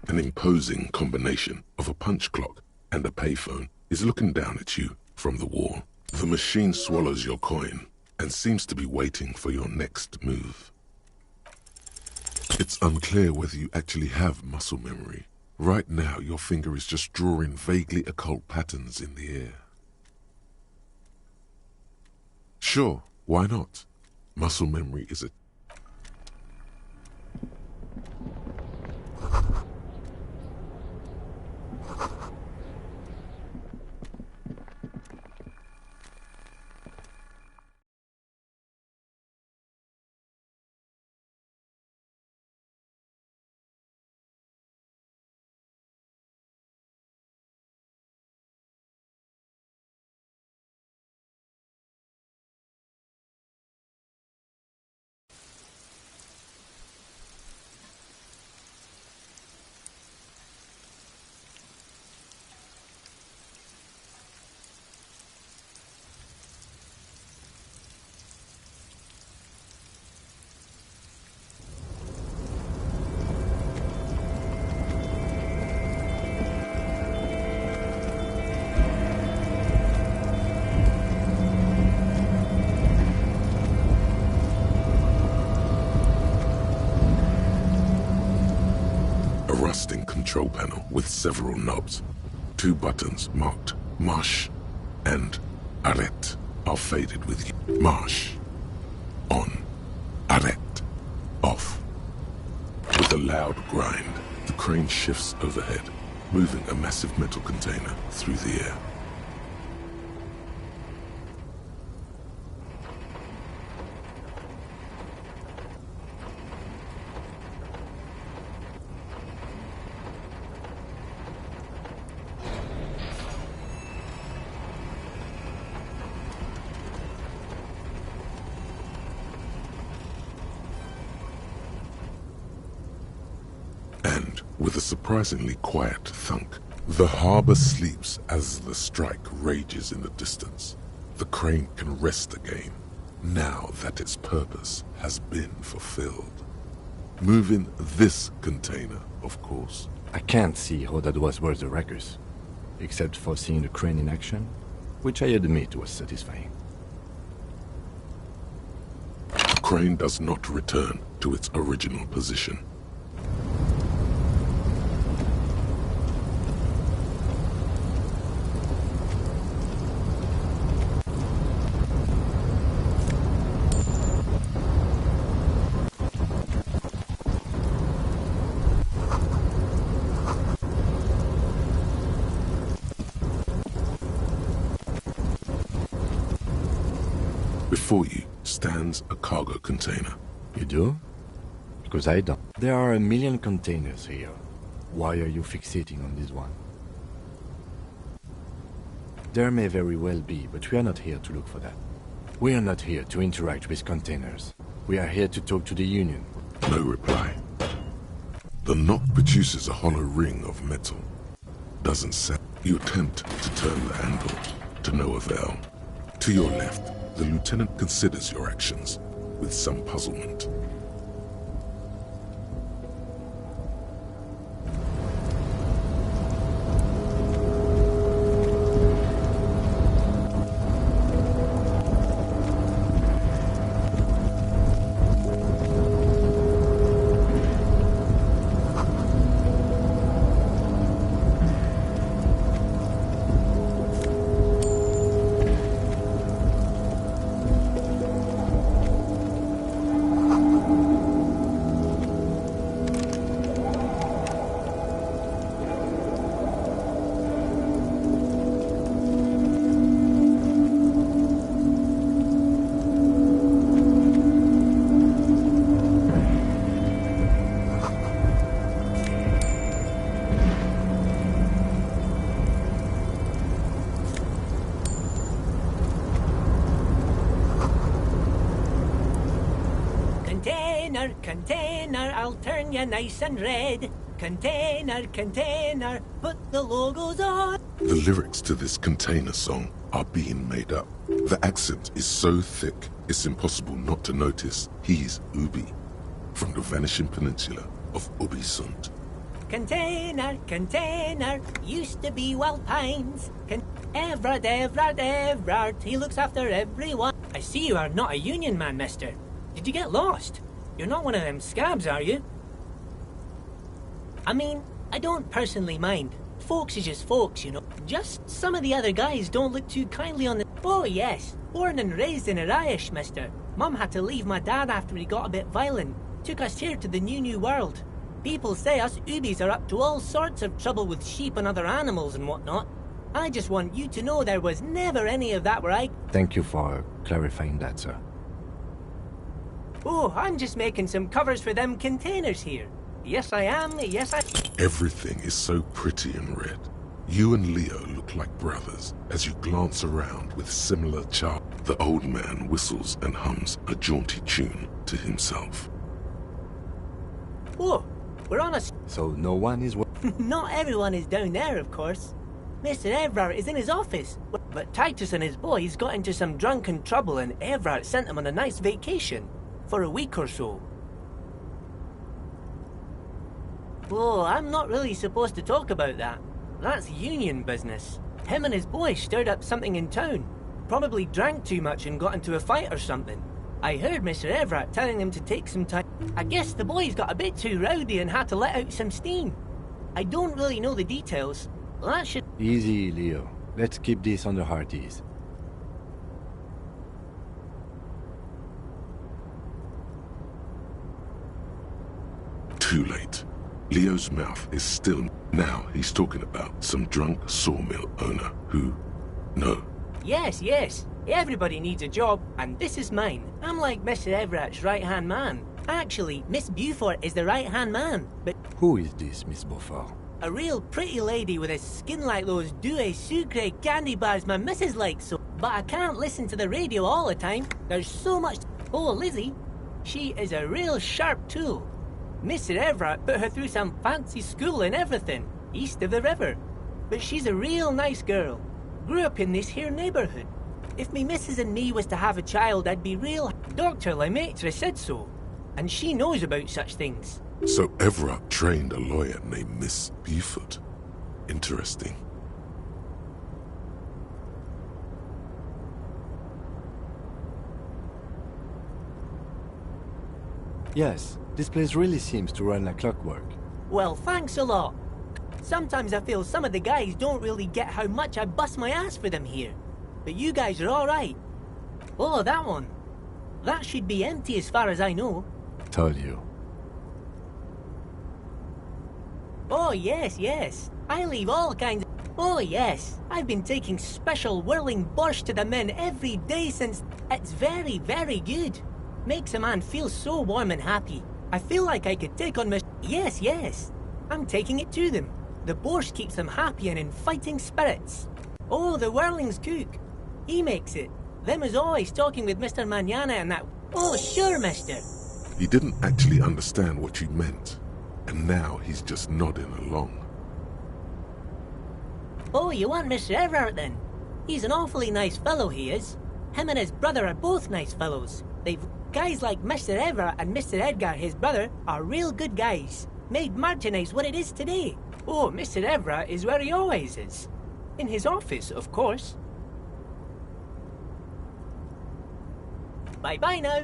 An imposing combination of a punch clock and a payphone is looking down at you from the wall. The machine swallows your coin and seems to be waiting for your next move. It's unclear whether you actually have muscle memory. Right now, your finger is just drawing vaguely occult patterns in the air. Sure, why not? Muscle memory is a control panel with several knobs. 2 buttons marked Marche and Arrête are faded with Marche on, Arrête off. With a loud grind, the crane shifts overhead, moving a massive metal container through the air. With a surprisingly quiet thunk, the harbor sleeps as the strike rages in the distance. The crane can rest again, now that its purpose has been fulfilled. Moving this container, of course. I can't see how that was worth the ruckus, except for seeing the crane in action, which I admit was satisfying. The crane does not return to its original position. Before you stands a cargo container. You do? Because I don't. There are 1 million containers here. Why are you fixating on this one? There may very well be, but we are not here to look for that. We are not here to interact with containers. We are here to talk to the Union. No reply. The knock produces a hollow ring of metal. Doesn't sound. You attempt to turn the handle, to no avail. To your left, the lieutenant considers your actions with some puzzlement. Container, I'll turn you nice and red. Container, container, put the logos on. The lyrics to this container song are being made up. The accent is so thick, it's impossible not to notice he's Ubi, from the vanishing peninsula of Ubisund. Container, container, used to be Wild Pines. Everard, he looks after everyone. I see you are not a union man, mister. Did you get lost? You're not one of them scabs, are you? I mean, I don't personally mind. Folks is just folks, you know. Just some of the other guys don't look too kindly on the... Oh, yes. Born and raised in Irish, mister. Mum had to leave my dad after he got a bit violent. Took us here to the new world. People say us Ubis are up to all sorts of trouble with sheep and other animals and whatnot. I just want you to know there was never any of that where I... Thank you for clarifying that, sir. Oh, I'm just making some covers for them containers here. Yes, I am. Yes, I... Everything is so pretty and red. You and Leo look like brothers as you glance around with similar charm. The old man whistles and hums a jaunty tune to himself. Oh, we're on a... So no one is... Not everyone is down there, of course. Mr. Everard is in his office. But Titus and his boys got into some drunken trouble and Everard sent them on a nice vacation. For a week or so. Oh, I'm not really supposed to talk about that. That's union business. Him and his boy stirred up something in town. Probably drank too much and got into a fight or something. I heard Mr. Everett telling them to take some time. I guess the boys got a bit too rowdy and had to let out some steam. I don't really know the details. That should... Easy, Leo. Let's keep this on the heart ease. Too late. Leo's mouth is still... Now he's talking about some drunk sawmill owner who... No. Yes, yes. Everybody needs a job, and this is mine. I'm like Mr. Everett's right-hand man. Actually, Miss Beaufort is the right-hand man, but... Who is this, Miss Beaufort? A real pretty lady with a skin like those douce sucre candy bars my missus likes so. But I can't listen to the radio all the time. There's so much... Oh, Lizzie. She is a real sharp tool. Mr. Everett put her through some fancy school and everything, east of the river. But she's a real nice girl. Grew up in this here neighbourhood. If me missus and me was to have a child, I'd be real... Dr. Lemaitre said so. And she knows about such things. So Everett trained a lawyer named Miss Beaufort. Interesting. Yes, this place really seems to run like clockwork. Well, thanks a lot. Sometimes I feel some of the guys don't really get how much I bust my ass for them here. But you guys are alright. Oh, that one. That should be empty as far as I know. Told you. Oh, yes, yes. I leave all kinds of... Oh, yes. I've been taking special whirling borscht to the men every day since... It's very, very good. Makes a man feel so warm and happy. I feel like I could take on Miss... Yes, yes. I'm taking it to them. The borscht keeps them happy and in fighting spirits. Oh, the whirling's cook. He makes it. Them is always talking with Mr. Manana and that... Oh, sure, mister. He didn't actually understand what you meant. And now he's just nodding along. Oh, you want Mr. Everett then? He's an awfully nice fellow, he is. Him and his brother are both nice fellows. They've... Guys like Mr. Everett and Mr. Edgar, his brother, are real good guys. Made Martinez what it is today. Oh, Mr. Everett is where he always is. In his office, of course. Bye-bye now.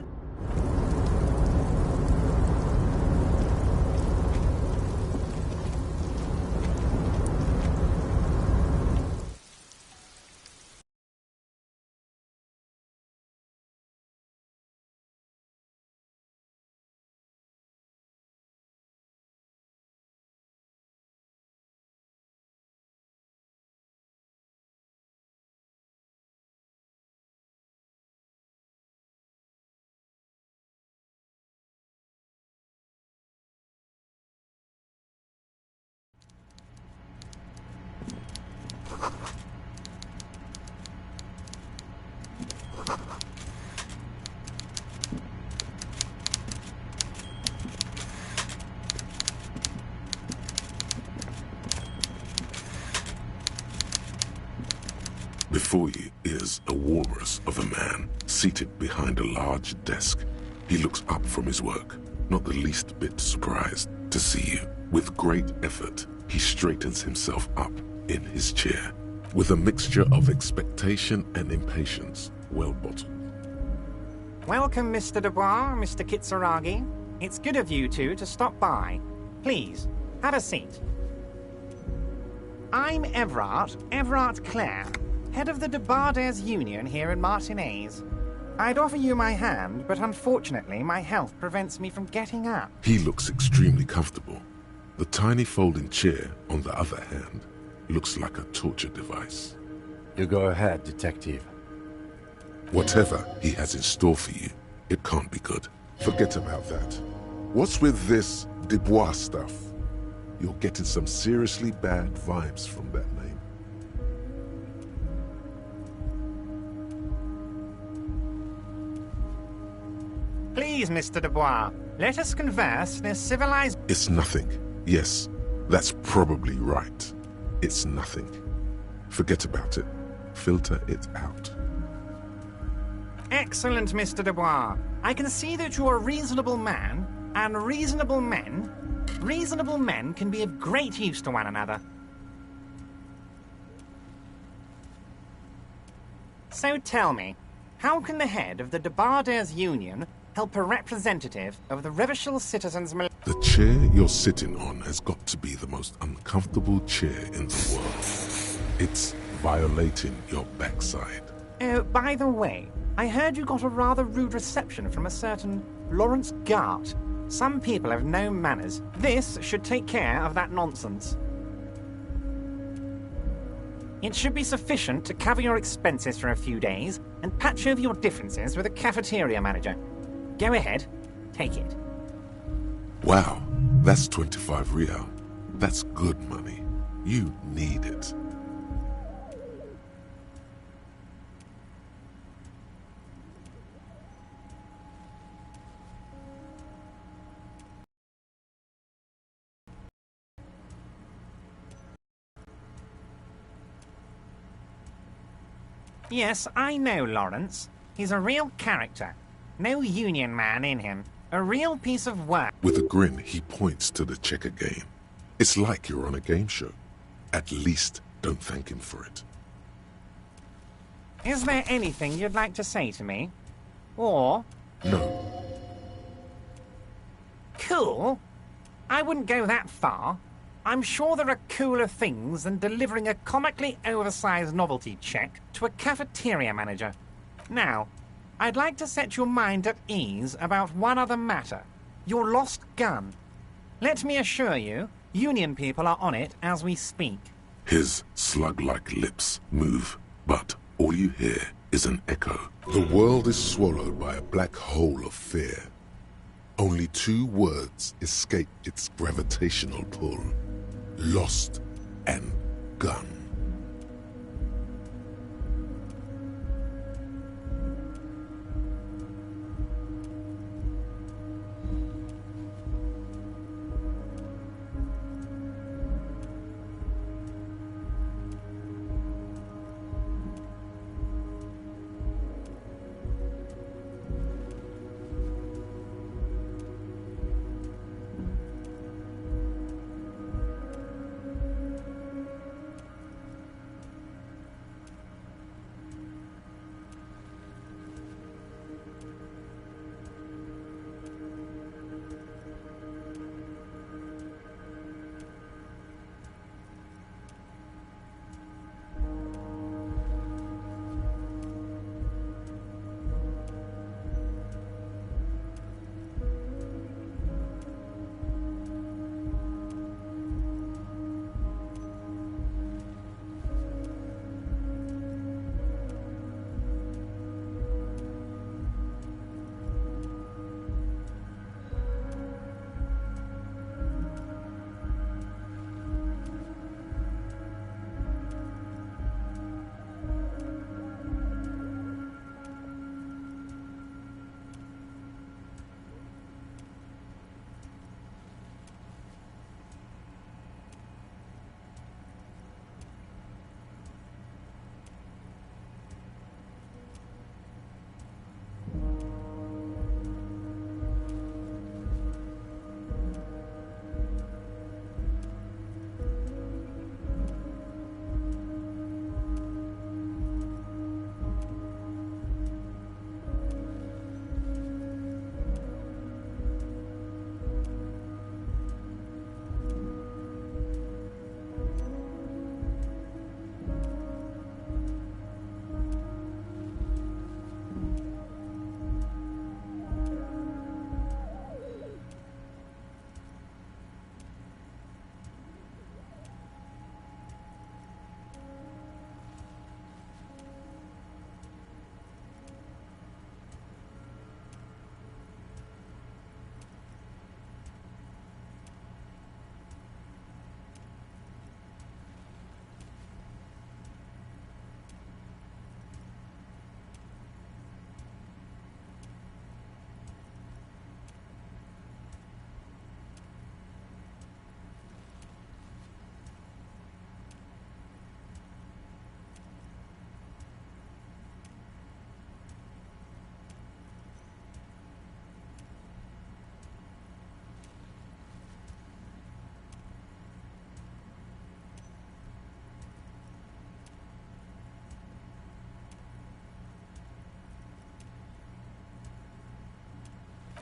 Before you is a walrus of a man, seated behind a large desk. He looks up from his work, not the least bit surprised to see you. With great effort, he straightens himself up in his chair, with a mixture of expectation and impatience, well bottled. Welcome, Mr. Dubois, Mr. Kitsuragi. It's good of you two to stop by. Please, have a seat. I'm Everett Clare, head of the Debarders Union here in Martinez. I'd offer you my hand, but unfortunately my health prevents me from getting up. He looks extremely comfortable. The tiny folding chair, on the other hand, looks like a torture device. You go ahead, detective. Whatever he has in store for you, it can't be good. Forget about that. What's with this Dubois stuff? You're getting some seriously bad vibes from that name. Please, Mr. Dubois, let us converse in a civilized... It's nothing. Yes, that's probably right. It's nothing. Forget about it. Filter it out. Excellent, Mr. Dubois. I can see that you are a reasonable man, and reasonable men can be of great use to one another. So tell me, how can the head of the Debarders Union help a representative of the Revachol citizens... The chair you're sitting on has got to be the most uncomfortable chair in the world. It's violating your backside. Oh, by the way, I heard you got a rather rude reception from a certain Lawrence Gart. Some people have no manners. This should take care of that nonsense. It should be sufficient to cover your expenses for a few days and patch over your differences with a cafeteria manager. Go ahead, take it. Wow, that's 25 real. That's good money. You need it. Yes, I know Lawrence. He's a real character. No union man in him. A real piece of work. With a grin, he points to the checker game. It's like you're on a game show. At least don't thank him for it. Is there anything you'd like to say to me? Or... No. Cool? I wouldn't go that far. I'm sure there are cooler things than delivering a comically oversized novelty check to a cafeteria manager. Now, I'd like to set your mind at ease about one other matter. Your lost gun. Let me assure you, Union people are on it as we speak. His slug-like lips move, but all you hear is an echo. The world is swallowed by a black hole of fear. Only 2 words escape its gravitational pull. Lost and gun.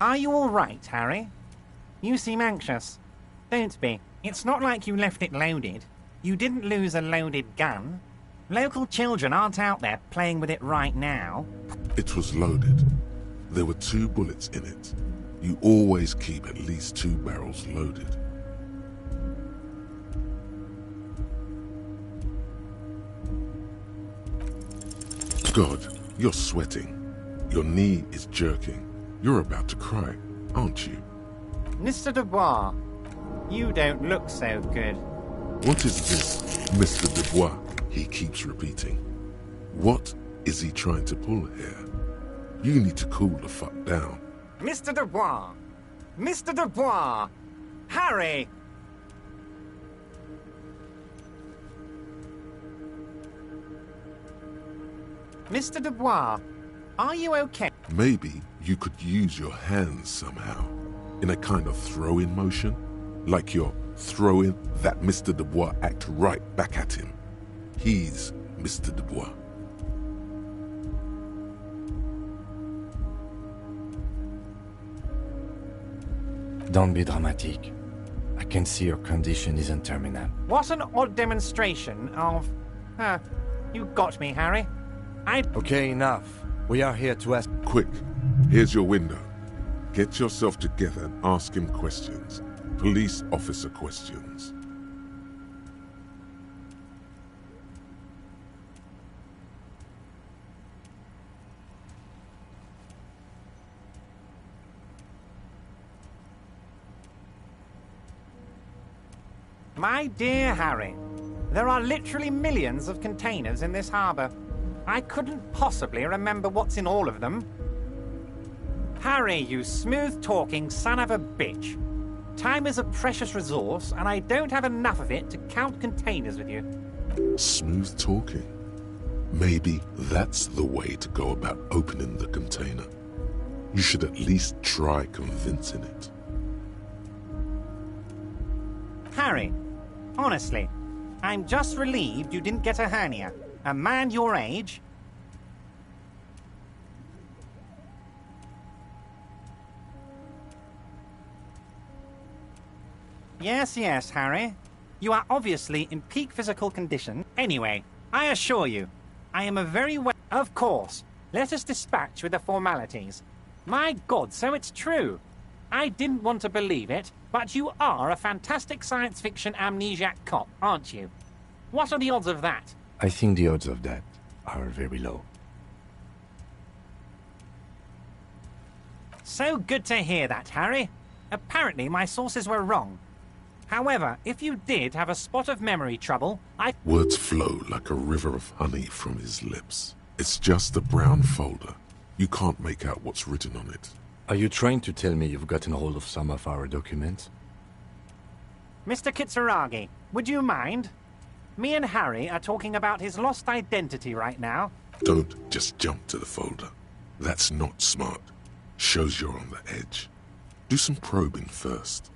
Are you all right, Harry? You seem anxious. Don't be. It's not like you left it loaded. You didn't lose a loaded gun. Local children aren't out there playing with it right now. It was loaded. There were 2 bullets in it. You always keep at least 2 barrels loaded. God, you're sweating. Your knee is jerking. You're about to cry, aren't you? Mr. Dubois, you don't look so good. What is this, Mr. Dubois? He keeps repeating. What is he trying to pull here? You need to cool the fuck down. Mr. Dubois! Mr. Dubois! Harry! Mr. Dubois, are you okay? Maybe you could use your hands somehow, in a kind of throw-in motion, like you're throwing that Mr. Dubois act right back at him. He's Mr. Dubois. Don't be dramatic. I can see your condition isn't terminal. What an odd demonstration of... you got me, Harry. Okay, enough. We are here to ask... Quick, here's your window. Get yourself together and ask him questions. Police officer questions. My dear Harry, there are literally millions of containers in this harbour. I couldn't possibly remember what's in all of them. Harry, you smooth-talking son of a bitch. Time is a precious resource, and I don't have enough of it to count containers with you. Smooth talking. Maybe that's the way to go about opening the container. You should at least try convincing it. Harry, honestly, I'm just relieved you didn't get a hernia. A man your age... Yes, Harry. You are obviously in peak physical condition. Anyway, I assure you, I am a very well... Of course. Let us dispatch with the formalities. My God, so it's true. I didn't want to believe it, but you are a fantastic science fiction amnesiac cop, aren't you? What are the odds of that? I think the odds of that are very low. So good to hear that, Harry. Apparently my sources were wrong. However, if you did have a spot of memory trouble, Words flow like a river of honey from his lips. It's just a brown folder. You can't make out what's written on it. Are you trying to tell me you've gotten hold of some of our documents? Mr. Kitsuragi, would you mind? Me and Harry are talking about his lost identity right now. Don't just jump to the folder. That's not smart. Shows you're on the edge. Do some probing first.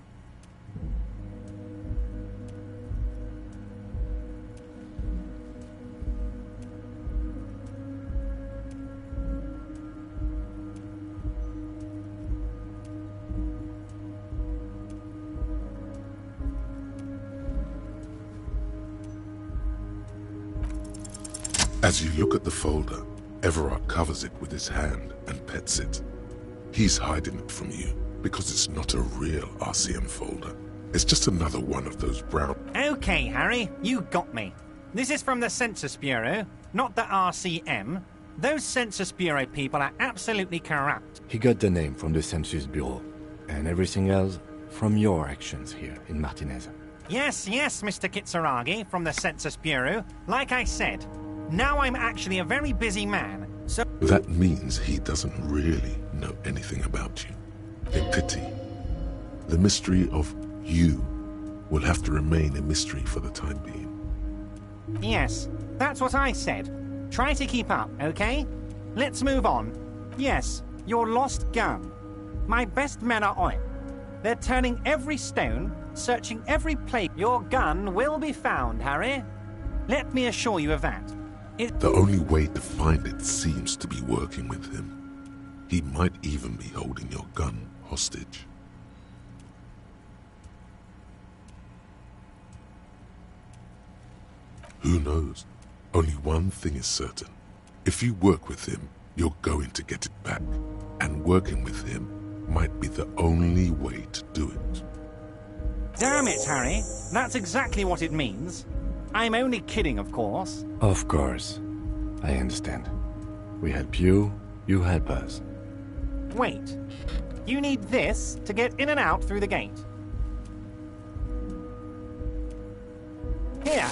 As you look at the folder, Everard covers it with his hand and pets it. He's hiding it from you because it's not a real RCM folder. It's just another one of those brown... Okay, Harry, you got me. This is from the Census Bureau, not the RCM. Those Census Bureau people are absolutely corrupt. He got the name from the Census Bureau, and everything else from your actions here in Martinez. Yes, Mr. Kitsuragi from the Census Bureau. Like I said, now I'm actually a very busy man, so... That means he doesn't really know anything about you. A pity. The mystery of you will have to remain a mystery for the time being. Yes, that's what I said. Try to keep up, okay? Let's move on. Yes, your lost gun. My best men are on it. They're turning every stone, searching every place. Your gun will be found, Harry. Let me assure you of that. The only way to find it seems to be working with him. He might even be holding your gun hostage. Who knows? Only one thing is certain. If you work with him, you're going to get it back. And working with him might be the only way to do it. Damn it, Harry. That's exactly what it means. I'm only kidding, of course. Of course. I understand. We help you, you help us. Wait. You need this to get in and out through the gate. Here.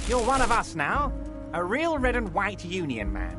You're one of us now. A real red and white union man.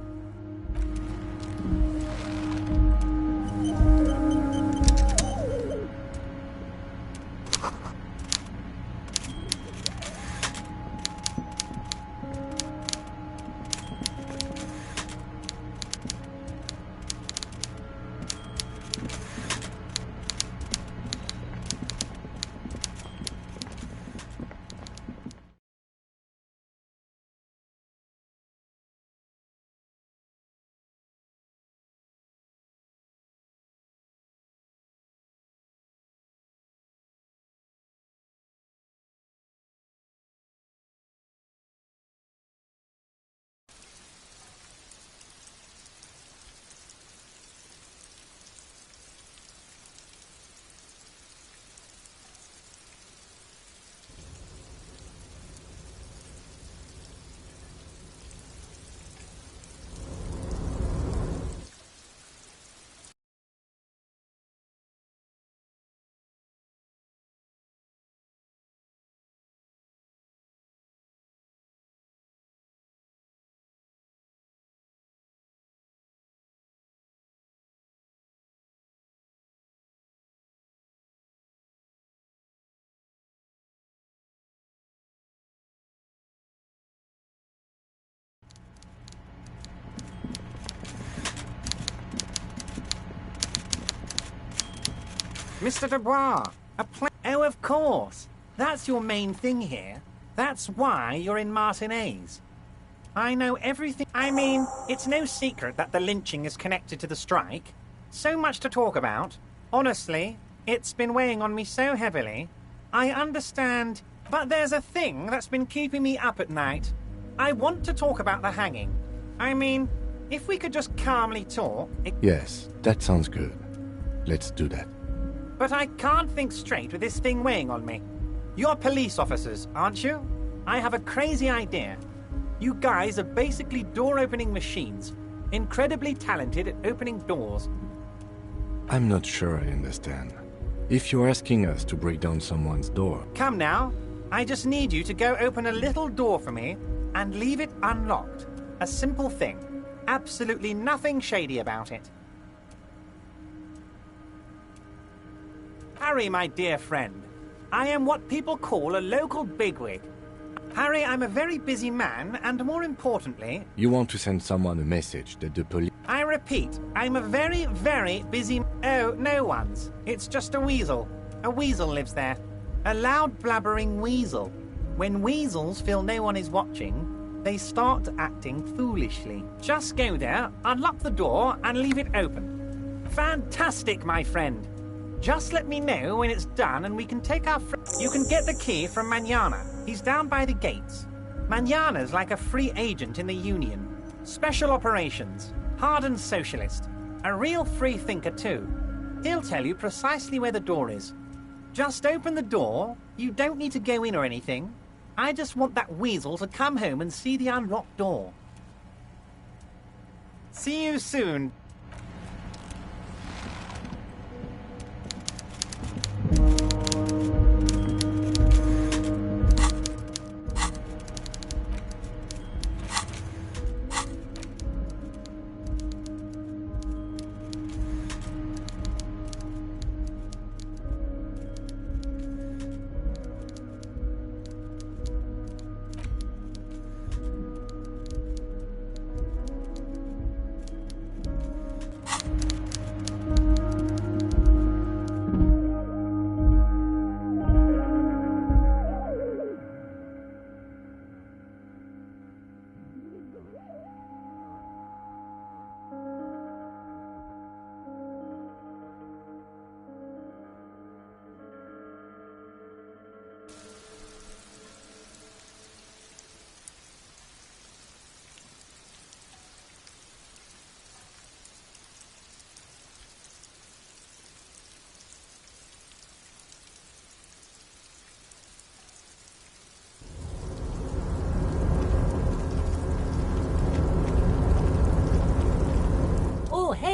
Mr. Dubois, oh, of course. That's your main thing here. That's why you're in Martinez. I know everything. I mean, it's no secret that the lynching is connected to the strike. So much to talk about. Honestly, it's been weighing on me so heavily. I understand, but there's a thing that's been keeping me up at night. I want to talk about the hanging. I mean, if we could just calmly talk... Yes, that sounds good. Let's do that. But I can't think straight with this thing weighing on me. You're police officers, aren't you? I have a crazy idea. You guys are basically door-opening machines. Incredibly talented at opening doors. I'm not sure I understand. If you're asking us to break down someone's door... Come now. I just need you to go open a little door for me and leave it unlocked. A simple thing. Absolutely nothing shady about it. Harry, my dear friend, I am what people call a local bigwig. Harry, I'm a very busy man, and more importantly... You want to send someone a message that the police... I repeat, I'm a very, very busy... Oh, no one's. It's just a weasel. A weasel lives there. A loud, blabbering weasel. When weasels feel no one is watching, they start acting foolishly. Just go there, unlock the door, and leave it open. Fantastic, my friend. Just let me know when it's done and we can take our You can get the key from Manana. He's down by the gates. Manana's like a free agent in the Union. Special operations. Hardened socialist. A real free thinker too. He'll tell you precisely where the door is. Just open the door. You don't need to go in or anything. I just want that weasel to come home and see the unlocked door. See you soon.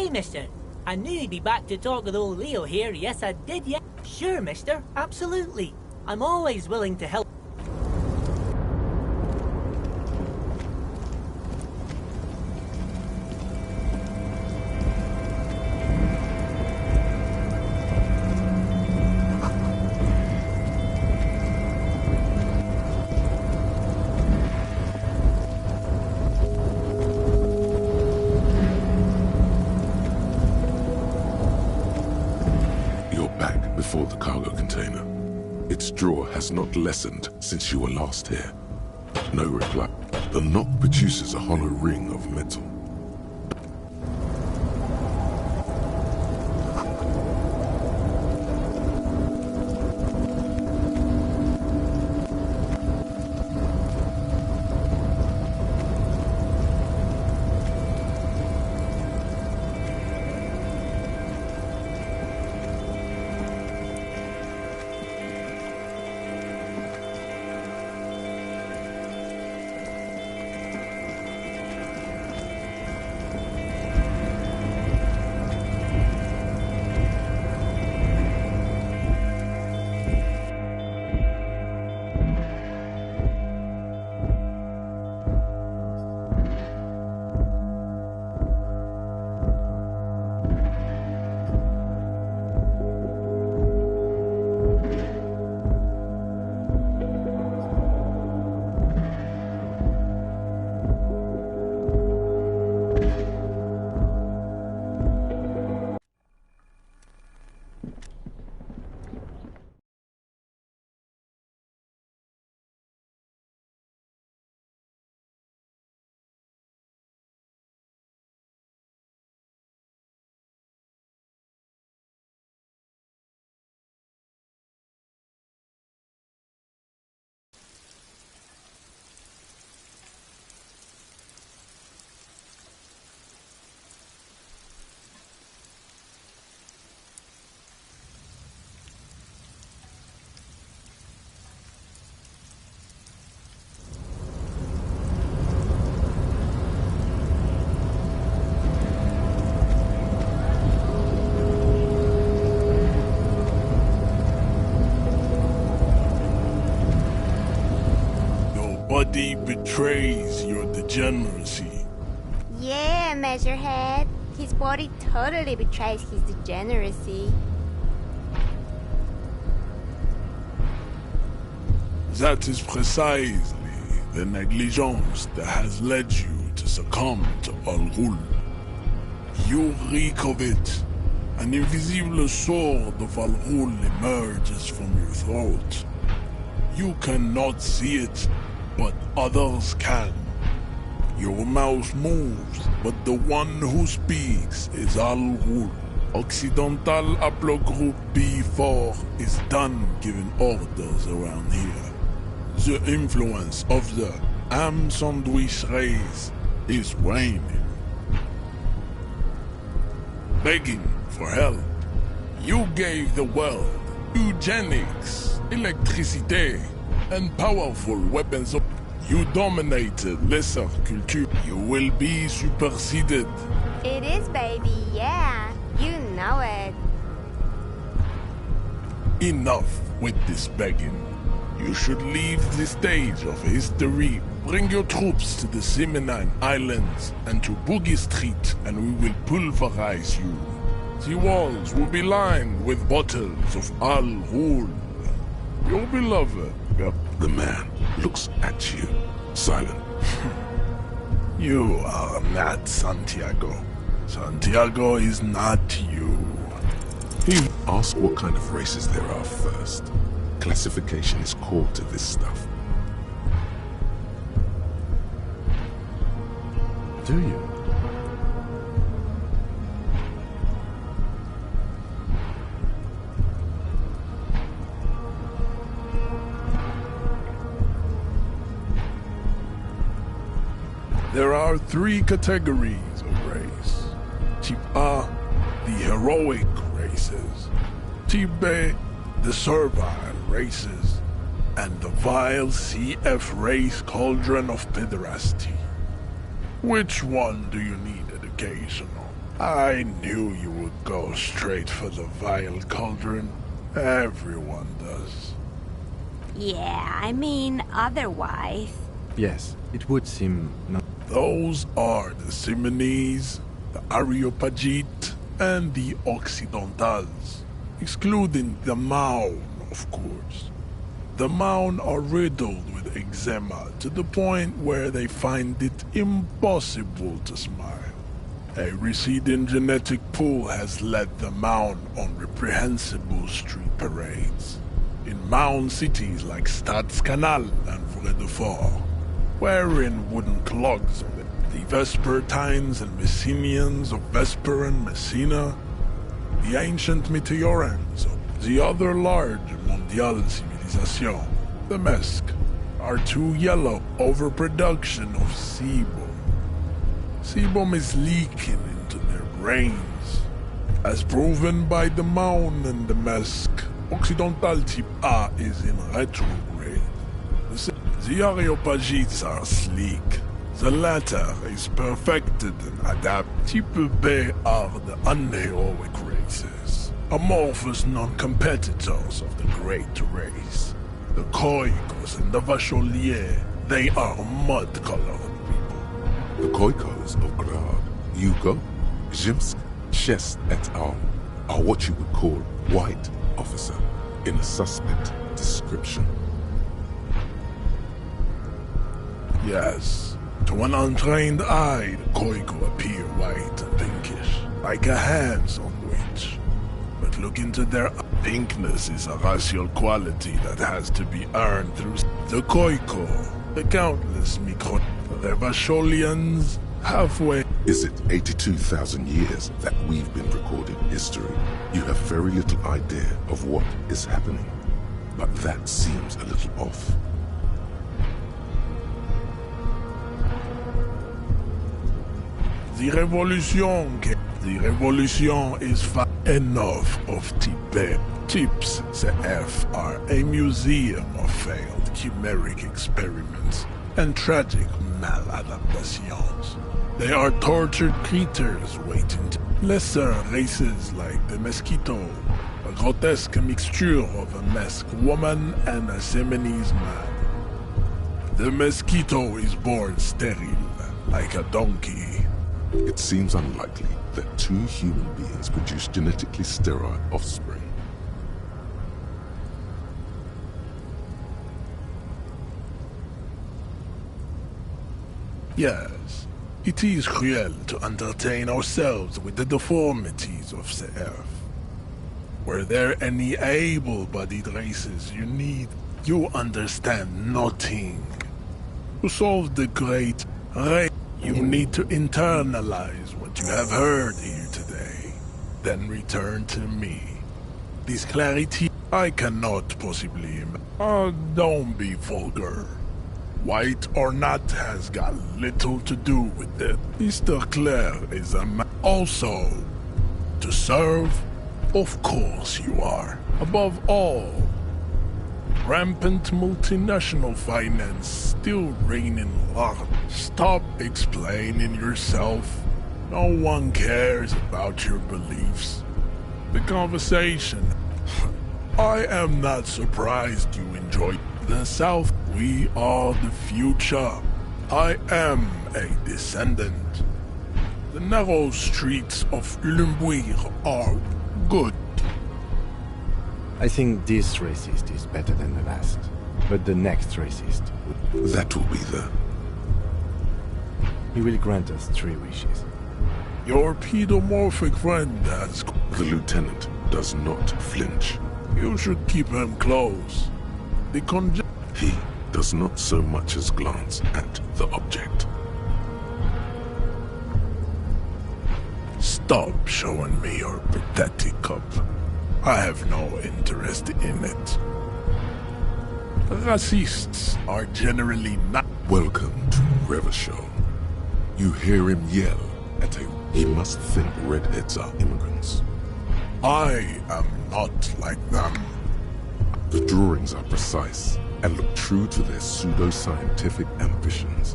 Aye, mister. I knew you'd be back to talk with old Leo here. Yes, I did, yeah. Sure, mister. Absolutely. I'm always willing to help. Before the cargo container. Its drawer has not lessened since you were last here. No reply. The knock produces a hollow ring of metal. Nobody betrays your degeneracy. Yeah, Measurehead. His body totally betrays his degeneracy. That is precisely the negligence that has led you to succumb to Al Ghul. You reek of it. An invisible sword of Al Ghul emerges from your throat. You cannot see it, but others can. Your mouth moves, but the one who speaks is Al Ghul. Occidental Haplogroup B4 is done giving orders around here. The influence of the ham sandwich race is waning. Begging for help. You gave the world eugenics, electricity, and powerful weapons. You dominated lesser culture. You will be superseded. It is, baby, yeah. You know it. Enough with this begging. You should leave the stage of history. Bring your troops to the Simonine Islands and to Boogie Street, and we will pulverize you. The walls will be lined with bottles of Al Ghul. Your beloved. The man looks at you, silent. You are not Santiago. Santiago is not you. He asks what kind of races there are first. Classification is core to this stuff. Do you? There are 3 categories of race. Type A, the heroic races. Type B, the servile races. And the vile CF race cauldron of pederasty. Which one do you need education on? I knew you would go straight for the vile cauldron. Everyone does. Yeah, I mean, otherwise. Yes, it would seem not. Those are the Simonese, the Areopagite, and the Occidentals, excluding the Maun, of course. The Maun are riddled with eczema to the point where they find it impossible to smile. A receding genetic pool has led the Maun on reprehensible street parades in Maun cities like Stadskanal and Vredefort, wearing wooden clogs. The Vespertines and Messenians of Vesper and Messina, the ancient Meteorans, the other large Mondial civilization, the Mesk, are too yellow overproduction of sebum. Sebum is leaking into their brains. As proven by the Maun and the Mesk, Occidental type A is in retrograde. The Areopagites are sleek. The latter is perfected and adapted. Type B are the unheroic races, amorphous non-competitors of the great race. The Khoikos and the Vacholier, they are mud-colored people. The Khoikos of Grad, Yugo, Zhimsk, Shest et al. Are what you would call white officer in a suspect description. Yes. To an untrained eye, the Khoiko appear white and pinkish, like a hands-on witch. But look into their pinkness is a racial quality that has to be earned through the Khoiko, the countless micro, the Vacholians, halfway. Is it 82,000 years that we've been recording history? You have very little idea of what is happening, but that seems a little off. The revolution is far enough of Tibet. Tips CF are a museum of failed chimeric experiments and tragic maladaptations. They are tortured creatures waiting to lesser races like the Mosquito, a grotesque mixture of a Mesk woman and a Semenese man. The Mosquito is born sterile, like a donkey. It seems unlikely that two human beings produce genetically sterile offspring. Yes, it is cruel to entertain ourselves with the deformities of the earth. Were there any able-bodied races you understand nothing. To solve the great race, you need to internalize what you have heard here today, then return to me. This clarity I cannot possibly don't be vulgar. White or not has got little to do with it. Mr. Clare is a man. Also, to serve, of course you are. Above all, rampant multinational finance still reigning large. Stop explaining yourself. No one cares about your beliefs. The conversation. I am not surprised you enjoy the South. We are the future. I am a descendant. The narrow streets of Ulumbuir are good. I think this racist is better than the last, but the next racist would... That will be the... He will grant us 3 wishes. Your pedomorphic friend has... The lieutenant does not flinch. You should keep him close. He does not so much as glance at the object. Stop showing me your pathetic cup. I have no interest in it. Racists are generally not... Welcome to Revachol. You hear him yell at a... He must think redheads are immigrants. I am not like them. The drawings are precise and look true to their pseudo-scientific ambitions.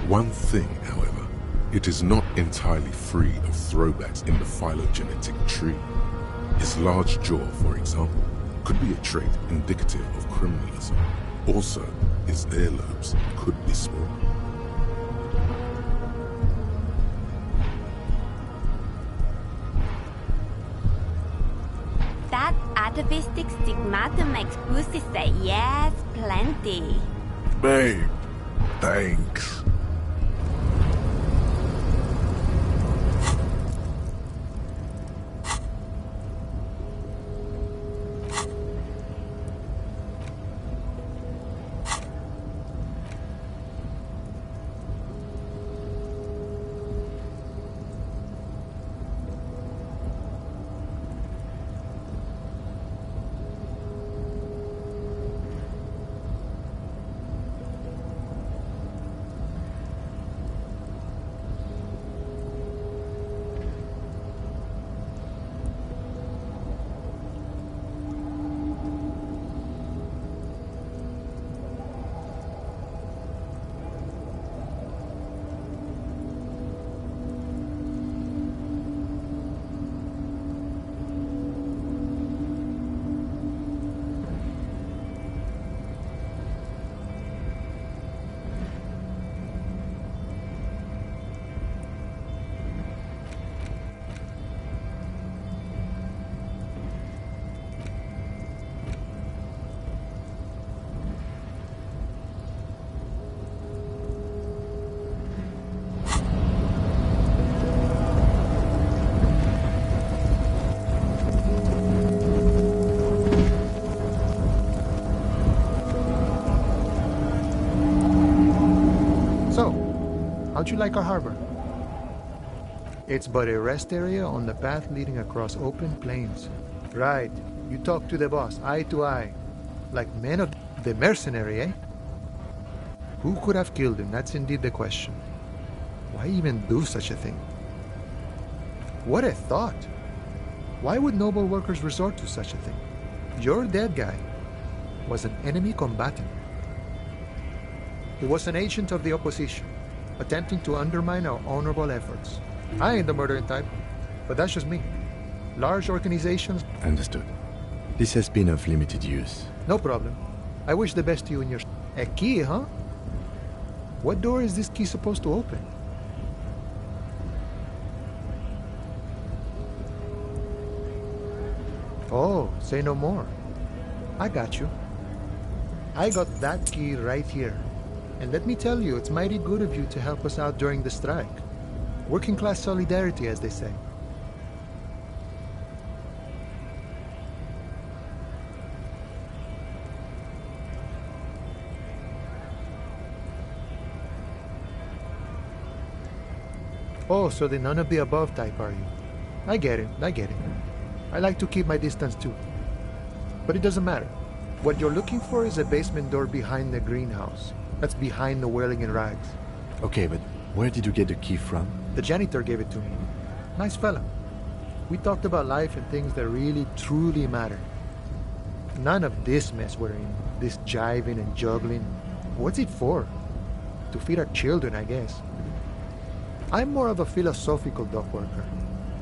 One thing, however, It is not entirely free of throwbacks in the phylogenetic tree. His large jaw, for example, could be a trait indicative of criminalism. Also, his earlobes could be small. That atavistic stigmata makes pussy say yes, plenty. Babe, thanks. How'd you like our harbor? It's but a rest area on the path leading across open plains. Right. You talk to the boss, eye to eye. Like men of the mercenary, eh? Who could have killed him? That's indeed the question. Why even do such a thing? What a thought! Why would noble workers resort to such a thing? Your dead guy was an enemy combatant. He was an agent of the opposition, attempting to undermine our honorable efforts. I ain't the murdering type, but that's just me. Large organizations... Understood. This has been of limited use. No problem. I wish the best to you and your... A key, huh? What door is this key supposed to open? Oh, say no more. I got you. I got that key right here. And let me tell you, it's mighty good of you to help us out during the strike. Working class solidarity, as they say. Oh, so the none of the above type, are you? I get it, I get it. I like to keep my distance too. But it doesn't matter. What you're looking for is a basement door behind the greenhouse. That's behind the whirling in rags. Okay, but where did you get the key from? The janitor gave it to me. Nice fella. We talked about life and things that really, truly matter. None of this mess we're in. This jiving and juggling. What's it for? To feed our children, I guess. I'm more of a philosophical dock worker.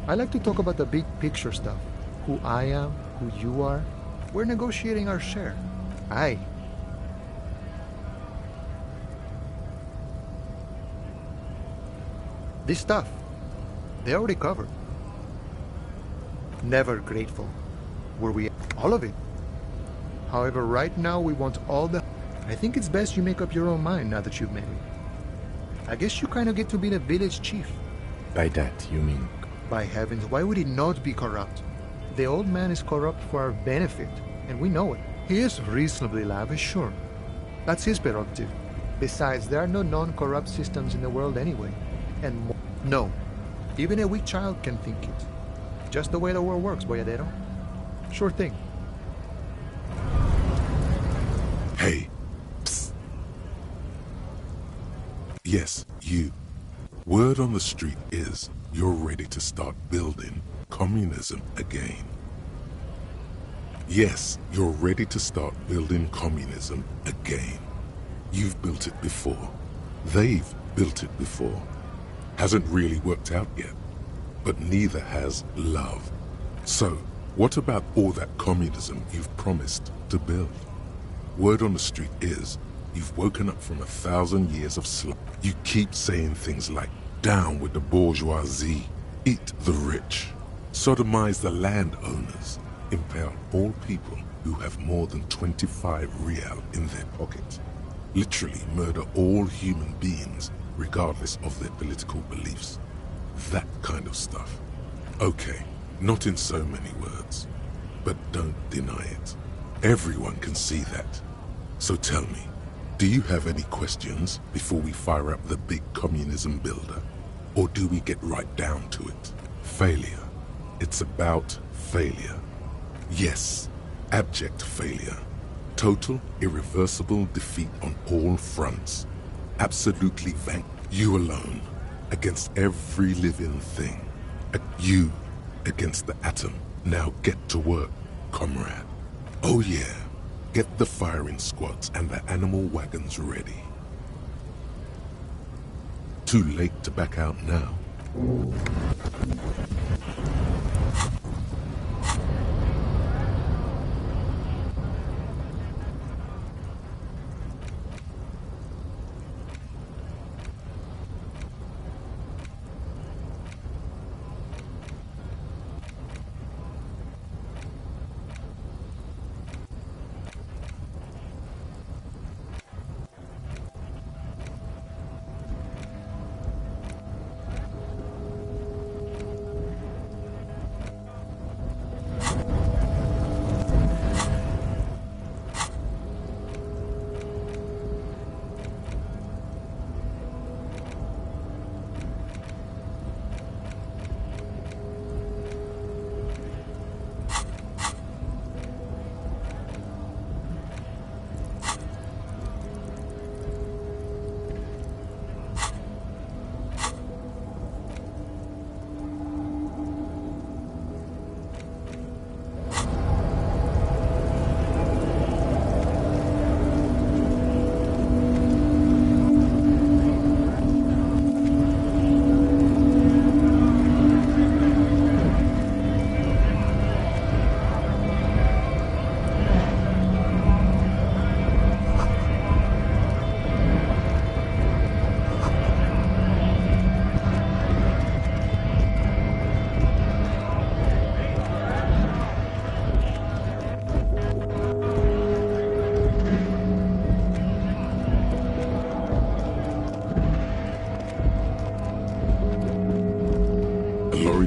I like to talk about the big picture stuff. Who I am, who you are. We're negotiating our share. Aye. This stuff, they already covered. Never grateful. Were we all of it? However, right now we want all the... I think it's best you make up your own mind now that you've met me. I guess you kind of get to be the village chief. By that, you mean? By heavens, why would he not be corrupt? The old man is corrupt for our benefit, and we know it. He is reasonably lavish, sure. That's his prerogative. Besides, there are no non-corrupt systems in the world anyway. And no, even a weak child can think it. Just the way the world works, boyadero. Sure thing. Hey. Psst. Yes, you. Word on the street is you're ready to start building communism again. Yes, you're ready to start building communism again. You've built it before. They've built it before. Hasn't really worked out yet. But neither has love. So, what about all that communism you've promised to build? Word on the street is, you've woken up from 1,000 years of sleep. You keep saying things like, down with the bourgeoisie, eat the rich, sodomize the landowners, impale all people who have more than 25 real in their pockets. Literally murder all human beings, regardless of their political beliefs. That kind of stuff. Okay, not in so many words, but don't deny it. Everyone can see that. So tell me, do you have any questions before we fire up the big communism builder? Or do we get right down to it? Failure. It's about failure. Yes, abject failure. Total, irreversible defeat on all fronts. Absolutely vanquished. You alone, against every living thing. You against the atom. Now get to work, comrade. Oh yeah, get the firing squads and the animal wagons ready. Too late to back out now.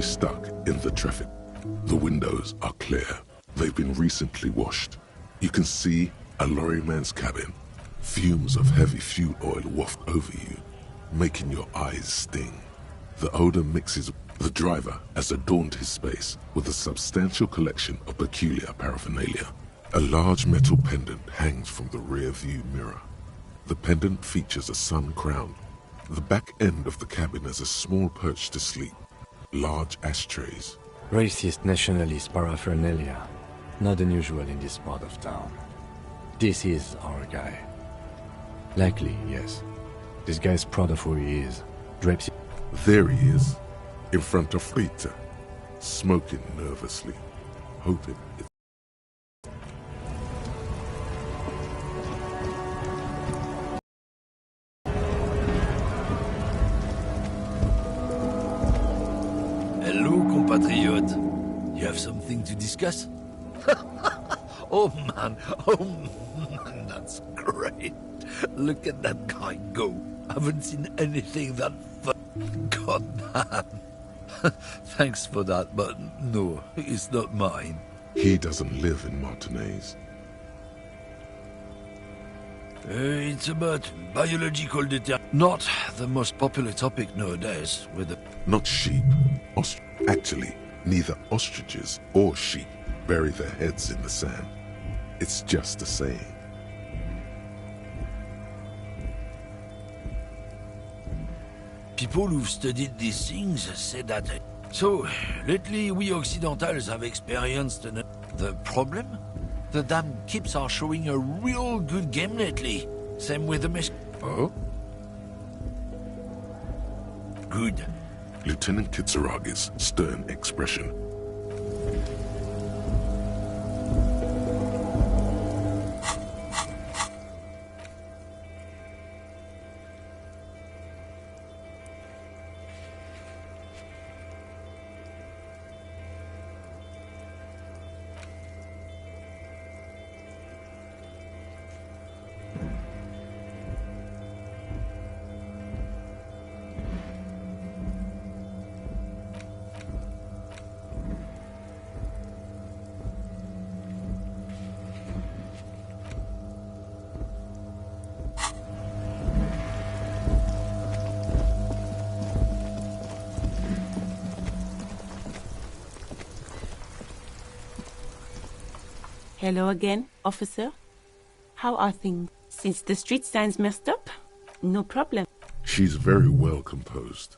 Stuck in the traffic. The windows are clear. They've been recently washed. You can see a lorryman's cabin. Fumes of heavy fuel oil waft over you, making your eyes sting. The odor mixes. The driver has adorned his space with a substantial collection of peculiar paraphernalia. A large metal pendant hangs from the rear view mirror. The pendant features a sun crown. The back end of the cabin has a small perch to sleep. Large ashtrays. Racist nationalist paraphernalia. Not unusual in this part of town. This is our guy. Likely, yes. This guy's proud of who he is. Drapes. There he is, in front of Rita, smoking nervously, hoping it. Compatriot, you have something to discuss? Oh man, that's great. Look at that guy go. Haven't seen anything that God man. Thanks for that, but no, it's not mine. He doesn't live in Martinez. It's about biological not the most popular topic nowadays with the... Not sheep. Actually, neither ostriches or sheep bury their heads in the sand. It's just a saying. People who've studied these things say that... So, lately we Occidentals have experienced the problem? The damn kips are showing a real good game lately. Same with the mesh... Oh? good. Lieutenant Kitsaragi's stern expression. Hello again, officer. How are things? Since the street sign's messed up? No problem. She's very well composed.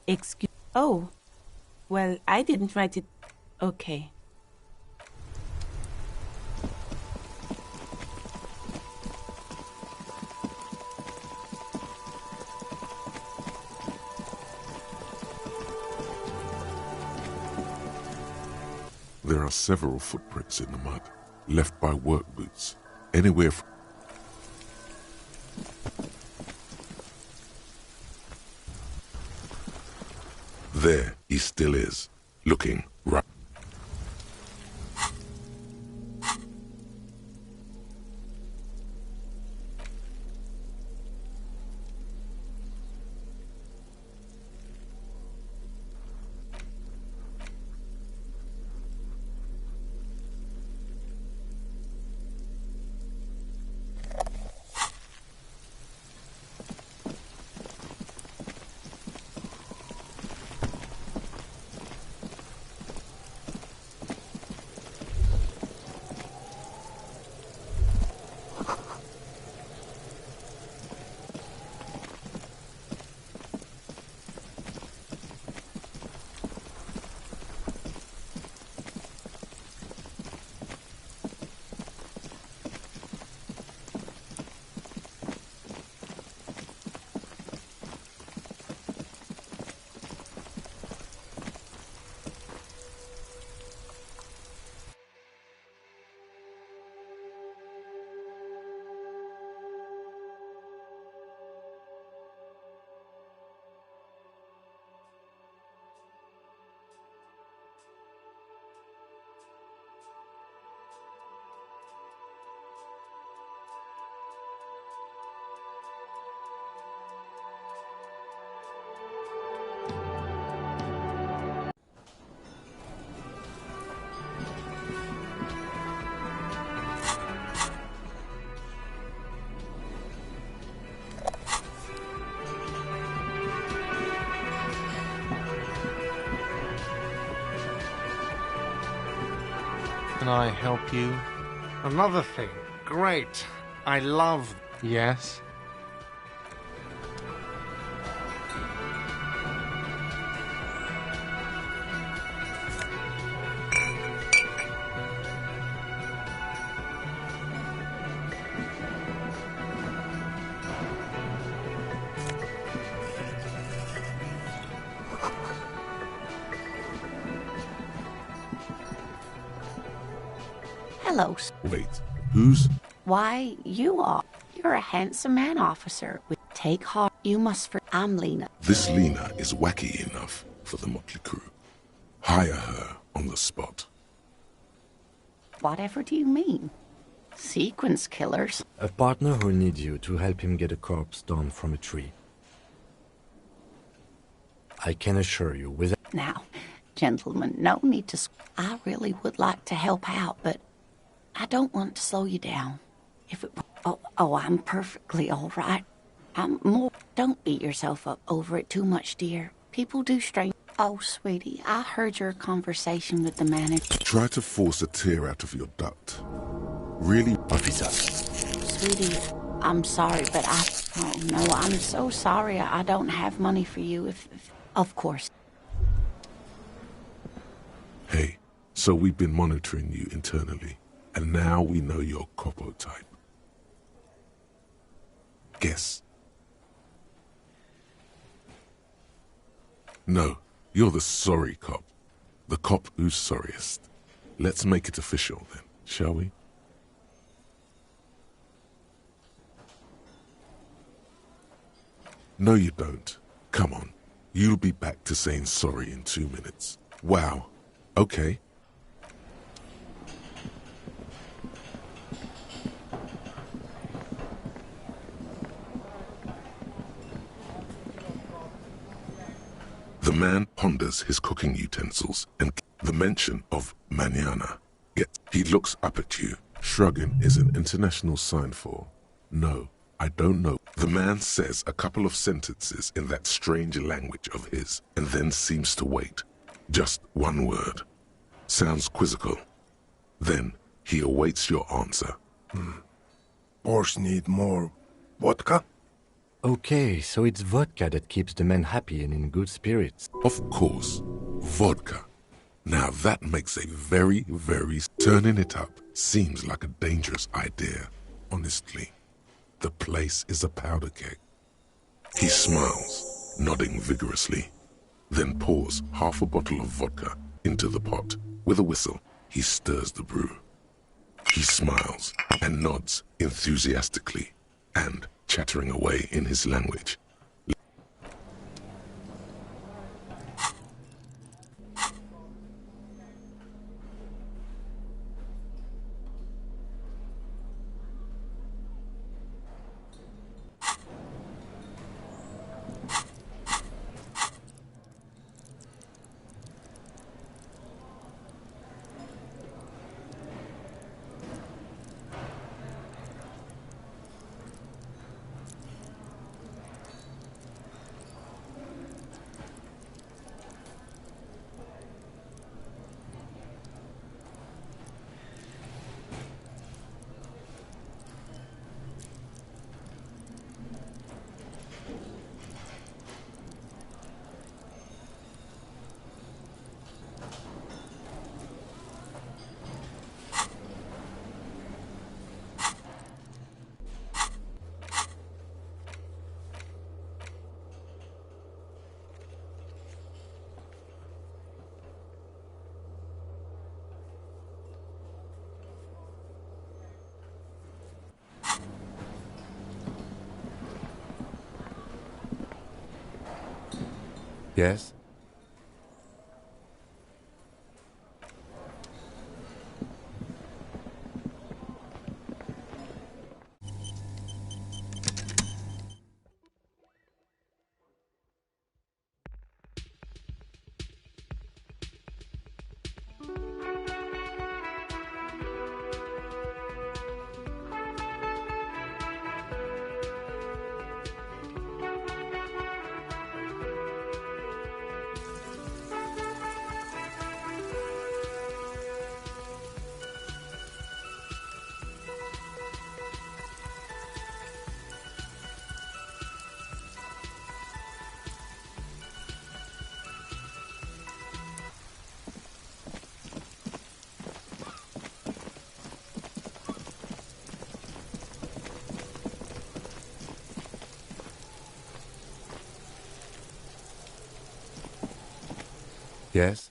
Excuse... Oh. Well, I didn't write it... Okay. There are several footprints in the mud, left by work boots, anywhere from... There he still is, looking right. Can I help you? Another thing. Great. I love... Yes? Hello. Wait, who's... Why, you are. You're a handsome man, officer. Take heart. You must I'm Lena. This Lena is wacky enough for the motley crew. Hire her on the spot. Whatever do you mean? Sequence killers? A partner who needs you to help him get a corpse down from a tree. I can assure you with... Now, gentlemen, no need to... I really would like to help out, but I don't want to slow you down. If it... Oh, I'm perfectly all right. I'm more... Don't beat yourself up over it too much, dear. People do strange... Oh, sweetie, I heard your conversation with the manager. Try to force a tear out of your duct. Really, officer? Sweetie, I'm sorry, but Oh, no, I'm so sorry. I don't have money for you if... Of course. Hey, so we've been monitoring you internally, and now we know your Copo type. Guess. No, you're the sorry cop. The cop who's sorriest. Let's make it official then, shall we? No, you don't. Come on. You'll be back to saying sorry in 2 minutes. Wow. Okay. The man ponders his cooking utensils and the mention of mañana. Yet he looks up at you. Shrugging is an international sign for no, I don't know. The man says a couple of sentences in that strange language of his and then seems to wait. Just one word. Sounds quizzical. Then he awaits your answer. Borscht need more vodka? Okay, so it's vodka that keeps the men happy and in good spirits. Of course, vodka. Now that makes a very, very... Turning it up seems like a dangerous idea, honestly. The place is a powder keg. He smiles, nodding vigorously, then pours half a bottle of vodka into the pot. With a whistle, he stirs the brew. He smiles and nods enthusiastically, and, chattering away in his language, Yes? Yes?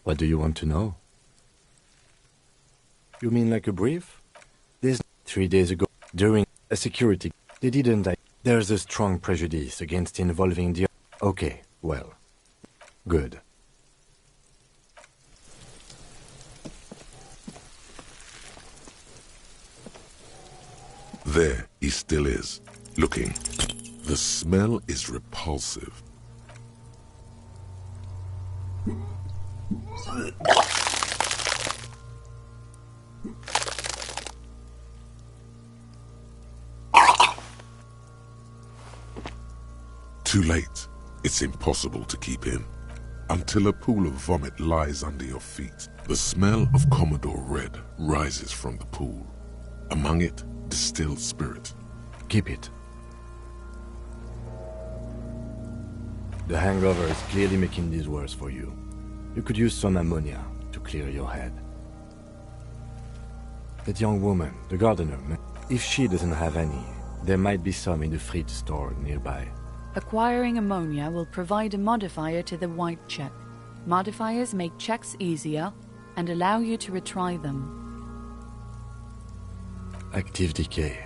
What do you want to know? You mean like a brief? This 3 days ago, during a security, they didn't. There's a strong prejudice against involving the... Okay, well, good. There he still is, looking. The smell is repulsive. Too late. It's impossible to keep in. Until a pool of vomit lies under your feet. The smell of Commodore Red rises from the pool. Among it, distilled spirit. Keep it. The hangover is clearly making this worse for you. You could use some ammonia to clear your head. That young woman, the gardener, if she doesn't have any, There might be some in the fleet store nearby. Acquiring ammonia will provide a modifier to the white check. Modifiers make checks easier and allow you to retry them. Active decay.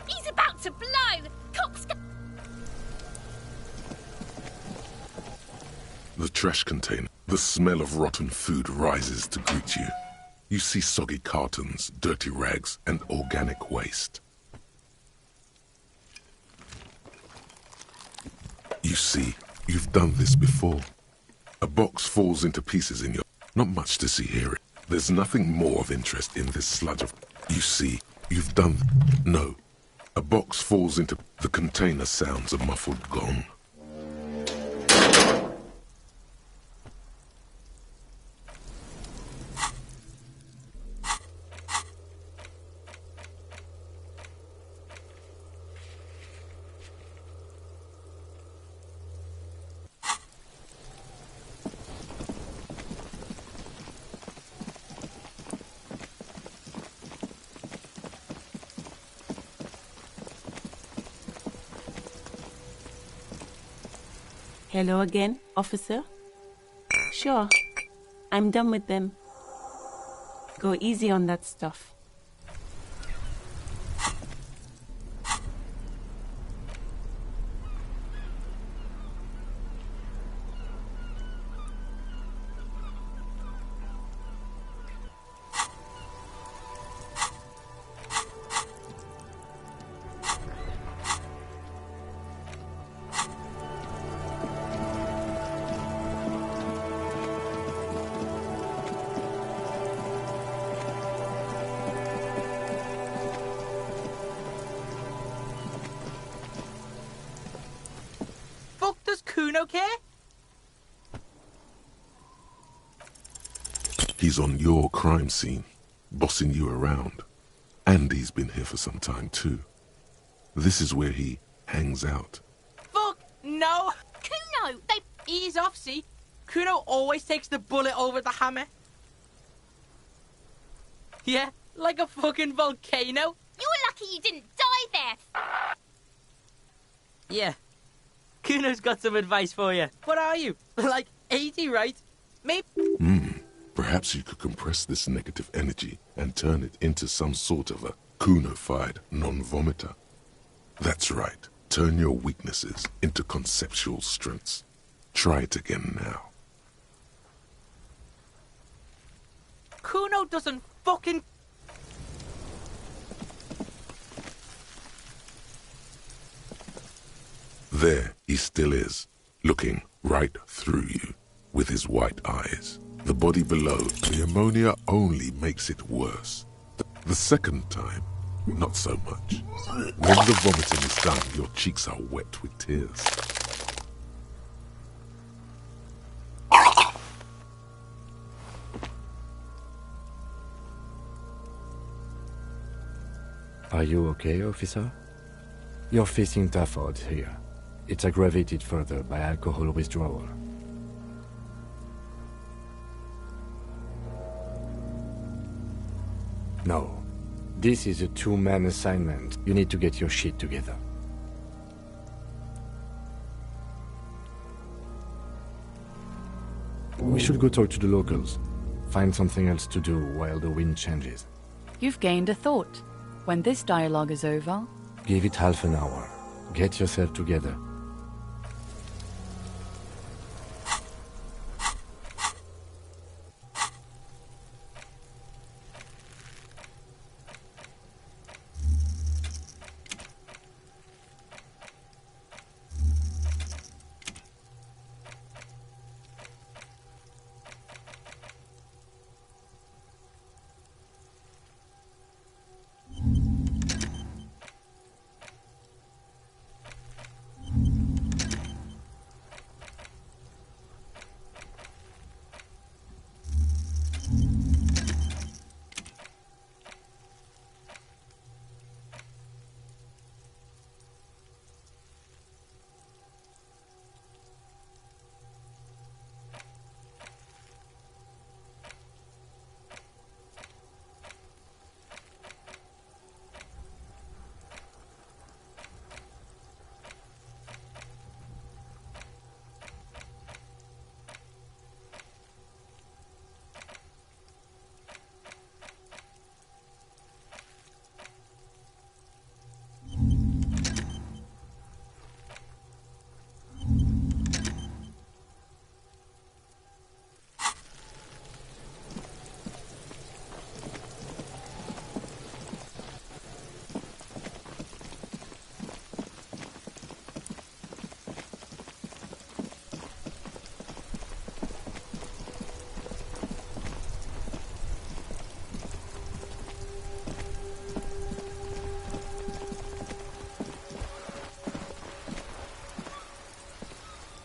He's about to blow! The trash container. The smell of rotten food rises to greet you. You see soggy cartons, dirty rags, and organic waste. You see, you've done this before. A box falls into pieces in your... Not much to see here. There's nothing more of interest in this sludge of... You see, you've done... No. A box falls into... The container sounds a muffled gong. Hello again, officer? Sure, I'm done with them. Go easy on that stuff. Does Kuno care? He's on your crime scene, bossing you around. And he's been here for some time too. This is where he hangs out. Fuck no! Kuno, they... Ease off, see? Kuno always takes the bullet over the hammer. Yeah, like a fucking volcano. You're lucky you didn't die there. Yeah. Kuno's got some advice for you. What are you? Like 80, right? Maybe... Perhaps you could compress this negative energy and turn it into some sort of a Kuno-fied non-vomiter. That's right. Turn your weaknesses into conceptual strengths. Try it again now. Kuno doesn't fucking... There he still is, looking right through you with his white eyes. The body below, the ammonia only makes it worse. The second time, not so much. When the vomiting is done, your cheeks are wet with tears. Are you okay, officer? You're facing tough odds here. It's aggravated further by alcohol withdrawal. No. This is a two-man assignment. You need to get your shit together. We should go talk to the locals. Find something else to do while the wind changes. You've gained a thought. When this dialogue is over... Give it half an hour. Get yourself together.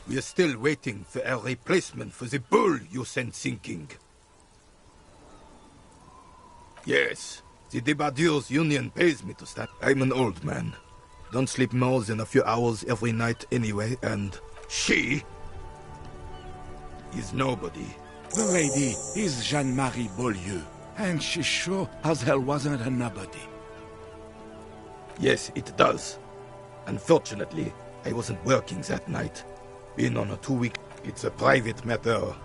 We are still waiting for a replacement for the bull you sent sinking. Yes, the Debardeurs Union pays me to stand. I'm an old man. Don't sleep more than a few hours every night anyway, and she is nobody. The lady is Jeanne-Marie Beaulieu, and she sure as hell wasn't a nobody. Yes, it does. Unfortunately, I wasn't working that night. Been on a 2-week... It's a private matter.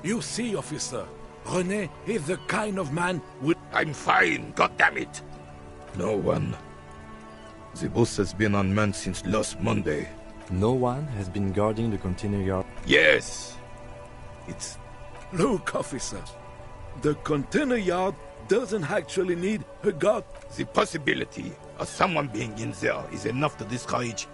You see, officer, René is the kind of man with... I'm fine, goddammit! No one. The bus has been unmanned since last Monday. No one has been guarding the container yard? Yes! It's... Look, officer, the container yard doesn't actually need a guard. The possibility of someone being in there is enough to discourage...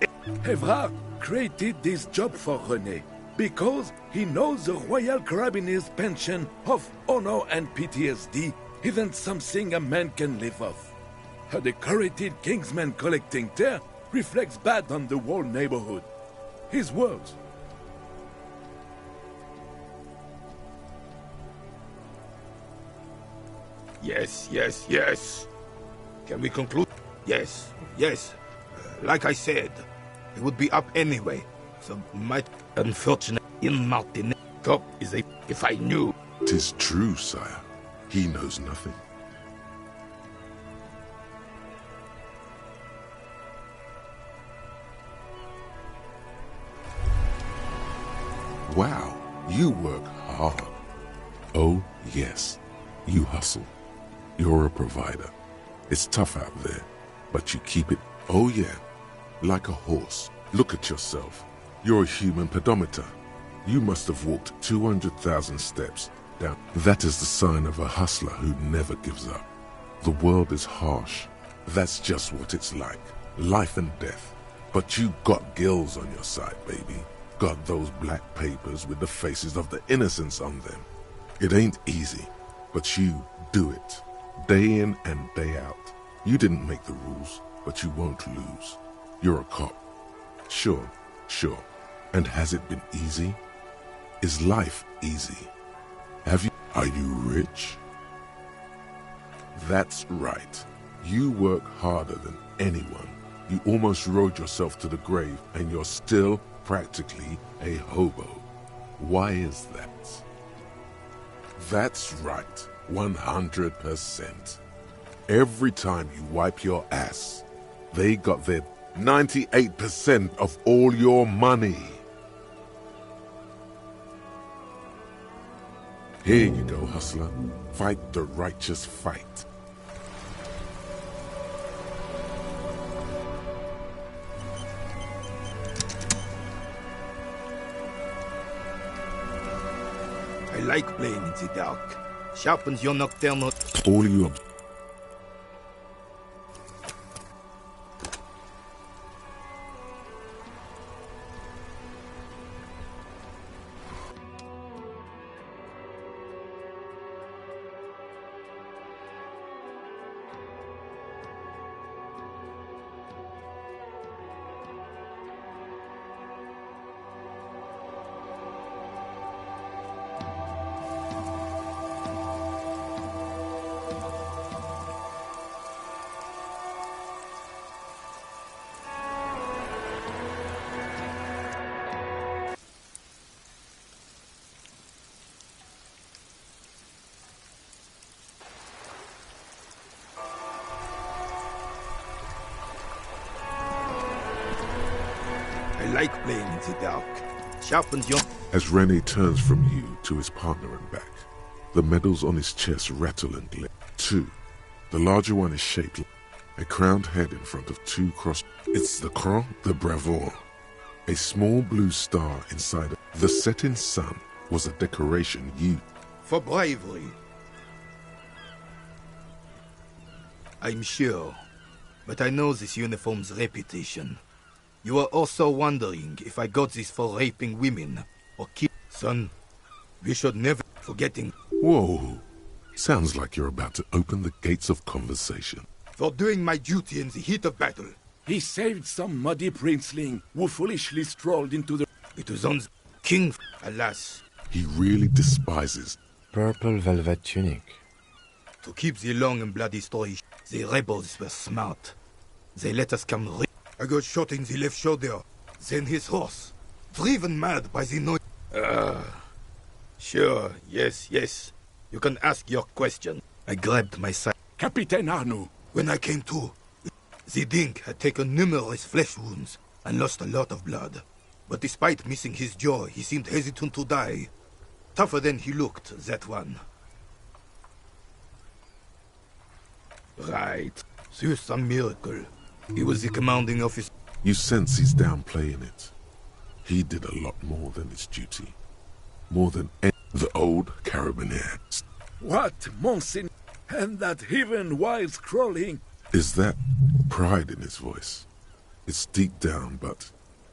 Evrard created this job for René because he knows the Royal Carabiniers' pension of honor and PTSD isn't something a man can live off. A decorated kingsman collecting tear reflects bad on the whole neighborhood. His words. Yes. Can we conclude? Yes. Like I said, it would be up anyway. So might unfortunate in Martinet top is a... If I knew... 'Tis true, sire. He knows nothing. Wow, you work hard. Oh, yes, you hustle. You're a provider. It's tough out there, but you keep it, oh yeah, like a horse. Look at yourself. You're a human pedometer. You must have walked 200,000 steps down. That is the sign of a hustler who never gives up. The world is harsh. That's just what it's like. Life and death. But you got gills on your side, baby. Got those black papers with the faces of the innocents on them. It ain't easy, but you do it. Day in and day out. You didn't make the rules, but you won't lose. You're a cop. Sure. And has it been easy? Is life easy? Are you rich? That's right. You work harder than anyone. You almost rode yourself to the grave, and you're still practically a hobo. Why is that? That's right, 100%. Every time you wipe your ass, they got their 98% of all your money. Here you go, hustler. Fight the righteous fight. I like playing in the dark. Sharpens your nocturnal... All you... I like playing in the dark. Sharpens your... As René turns from you to his partner and back, the medals on his chest rattle and glint. 2. The larger one is shaped like a crowned head in front of 2 cross... It's the Croix de Bravoure. A small blue star inside it. The setting sun was a decoration you... For bravery. I'm sure, but I know this uniform's reputation. You are also wondering if I got this for raping women or kill... Son, we should never forgetting... Whoa. Sounds like you're about to open the gates of conversation. For doing my duty in the heat of battle. He saved some muddy princeling who foolishly strolled into the... It was on the king, alas. He really despises purple velvet tunic. To keep the long and bloody story, the rebels were smart. They let us come. I got shot in the left shoulder. Then his horse, driven mad by the noise. Sure, yes. You can ask your question. I grabbed my side. Captain Arnoux. When I came to, the Dink had taken numerous flesh wounds and lost a lot of blood. But despite missing his jaw, he seemed hesitant to die. Tougher than he looked, that one. Right. There's some miracle. He was the commanding officer. You sense he's downplaying it. He did a lot more than his duty. More than any the old carabiniers. What, Monsignor? And that heathen wise crawling. Is that pride in his voice? It's deep down, but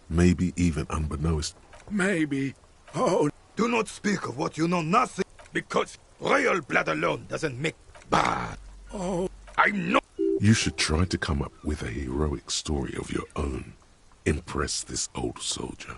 maybe even unbeknownst. Maybe. Oh, do not speak of what you know nothing, because royal blood alone doesn't make bad. Oh, I'm not. You should try to come up with a heroic story of your own. Impress this old soldier.